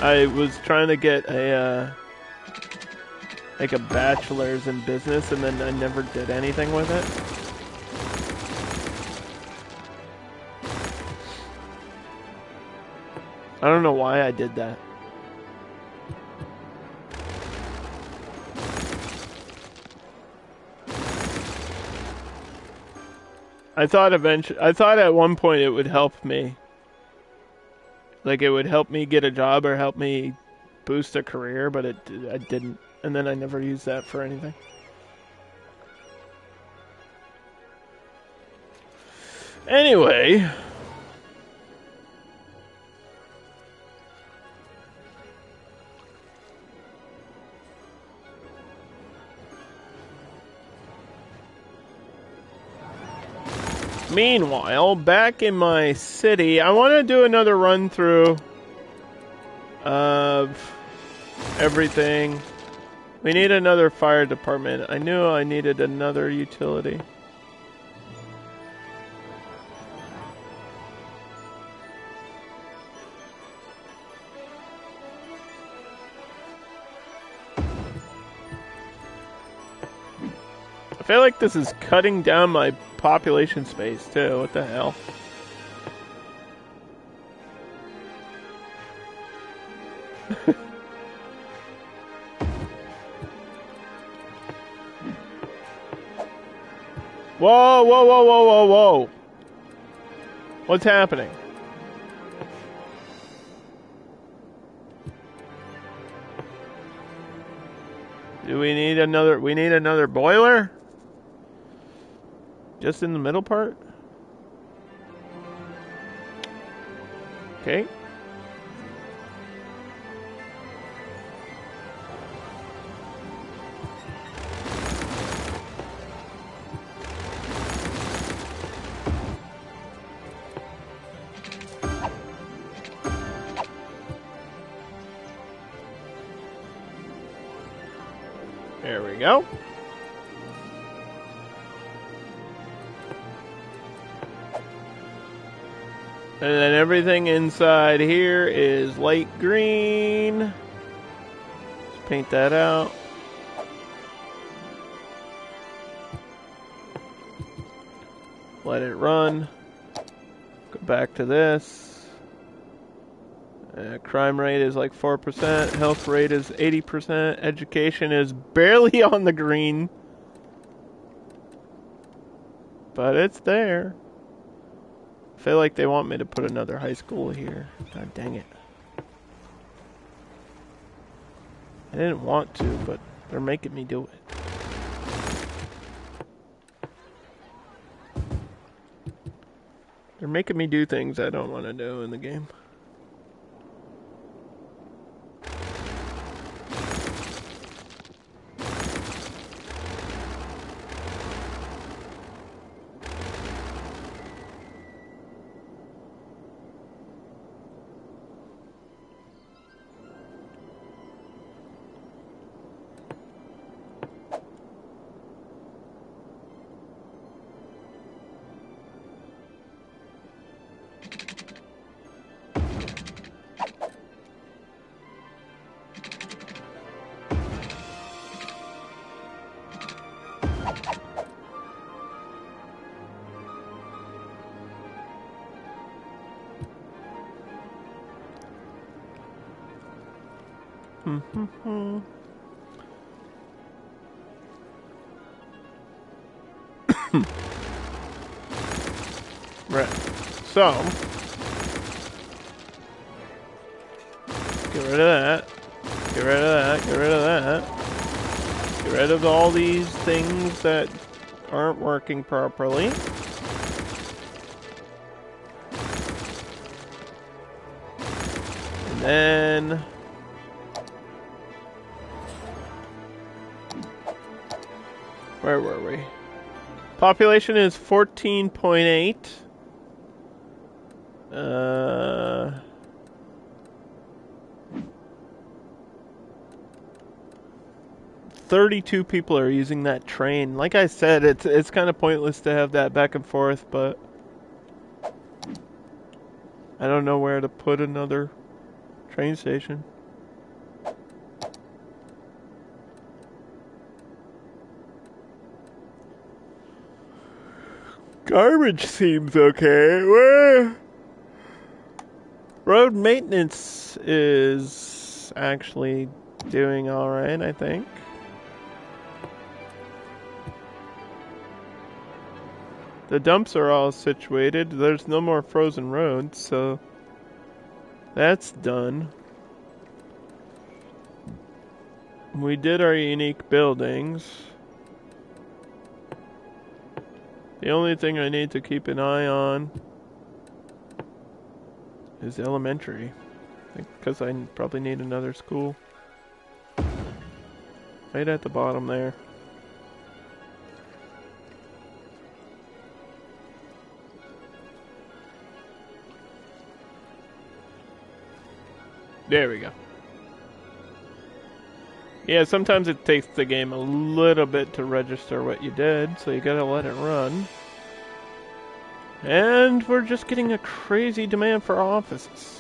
I was trying to get a bachelor's in business, and then I never did anything with it. I don't know why I did that. I thought at one point it would help me. Like, it would help me get a job or help me boost a career, but I didn't. And then I never used that for anything. Anyway. Meanwhile, back in my city, I want to do another run through of everything. We need another fire department. I knew I needed another utility. I feel like this is cutting down my population space too. What the hell? Whoa, whoa, whoa, whoa, whoa, whoa. What's happening? Do we need another? We need another boiler? Just in the middle part? Okay. There we go. And then everything inside here is light green. Let's paint that out. Let it run. Go back to this. Crime rate is like 4%. Health rate is 80%. Education is barely on the green. But it's there. I feel like they want me to put another high school here. God dang it. I didn't want to, but they're making me do it. They're making me do things I don't want to do in the game. Right. So, get rid of that. Get rid of that. Get rid of that. Get rid of all these things that aren't working properly. And then where were we? Population is 14.8. 32 people are using that train. Like I said, it's kind of pointless to have that back and forth, but I don't know where to put another train station. Garbage seems okay. Well, road maintenance is actually doing alright, I think. The dumps are all situated. There's no more frozen roads, so that's done. We did our unique buildings. The only thing I need to keep an eye on is elementary, because I probably need another school. Right at the bottom there. There we go. Yeah, sometimes it takes the game a little bit to register what you did, so you gotta let it run. And we're just getting a crazy demand for offices.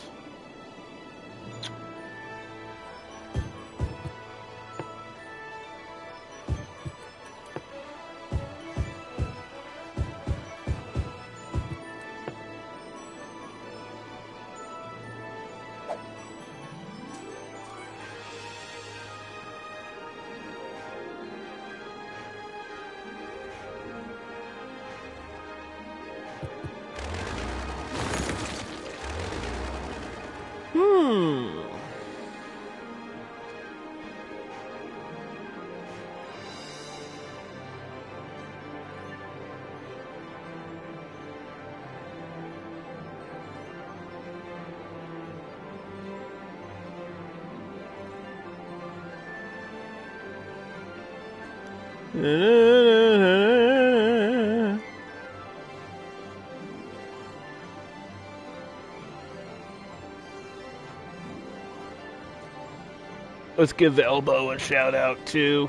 Let's give Elbow a shout out too.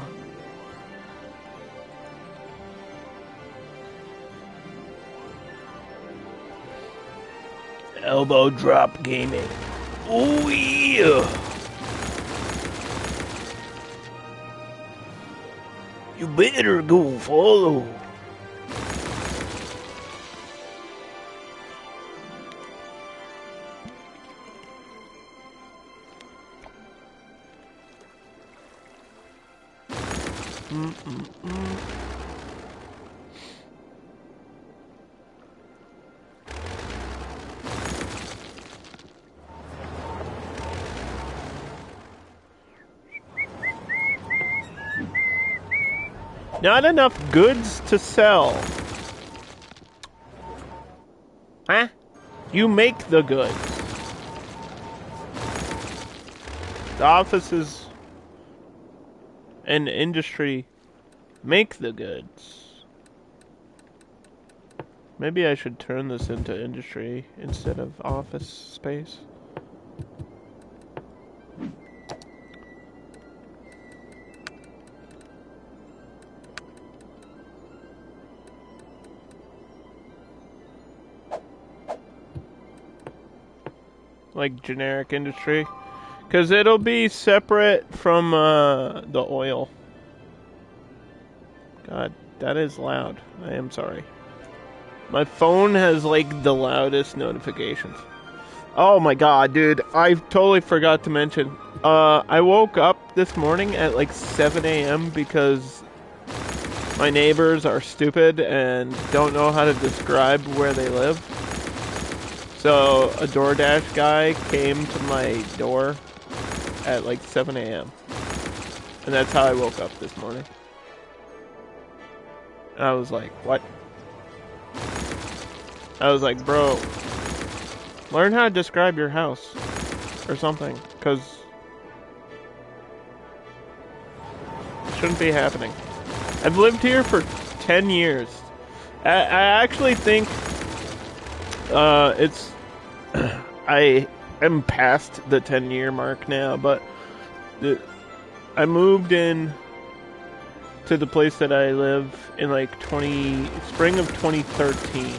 Elbow Drop Gaming. Oh yeah! You better go follow. Not enough goods to sell. Huh? You make the goods. The offices and industry make the goods. Maybe I should turn this into industry instead of office space. Like generic industry, because it'll be separate from the oil. God, that is loud. I am sorry. My phone has like the loudest notifications. Oh my god, dude, I totally forgot to mention. I woke up this morning at like 7 a.m. because my neighbors are stupid and don't know how to describe where they live. So a DoorDash guy came to my door at like 7 a.m. And that's how I woke up this morning. And I was like, what? I was like, bro, learn how to describe your house or something, because it shouldn't be happening. I've lived here for 10 years. I actually think it's I am past the 10-year mark now, but I moved in to the place that I live in like spring of 2013.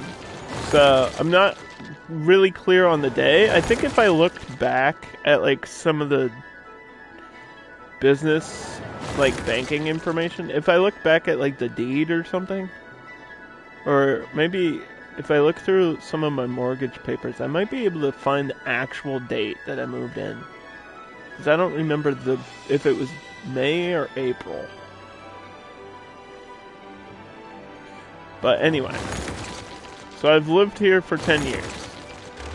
So I'm not really clear on the day. I think if I looked back at like some of the business like banking information, if I look back at like the deed or something, or maybe if I look through some of my mortgage papers, I might be able to find the actual date that I moved in. Because I don't remember if it was May or April. But anyway. So I've lived here for 10 years.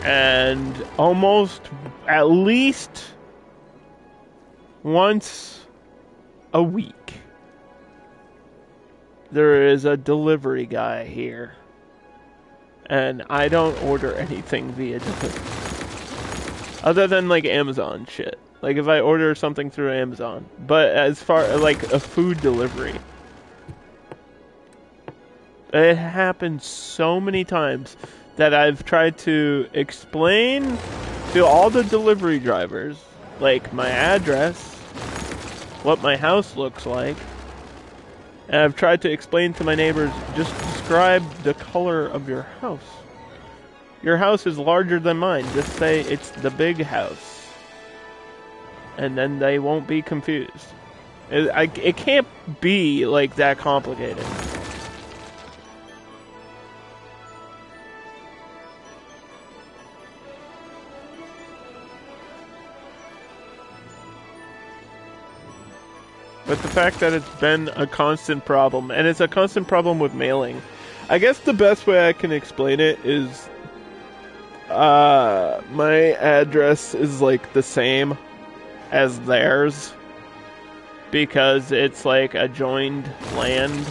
And almost, at least once a week, there is a delivery guy here. And I don't order anything via delivery. Other than like Amazon shit. Like if I order something through Amazon. But as far as like a food delivery. It happens so many times that I've tried to explain to all the delivery drivers, like my address, what my house looks like. And I've tried to explain to my neighbors, just describe the color of your house. Your house is larger than mine. Just say it's the big house. And then they won't be confused. It can't be like that complicated. But the fact that it's been a constant problem, and it's a constant problem with mailing. I guess the best way I can explain it is my address is like the same as theirs because it's like a joined land.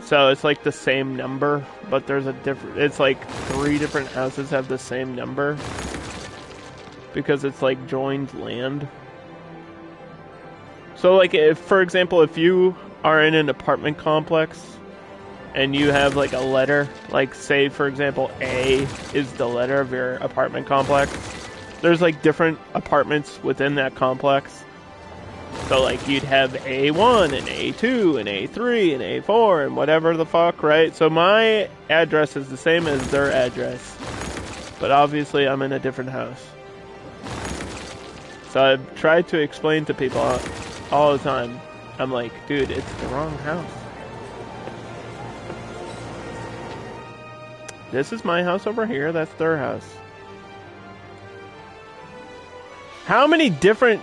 So it's like the same number, but there's a different, it's like 3 different houses have the same number because it's like joined land. So, like, if, for example, if you are in an apartment complex and you have like a letter, like say for example A is the letter of your apartment complex, there's like different apartments within that complex. So like you'd have A1 and A2 and A3 and A4 and whatever the fuck, right? So my address is the same as their address, but obviously I'm in a different house. So I've tried to explain to people all the time. I'm like, dude, it's the wrong house. This is my house over here, that's their house. How many different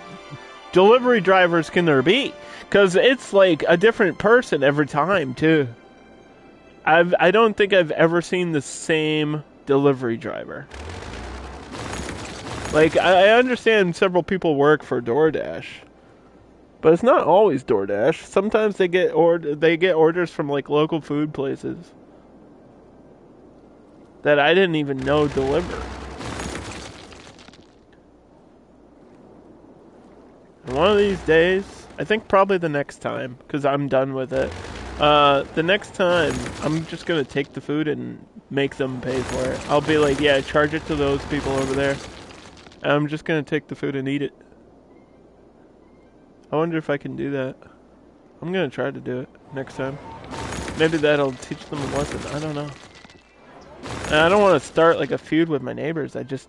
delivery drivers can there be? Because it's like a different person every time, too. I don't think I've ever seen the same delivery driver. Like, I understand several people work for DoorDash, but it's not always DoorDash. Sometimes they get orders from like local food places that I didn't even know deliver. And one of these days, I think probably the next time, because I'm done with it. The next time, I'm just gonna take the food and make them pay for it. I'll be like, yeah, charge it to those people over there. I'm just gonna take the food and eat it. I wonder if I can do that. I'm gonna try to do it next time. Maybe that'll teach them a lesson. I don't know. And I don't want to start like a feud with my neighbors. I don't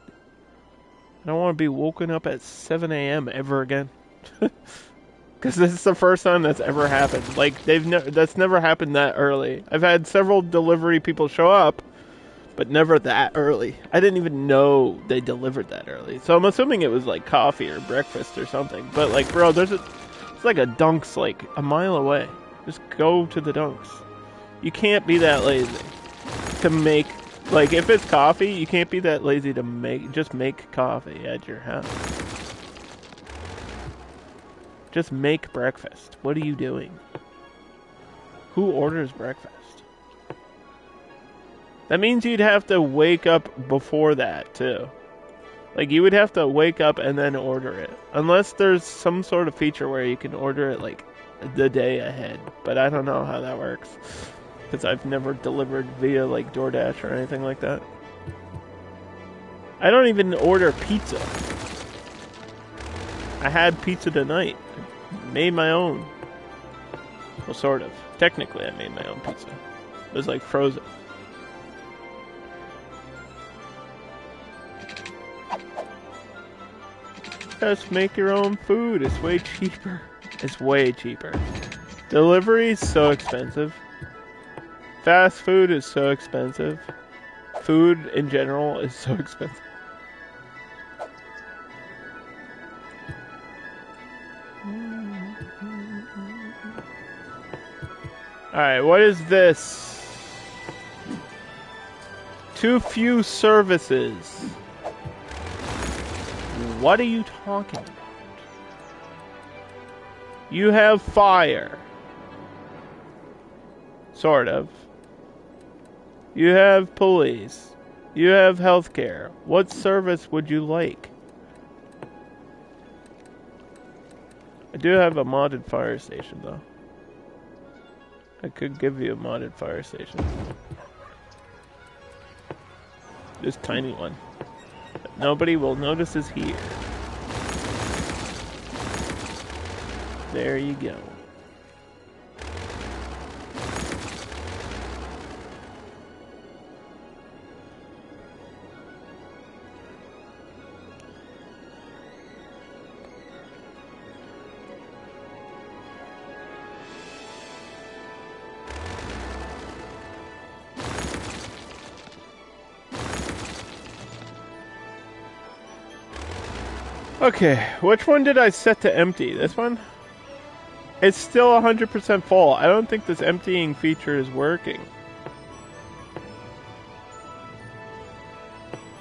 want to be woken up at 7 a.m. ever again. Because this is the first time that's ever happened. Like that's never happened that early. I've had several delivery people show up, but never that early. I didn't even know they delivered that early. So I'm assuming it was like coffee or breakfast or something. But like, bro, it's like a Dunks like a mile away. Just go to the Dunks. You can't be that lazy to make, like if it's coffee, you can't be that lazy to just make coffee at your house. Just make breakfast. What are you doing? Who orders breakfast? That means you'd have to wake up before that, too. Like, you would have to wake up and then order it. Unless there's some sort of feature where you can order it, like, the day ahead. But I don't know how that works. Because I've never delivered via, like, DoorDash or anything like that. I don't even order pizza. I had pizza tonight. I made my own. Well, sort of. Technically, I made my own pizza. It was, like, frozen. Just make your own food. It's way cheaper. It's way cheaper. Delivery is so expensive. Fast food is so expensive. Food in general is so expensive. Alright, what is this? Too few services. What are you talking about? You have fire. Sort of. You have police. You have healthcare. What service would you like? I do have a modded fire station, though. I could give you a modded fire station. This tiny one. That nobody will notice is here. There you go. Okay, which one did I set to empty? This one? It's still 100% full. I don't think this emptying feature is working.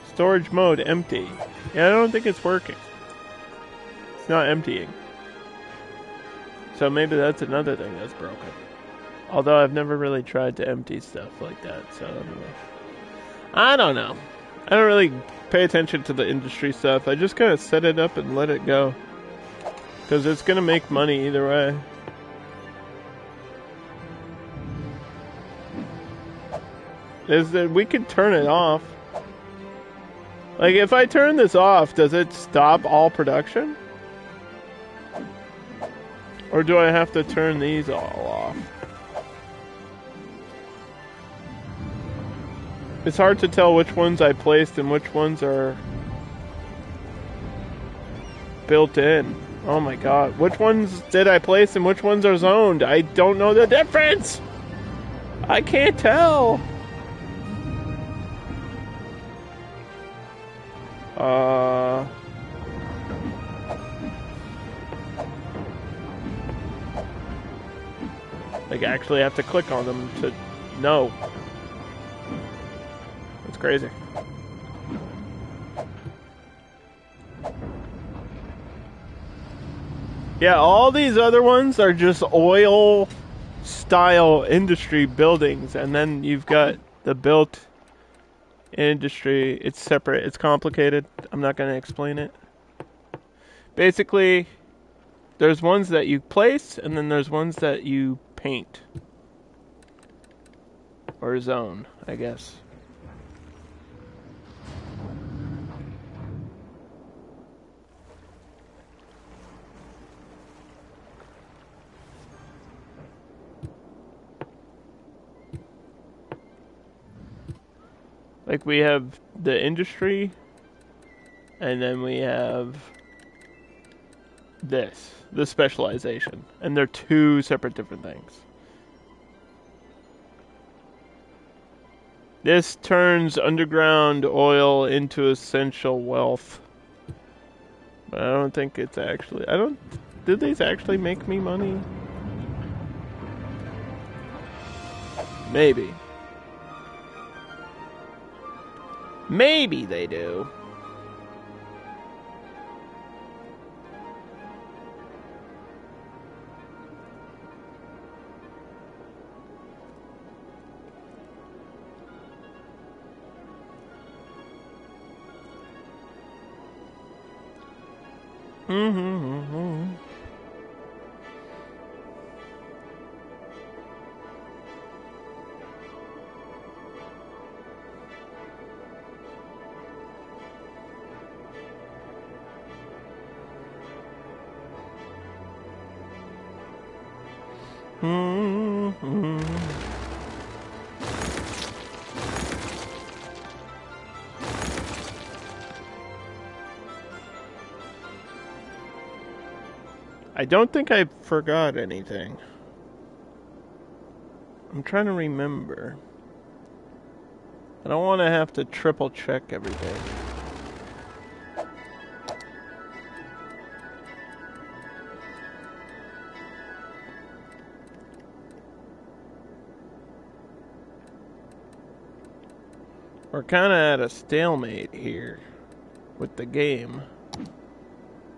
Storage mode, empty. Yeah, I don't think it's working. It's not emptying. So maybe that's another thing that's broken. Although I've never really tried to empty stuff like that, so I don't know. I don't really pay attention to the industry stuff. I just kind of set it up and let it go. Because it's going to make money either way. is that we could turn it off. Like, if I turn this off, does it stop all production? Or do I have to turn these all off? It's hard to tell which ones I placed and which ones are built in. Oh my god. Which ones did I place and which ones are zoned? I don't know the difference! I can't tell! Like, I actually have to click on them to know. That's crazy. Yeah, all these other ones are just oil style industry buildings, and then you've got the built industry. It's separate. It's complicated. I'm not going to explain it. Basically, there's ones that you place, and then there's ones that you paint. Or zone, I guess. Like, we have the industry, and then we have this, the specialization. And they're two separate different things. This turns underground oil into essential wealth. But I don't think it's actually... Did these actually make me money? Maybe. Maybe they do. I don't think I forgot anything. I'm trying to remember. I don't want to have to triple check everything. We're kind of at a stalemate here with the game.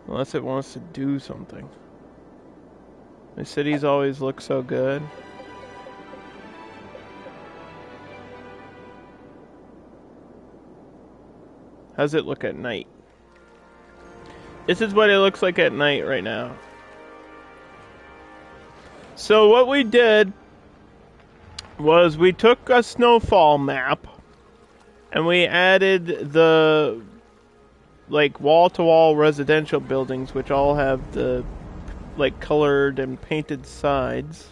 Unless it wants to do something. The cities always look so good. How's it look at night? This is what it looks like at night right now. So what we did was we took a snowfall map and we added the like wall-to-wall residential buildings, which all have the like colored and painted sides.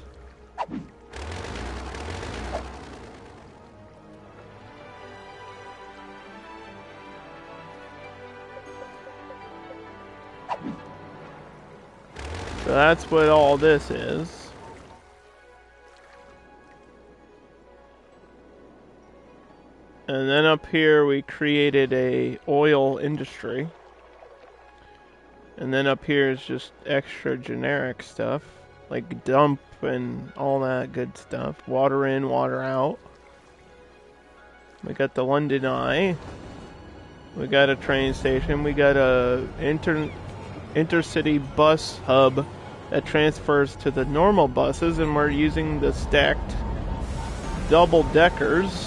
So that's what all this is. And then up here we created a oil industry. And then up here is just extra generic stuff, like dump and all that good stuff. Water in, water out. We got the London Eye. We got a train station. We got a intercity bus hub that transfers to the normal buses, and we're using the stacked double deckers.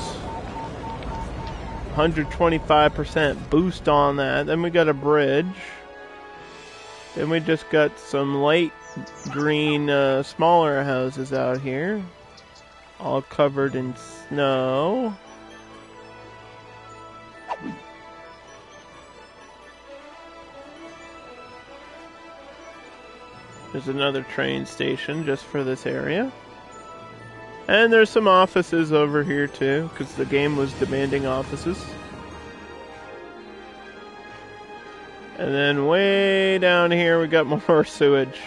125% boost on that. Then we got a bridge. Then we just got some light green, smaller houses out here. All covered in snow. There's another train station just for this area. And there's some offices over here too, because the game was demanding offices. And then way down here we got more sewage.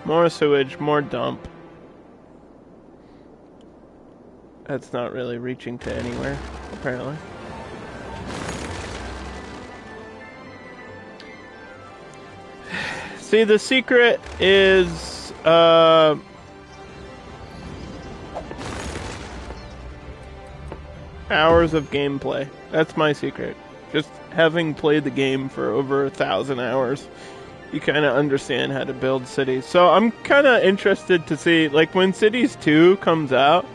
More sewage, more dump. That's not really reaching to anywhere, apparently. See, the secret is, hours of gameplay. That's my secret. Just having played the game for over 1,000 hours, you kind of understand how to build cities. So I'm kind of interested to see, like, when Cities 2 comes out,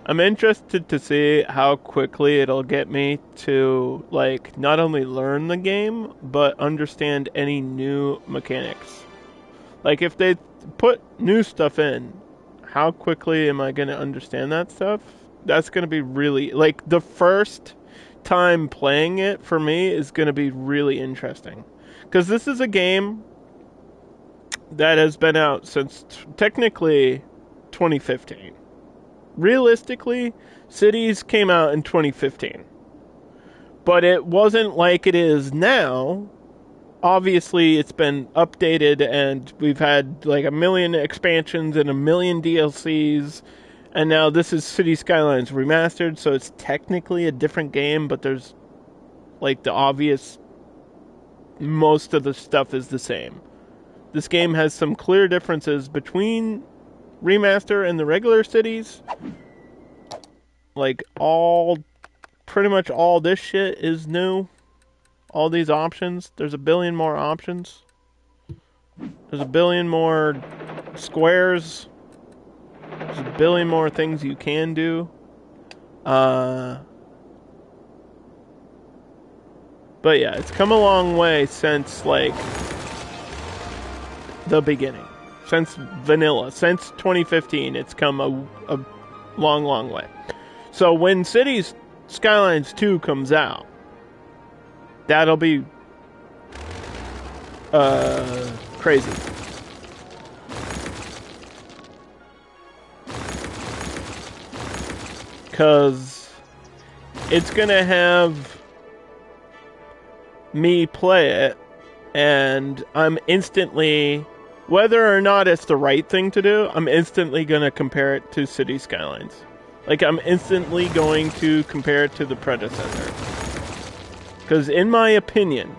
I'm interested to see how quickly it'll get me to, like, not only learn the game, but understand any new mechanics. Like, if they put new stuff in, how quickly am I going to understand that stuff? That's going to be really, like, the first time playing it for me is going to be really interesting. Because this is a game that has been out since technically 2015. Realistically, Cities came out in 2015. But it wasn't like it is now. Obviously, it's been updated and we've had like 1 million expansions and 1 million DLCs. And now this is City Skylines Remastered, so it's technically a different game, but there's like the obvious, most of the stuff is the same. This game has some clear differences between Remaster and the regular Cities. Like pretty much all this shit is new. All these options. There's 1 billion more options. There's 1 billion more squares. There's 1 billion more things you can do. But yeah, it's come a long way since, like, the beginning. Since vanilla. Since 2015, it's come a long, long way. So when Cities Skylines 2 comes out, that'll be crazy. Because it's going to have me play it, and I'm instantly, whether or not it's the right thing to do, I'm instantly going to compare it to City Skylines. Like, I'm instantly going to compare it to the predecessor. Because in my opinion,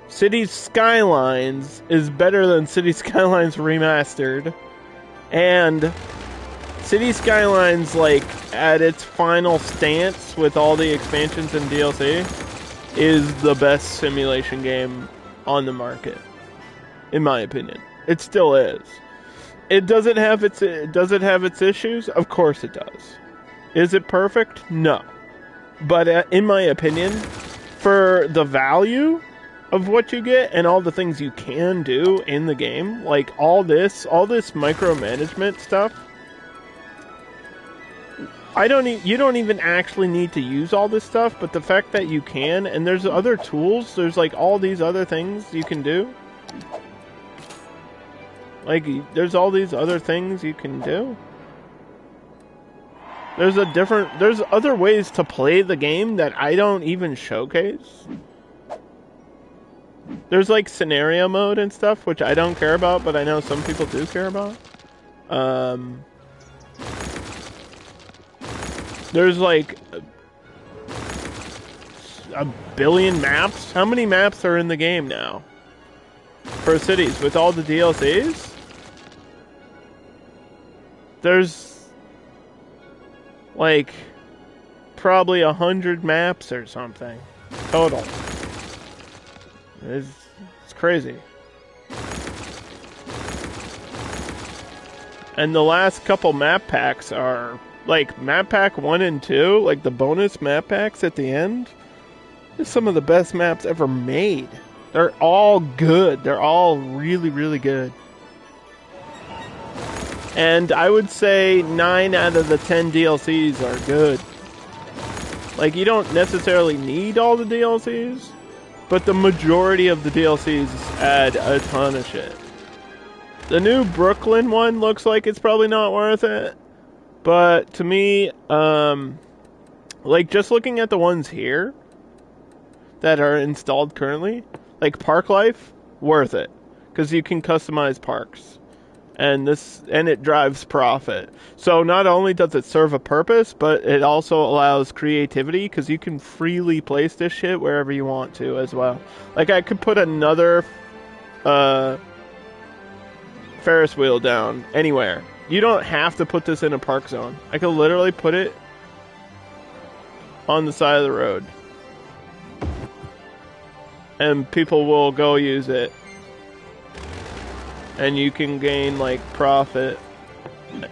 Cities Skylines is better than City Skylines Remastered. And City Skylines, like, at its final stance with all the expansions and DLC, is the best simulation game on the market. In my opinion. It still is. Does it have its issues? Of course it does. Is it perfect? No. But in my opinion, for the value of what you get and all the things you can do in the game, like all this micromanagement stuff, you don't even actually need to use all this stuff, but the fact that you can, and there's other tools, there's like all these other things you can do. Like, there's all these other things you can do. There's other ways to play the game that I don't even showcase. There's like scenario mode and stuff, which I don't care about, but I know some people do care about. There's like 1 billion maps. How many maps are in the game now? For cities, with all the DLCs? There's like probably 100 maps or something total. It's crazy. And the last couple map packs are like map pack 1 and 2, like the bonus map packs at the end, is some of the best maps ever made. They're all good. They're all really, really good. And I would say 9 out of the 10 DLCs are good. Like, you don't necessarily need all the DLCs, but the majority of the DLCs add a ton of shit. The new Brooklyn one looks like it's probably not worth it, but to me, like, just looking at the ones here that are installed currently, like Park Life, worth it, because you can customize parks. And it drives profit. So not only does it serve a purpose, but it also allows creativity, because you can freely place this shit wherever you want to as well. Like, I could put another Ferris wheel down anywhere. You don't have to put this in a park zone. I could literally put it on the side of the road, and people will go use it. And you can gain, like, profit,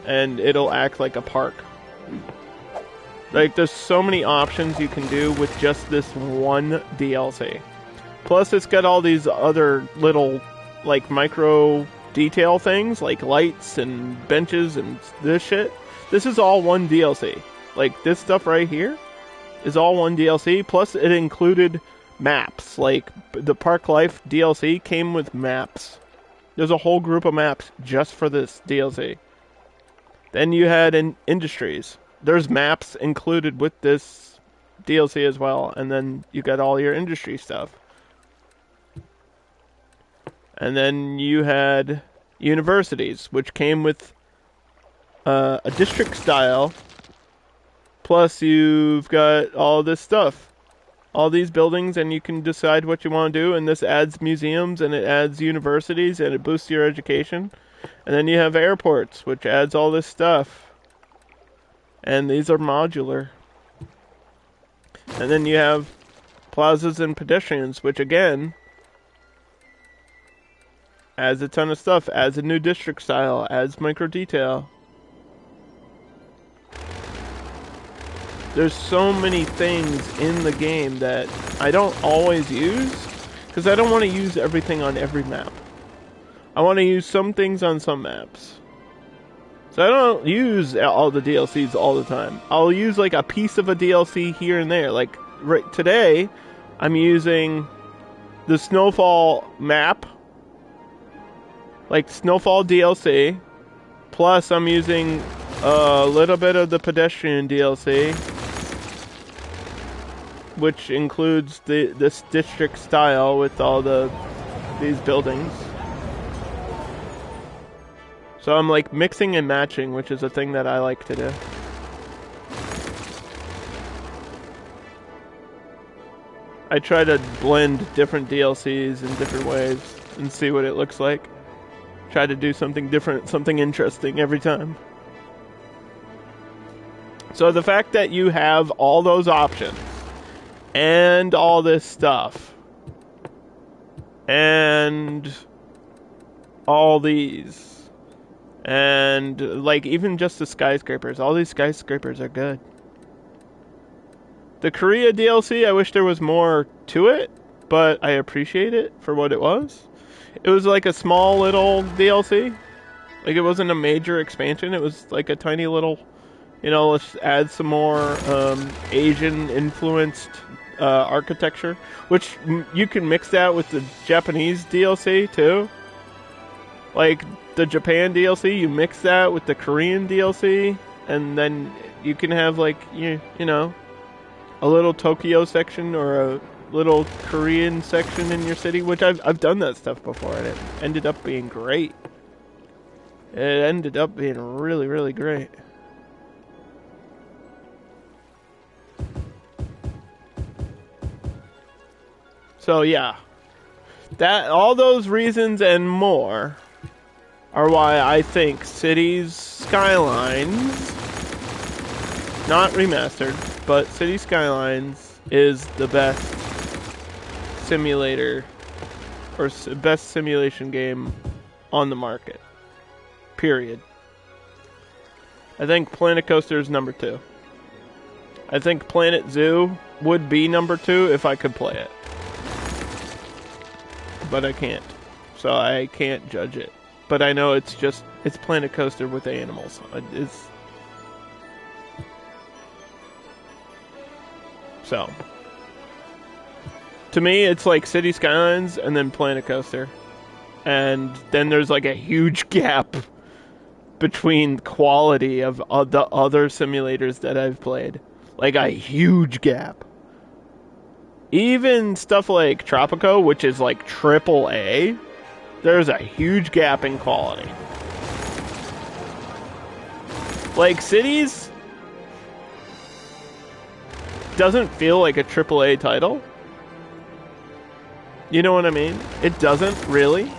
and it'll act like a park. Like, there's so many options you can do with just this one DLC. Plus, it's got all these other little, like, micro detail things, like lights and benches and this shit. This is all one DLC. Like, this stuff right here is all one DLC. Plus, it included maps. Like, the Park Life DLC came with maps. There's a whole group of maps just for this DLC. Then you had industries. There's maps included with this DLC as well. And then you got all your industry stuff. And then you had universities, which came with a district style. Plus you've got all this stuff. All these buildings, and you can decide what you want to do, and this adds museums, and it adds universities, and it boosts your education. And then you have airports, which adds all this stuff. And these are modular. And then you have plazas and pedestrians, which again adds a ton of stuff, adds a new district style, adds micro detail. There's so many things in the game that I don't always use, because I don't want to use everything on every map. I want to use some things on some maps. So I don't use all the DLCs all the time. I'll use like a piece of a DLC here and there. Like right today, I'm using the Snowfall map, like Snowfall DLC, plus I'm using a little bit of the pedestrian DLC, which includes this district style with all these buildings. So I'm like mixing and matching, which is a thing that I like to do. I try to blend different DLCs in different ways and see what it looks like. Try to do something different, something interesting every time. So the fact that you have all those options and all this stuff and all these and like even just the skyscrapers, all these skyscrapers are good. The Korea DLC, I wish there was more to it, but I appreciate it for what it was. It was like a small little DLC. Like, it wasn't a major expansion. It was like a tiny little, let's add some more Asian-influenced architecture, which you can mix that with the Japanese DLC, too. Like, the Japan DLC, you mix that with the Korean DLC, and then you can have, like, you know, a little Tokyo section or a little Korean section in your city, which I've done that stuff before, and it ended up being great. It ended up being really, really great. So yeah, that all those reasons and more are why I think Cities Skylines, not remastered, but Cities Skylines is the best simulator or best simulation game on the market. Period. I think Planet Coaster is number 2. I think Planet Zoo would be number 2 if I could play it. but I can't. So I can't judge it. But I know it's Planet Coaster with animals. So, to me, it's like City Skylines and then Planet Coaster. And then there's like a huge gap between quality of the other simulators that I've played. Like a huge gap. Even stuff like Tropico, which is like AAA, there's a huge gap in quality. Like Cities doesn't feel like a AAA title. You know what I mean? It doesn't really.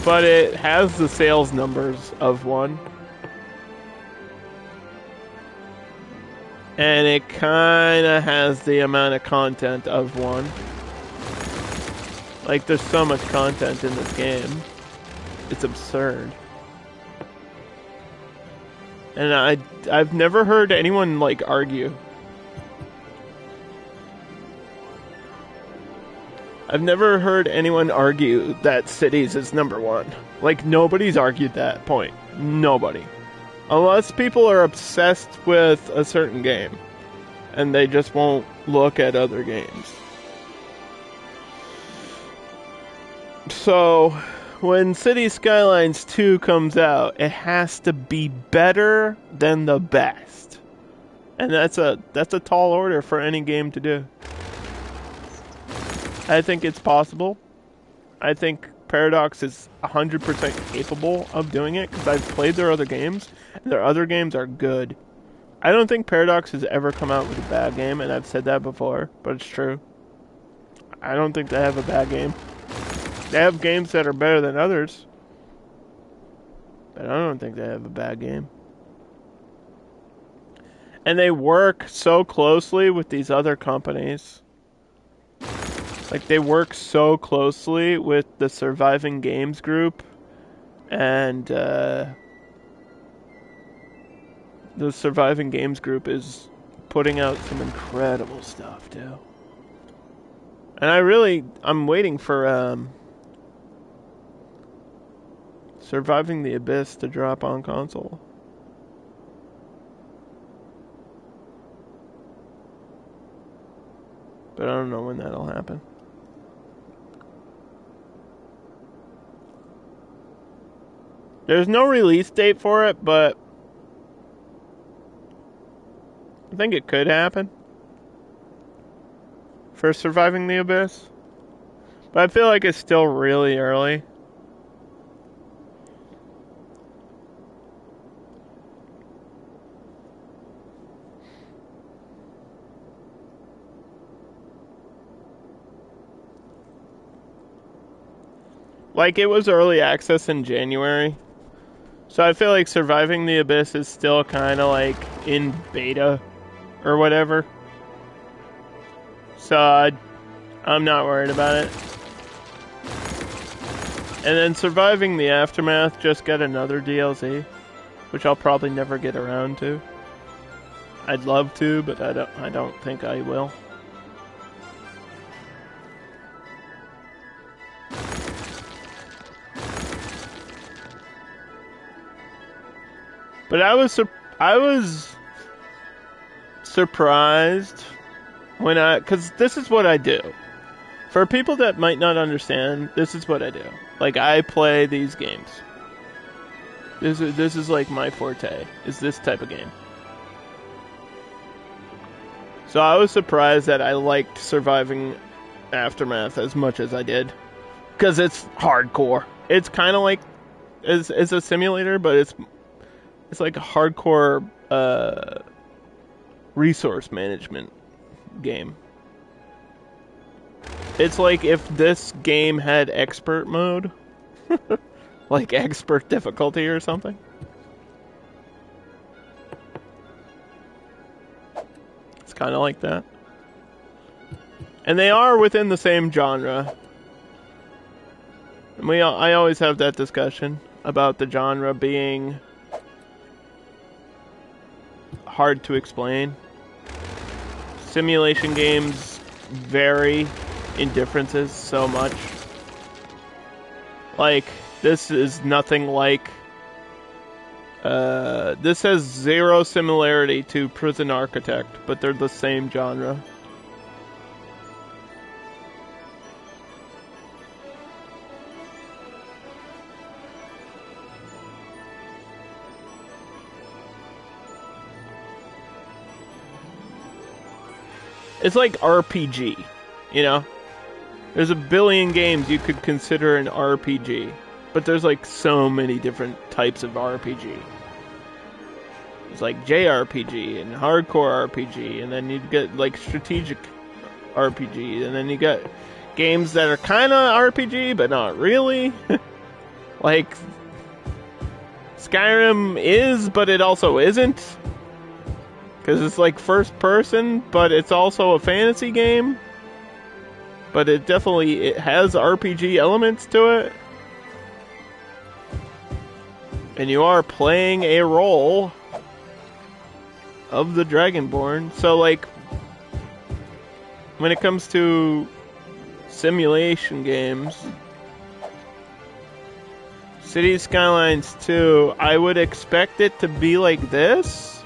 But it has the sales numbers of one. And it kind of has the amount of content of one. Like, there's so much content in this game. It's absurd. And I've never heard anyone, like, argue. I've never heard anyone argue that Cities is number one. Like, nobody's argued that point. Nobody. Unless people are obsessed with a certain game. And they just won't look at other games. So, when City Skylines 2 comes out, it has to be better than the best. And that's a tall order for any game to do. I think it's possible. I think Paradox is 100% capable of doing it, because I've played their other games, and their other games are good. I don't think Paradox has ever come out with a bad game, and I've said that before, but it's true. I don't think they have a bad game. They have games that are better than others, but I don't think they have a bad game. And they work so closely with these other companies. Like, they work so closely with the Surviving Games group, and the Surviving Games group is putting out some incredible stuff, too. And I'm waiting for Surviving the Abyss to drop on console. But I don't know when that'll happen. There's no release date for it, but I think it could happen. For Surviving the Abyss. But I feel like it's still really early. Like, it was early access in January. So I feel like Surviving the Abyss is still kind of like in beta or whatever. So I'm not worried about it. And then Surviving the Aftermath just got another DLC, which I'll probably never get around to. I'd love to, but I don't think I will. But I was surprised when because this is what I do. For people that might not understand, this is what I do. Like, I play these games. This is like my forte, is this type of game. So I was surprised that I liked Surviving Aftermath as much as I did. Because it's hardcore. It's kind of like, it's a simulator, but it's like a hardcore resource management game. It's like if this game had expert mode. Like expert difficulty or something. It's kind of like that. And they are within the same genre. And I always have that discussion about the genre being hard to explain. Simulation games vary in differences so much. Like, this is nothing like... this has zero similarity to Prison Architect, but they're the same genre. It's like RPG, you know? There's a billion games you could consider an RPG, but there's like so many different types of RPG. It's like JRPG and hardcore RPG, and then you get like strategic RPG, and then you got games that are kind of RPG, but not really. Like, Skyrim is, but it also isn't. Because it's like first person, but it's also a fantasy game. But it has RPG elements to it. And you are playing a role of the Dragonborn. So, like, when it comes to simulation games, Cities Skylines 2, I would expect it to be like this.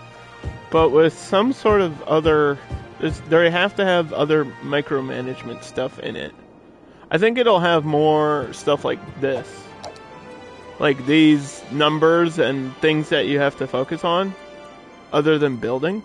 But with some sort of other... They have to have other micromanagement stuff in it. I think it'll have more stuff like this. Like these numbers and things that you have to focus on, other than building.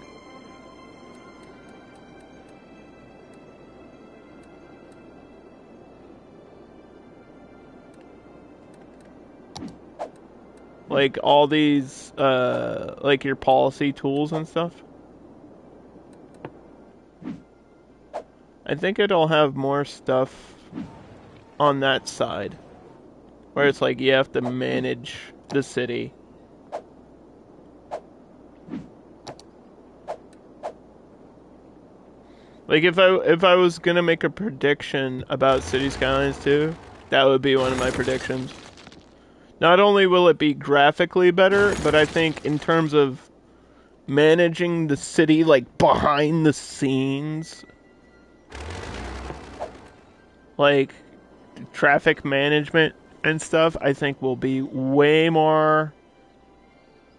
Like all these, like your policy tools and stuff. I think it'll have more stuff on that side. Where it's like you have to manage the city. Like if I was gonna make a prediction about Cities Skylines 2, that would be one of my predictions. Not only will it be graphically better, but I think in terms of managing the city, like behind the scenes, like traffic management and stuff, I think will be way more.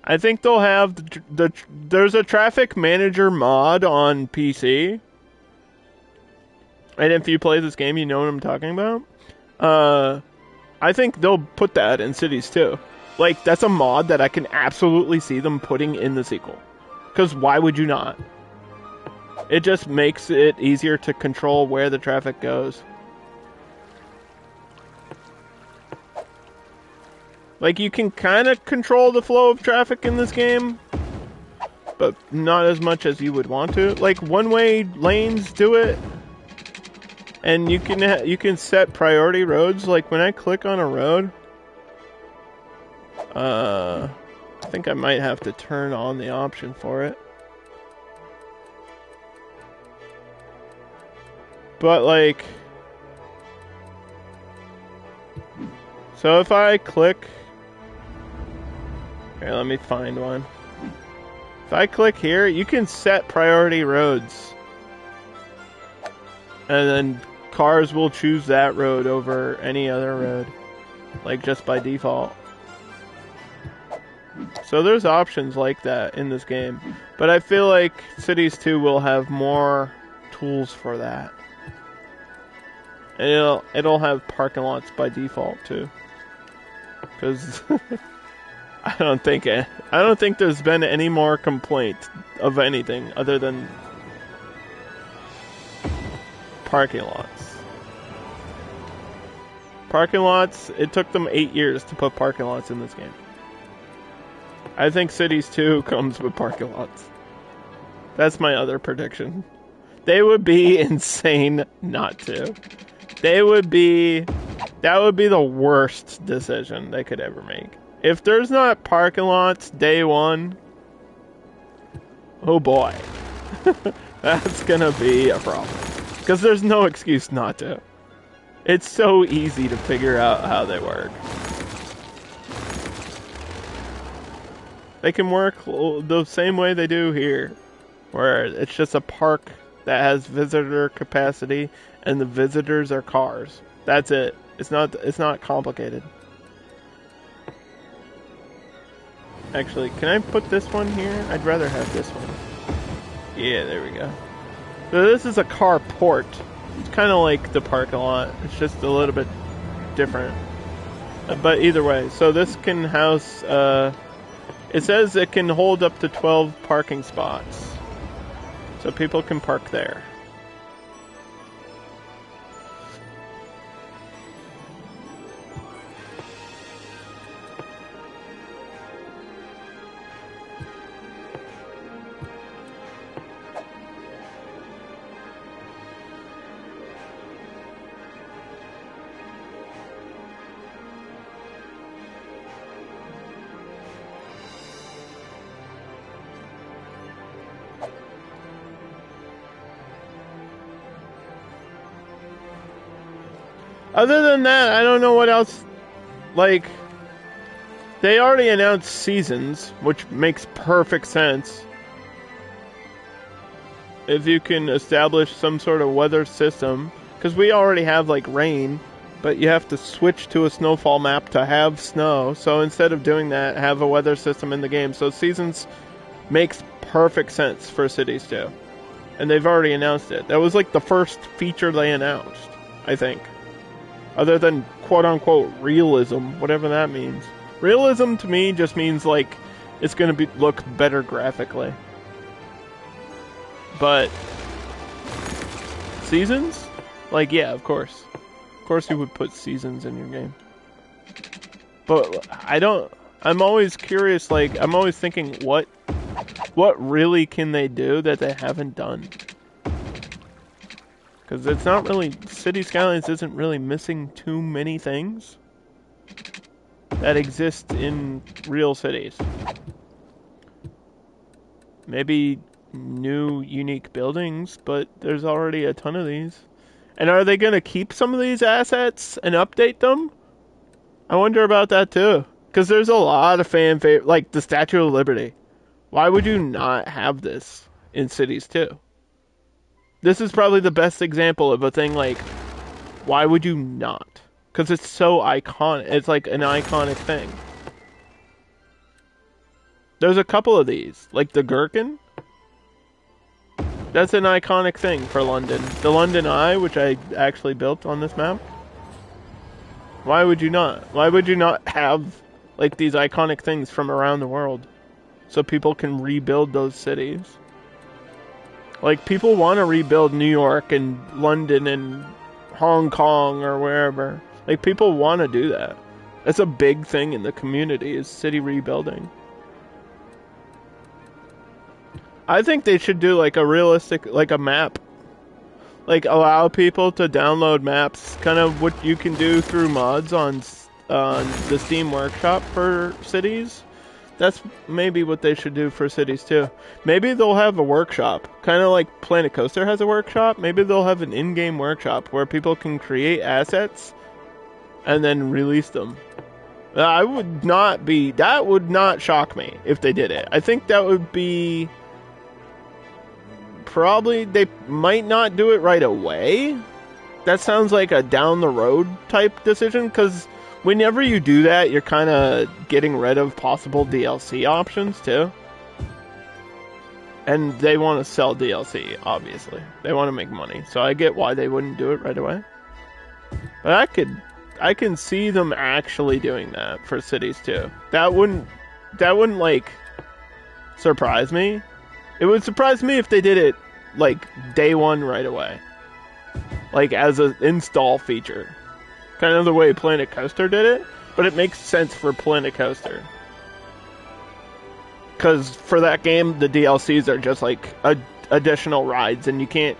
I think they'll have there's a traffic manager mod on PC. And if you play this game, you know what I'm talking about. I think they'll put that in Cities too. Like, that's a mod that I can absolutely see them putting in the sequel. Because why would you not? It just makes it easier to control where the traffic goes. Like, you can kind of control the flow of traffic in this game, but not as much as you would want to. Like, one-way lanes do it. And you can set priority roads. Like when I click on a road, I think I might have to turn on the option for it. But like, so if I click, here, let me find one. If I click here, you can set priority roads. And then cars will choose that road over any other road. Like, just by default. So there's options like that in this game. But I feel like Cities 2 will have more tools for that. And it'll have parking lots by default, too. Because I don't think there's been any more complaint of anything other than parking lots. Parking lots, it took them 8 years to put parking lots in this game. I think Cities 2 comes with parking lots. That's my other prediction. They would be insane not to. That would be the worst decision they could ever make. If there's not parking lots day one, oh boy. That's gonna be a problem. Because there's no excuse not to. It's so easy to figure out how they work. They can work the same way they do here. Where it's just a park that has visitor capacity and the visitors are cars. That's it. It's not complicated. Actually, can I put this one here? I'd rather have this one. Yeah, there we go. So this is a car port. It's kind of like the parking lot. It's just a little bit different. But either way, so this can house, it says it can hold up to 12 parking spots. So people can park there. Other than that, I don't know what else. Like, they already announced seasons, which makes perfect sense. If you can establish some sort of weather system, because we already have like rain, but you have to switch to a snowfall map to have snow. So instead of doing that, have a weather system in the game. So seasons makes perfect sense for cities too. And they've already announced it. That was like the first feature they announced, I think. Other than quote-unquote realism, whatever that means. Realism to me just means like it's going to look better graphically. But seasons? Like, yeah, of course. Of course you would put seasons in your game. But I'm always curious, like, I'm always thinking, what really can they do that they haven't done? Because it's not really, City Skylines isn't really missing too many things that exist in real cities. Maybe new, unique buildings, but there's already a ton of these. And are they going to keep some of these assets and update them? I wonder about that too. Because there's a lot of fan favorite, like the Statue of Liberty. Why would you not have this in cities too? This is probably the best example of a thing like, why would you not? Because it's so iconic. It's like an iconic thing. There's a couple of these, like the Gherkin. That's an iconic thing for London. The London Eye, which I actually built on this map. Why would you not? Why would you not have like these iconic things from around the world so people can rebuild those cities? Like, people want to rebuild New York and London and Hong Kong or wherever. Like, people want to do that. That's a big thing in the community, is city rebuilding. I think they should do, like, a realistic, like, a map. Like, allow people to download maps, kind of what you can do through mods on the Steam Workshop for cities. That's maybe what they should do for cities too. Maybe they'll have a workshop, kind of like Planet Coaster has a workshop. Maybe they'll have an in-game workshop where people can create assets and then release them. That would not shock me if they did it. I think that would be probably, they might not do it right away. That sounds like a down the road type decision, because whenever you do that, you're kind of getting rid of possible DLC options, too. And they want to sell DLC, obviously. They want to make money. So I get why they wouldn't do it right away. But I can see them actually doing that for cities, too. That wouldn't, like, surprise me. It would surprise me if they did it, like, day one right away. Like, as an install feature. Kind of the way Planet Coaster did it, but it makes sense for Planet Coaster. Because for that game, the DLCs are just like additional rides, and you can't,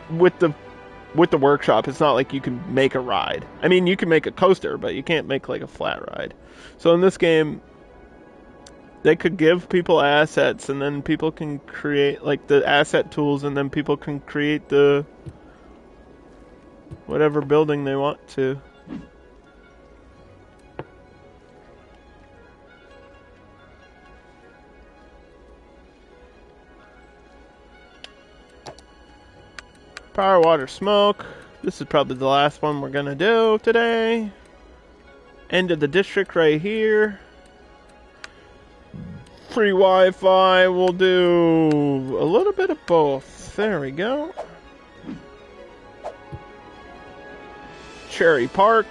with the workshop, it's not like you can make a ride. I mean, you can make a coaster, but you can't make like a flat ride. So in this game, they could give people assets, and then people can create like the asset tools, and then people can create the whatever building they want to. Power, water, smoke. This is probably the last one we're gonna do today. End of the district right here. Free Wi-Fi, we'll do a little bit of both. There we go. Cherry Park.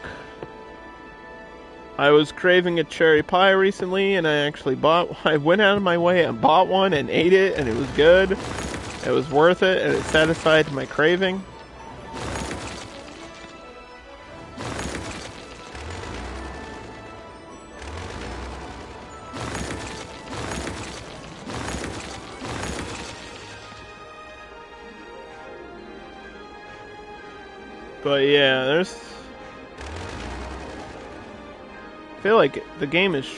I was craving a cherry pie recently, and I went out of my way and bought one and ate it, and it was good. It was worth it, and it satisfied my craving. But yeah, I feel like the game is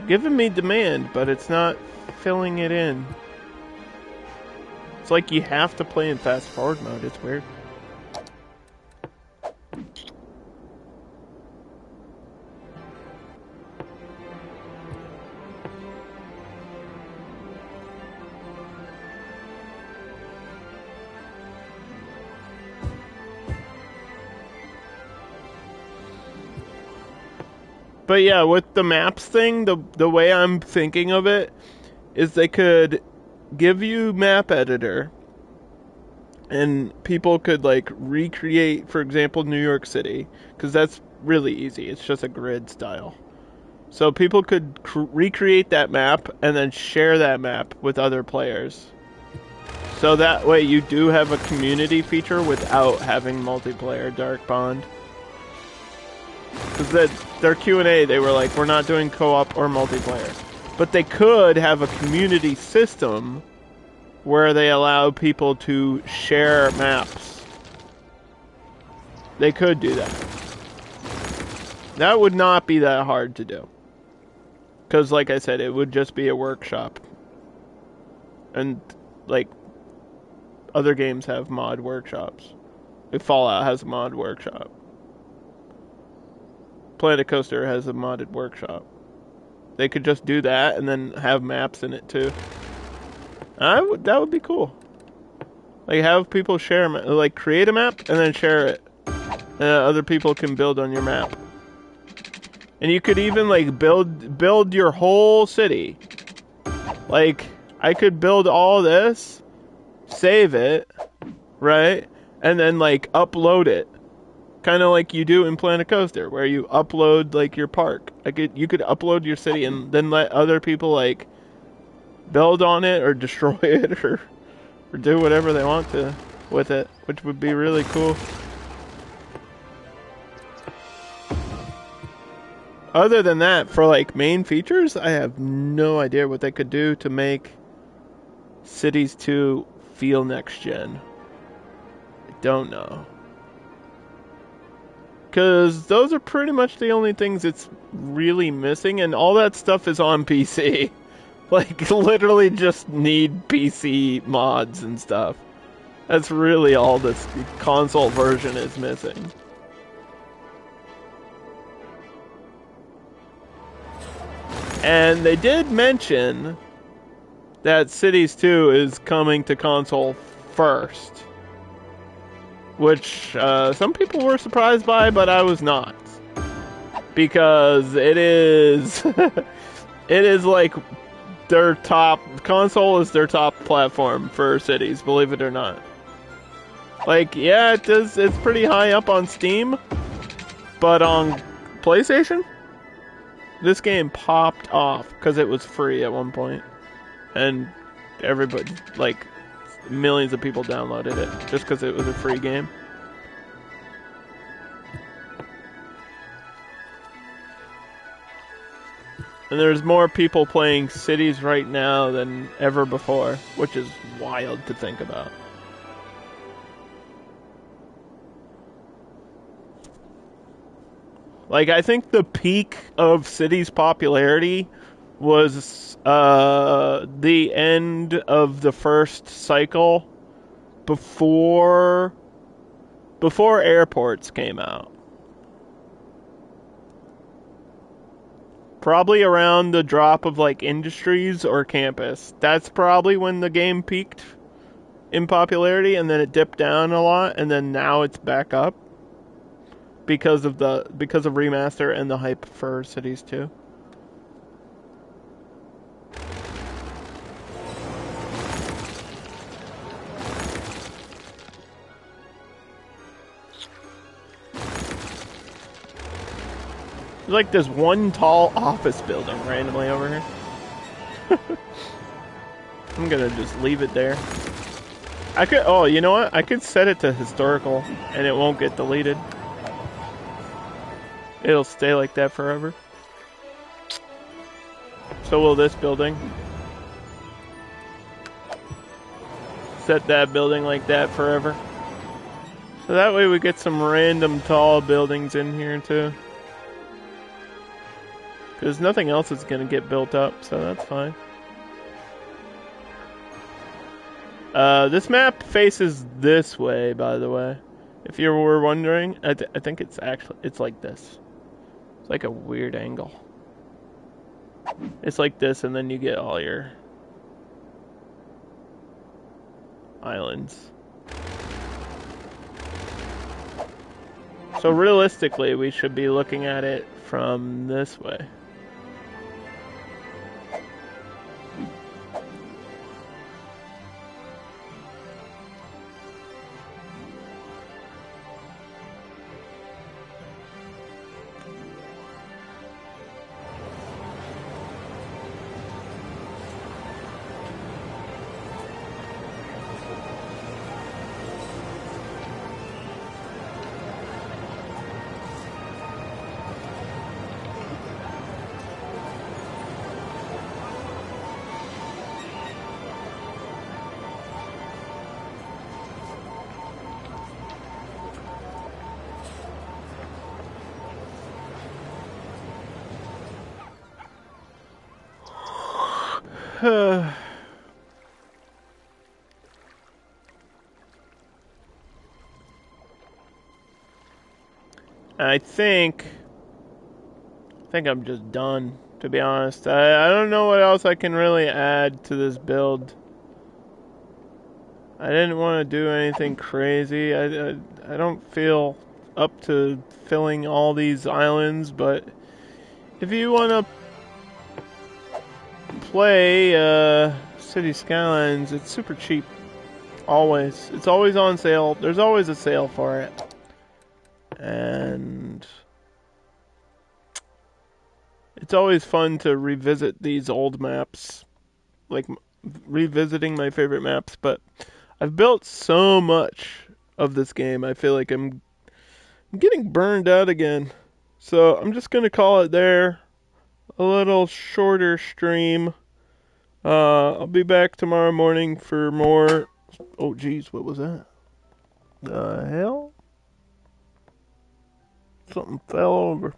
giving me demand, but it's not filling it in. It's like you have to play in fast forward mode. It's weird. But yeah, with the maps thing, the way I'm thinking of it is they could give you map editor and people could like recreate, for example, New York City, because that's really easy. It's just a grid style. So people could recreate that map and then share that map with other players. So that way you do have a community feature without having multiplayer Dark Pond. Because their Q&A, they were like, we're not doing co-op or multiplayer. But they could have a community system where they allow people to share maps. They could do that. That would not be that hard to do. Because, like I said, it would just be a workshop. And, like, other games have mod workshops. Like Fallout has a mod workshop. Planet Coaster has a modded workshop. They could just do that and then have maps in it too. That would be cool. Like have people share, like create a map and then share it. Other people can build on your map. And you could even like build your whole city. Like I could build all this, save it, right? And then like upload it. Kind of like you do in Planet Coaster, where you upload like your park. You could upload your city and then let other people like build on it or destroy it or do whatever they want to with it, which would be really cool. Other than that, for like main features, I have no idea what they could do to make Cities 2 feel next gen. I don't know. Because those are pretty much the only things it's really missing, and all that stuff is on PC. Like, literally just need PC mods and stuff. That's really all this console version is missing. And they did mention that Cities 2 is coming to console first. Which some people were surprised by, but I was not. Because it is... it is like their top... Console is their top platform for Cities, believe it or not. Like, yeah, it's pretty high up on Steam. But on PlayStation, this game popped off because it was free at one point. And everybody, like... millions of people downloaded it just because it was a free game. And there's more people playing Cities right now than ever before, which is wild to think about. Like, I think the peak of Cities' popularity was the end of the first cycle before Airports came out. Probably around the drop of like Industries or Campus. That's probably when the game peaked. in popularity, and then it dipped down a lot, and then now it's back up because of Remaster and the hype for Cities 2. There's like this one tall office building randomly over here. I'm gonna just leave it there. I could, oh, you know what? I could set it to historical and it won't get deleted. It'll stay like that forever. So will this building. Set that building like that forever. So that way we get some random tall buildings in here too. Because nothing else is going to get built up, so that's fine. This map faces this way, by the way. If you were wondering, I think it's like this. It's like a weird angle. It's like this, and then you get all your islands. So realistically, we should be looking at it from this way. I think I'm just done, to be honest. I don't know what else I can really add to this build. I didn't want to do anything crazy. I don't feel up to filling all these islands, but if you want to play City Skylines, it's super cheap. Always. It's always on sale. There's always a sale for it. And it's always fun to revisit these old maps. Like revisiting my favorite maps, but I've built so much of this game, I feel like I'm getting burned out again. So I'm just going to call it there. A little shorter stream. I'll be back tomorrow morning for more. Oh, geez, what was that? The hell? Something fell over.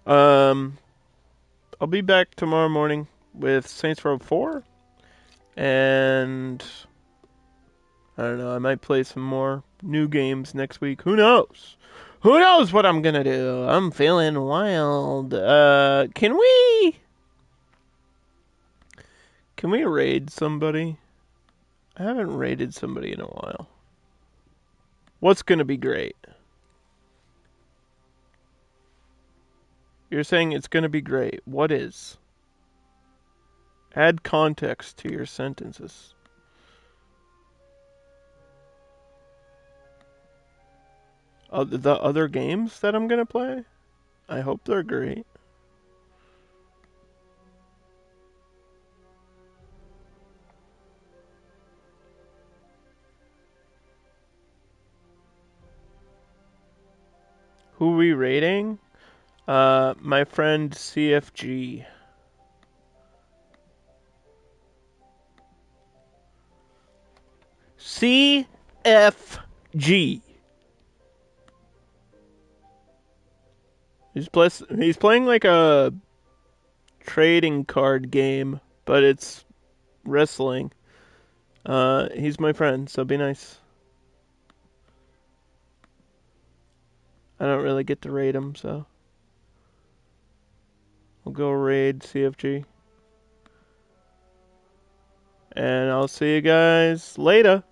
I'll be back tomorrow morning with Saints Row 4. And I don't know, I might play some more new games next week. Who knows? Who knows what I'm gonna do? I'm feeling wild. Can we raid somebody? I haven't raided somebody in a while. What's gonna be great? You're saying it's gonna be great. What is? Add context to your sentences. The other games that I'm gonna play? I hope they're great. Who we rating? My friend CFG. CFG. He's playing like a trading card game, but it's wrestling. He's my friend, so be nice. I don't really get to raid him, so we'll go raid CFG. And I'll see you guys later.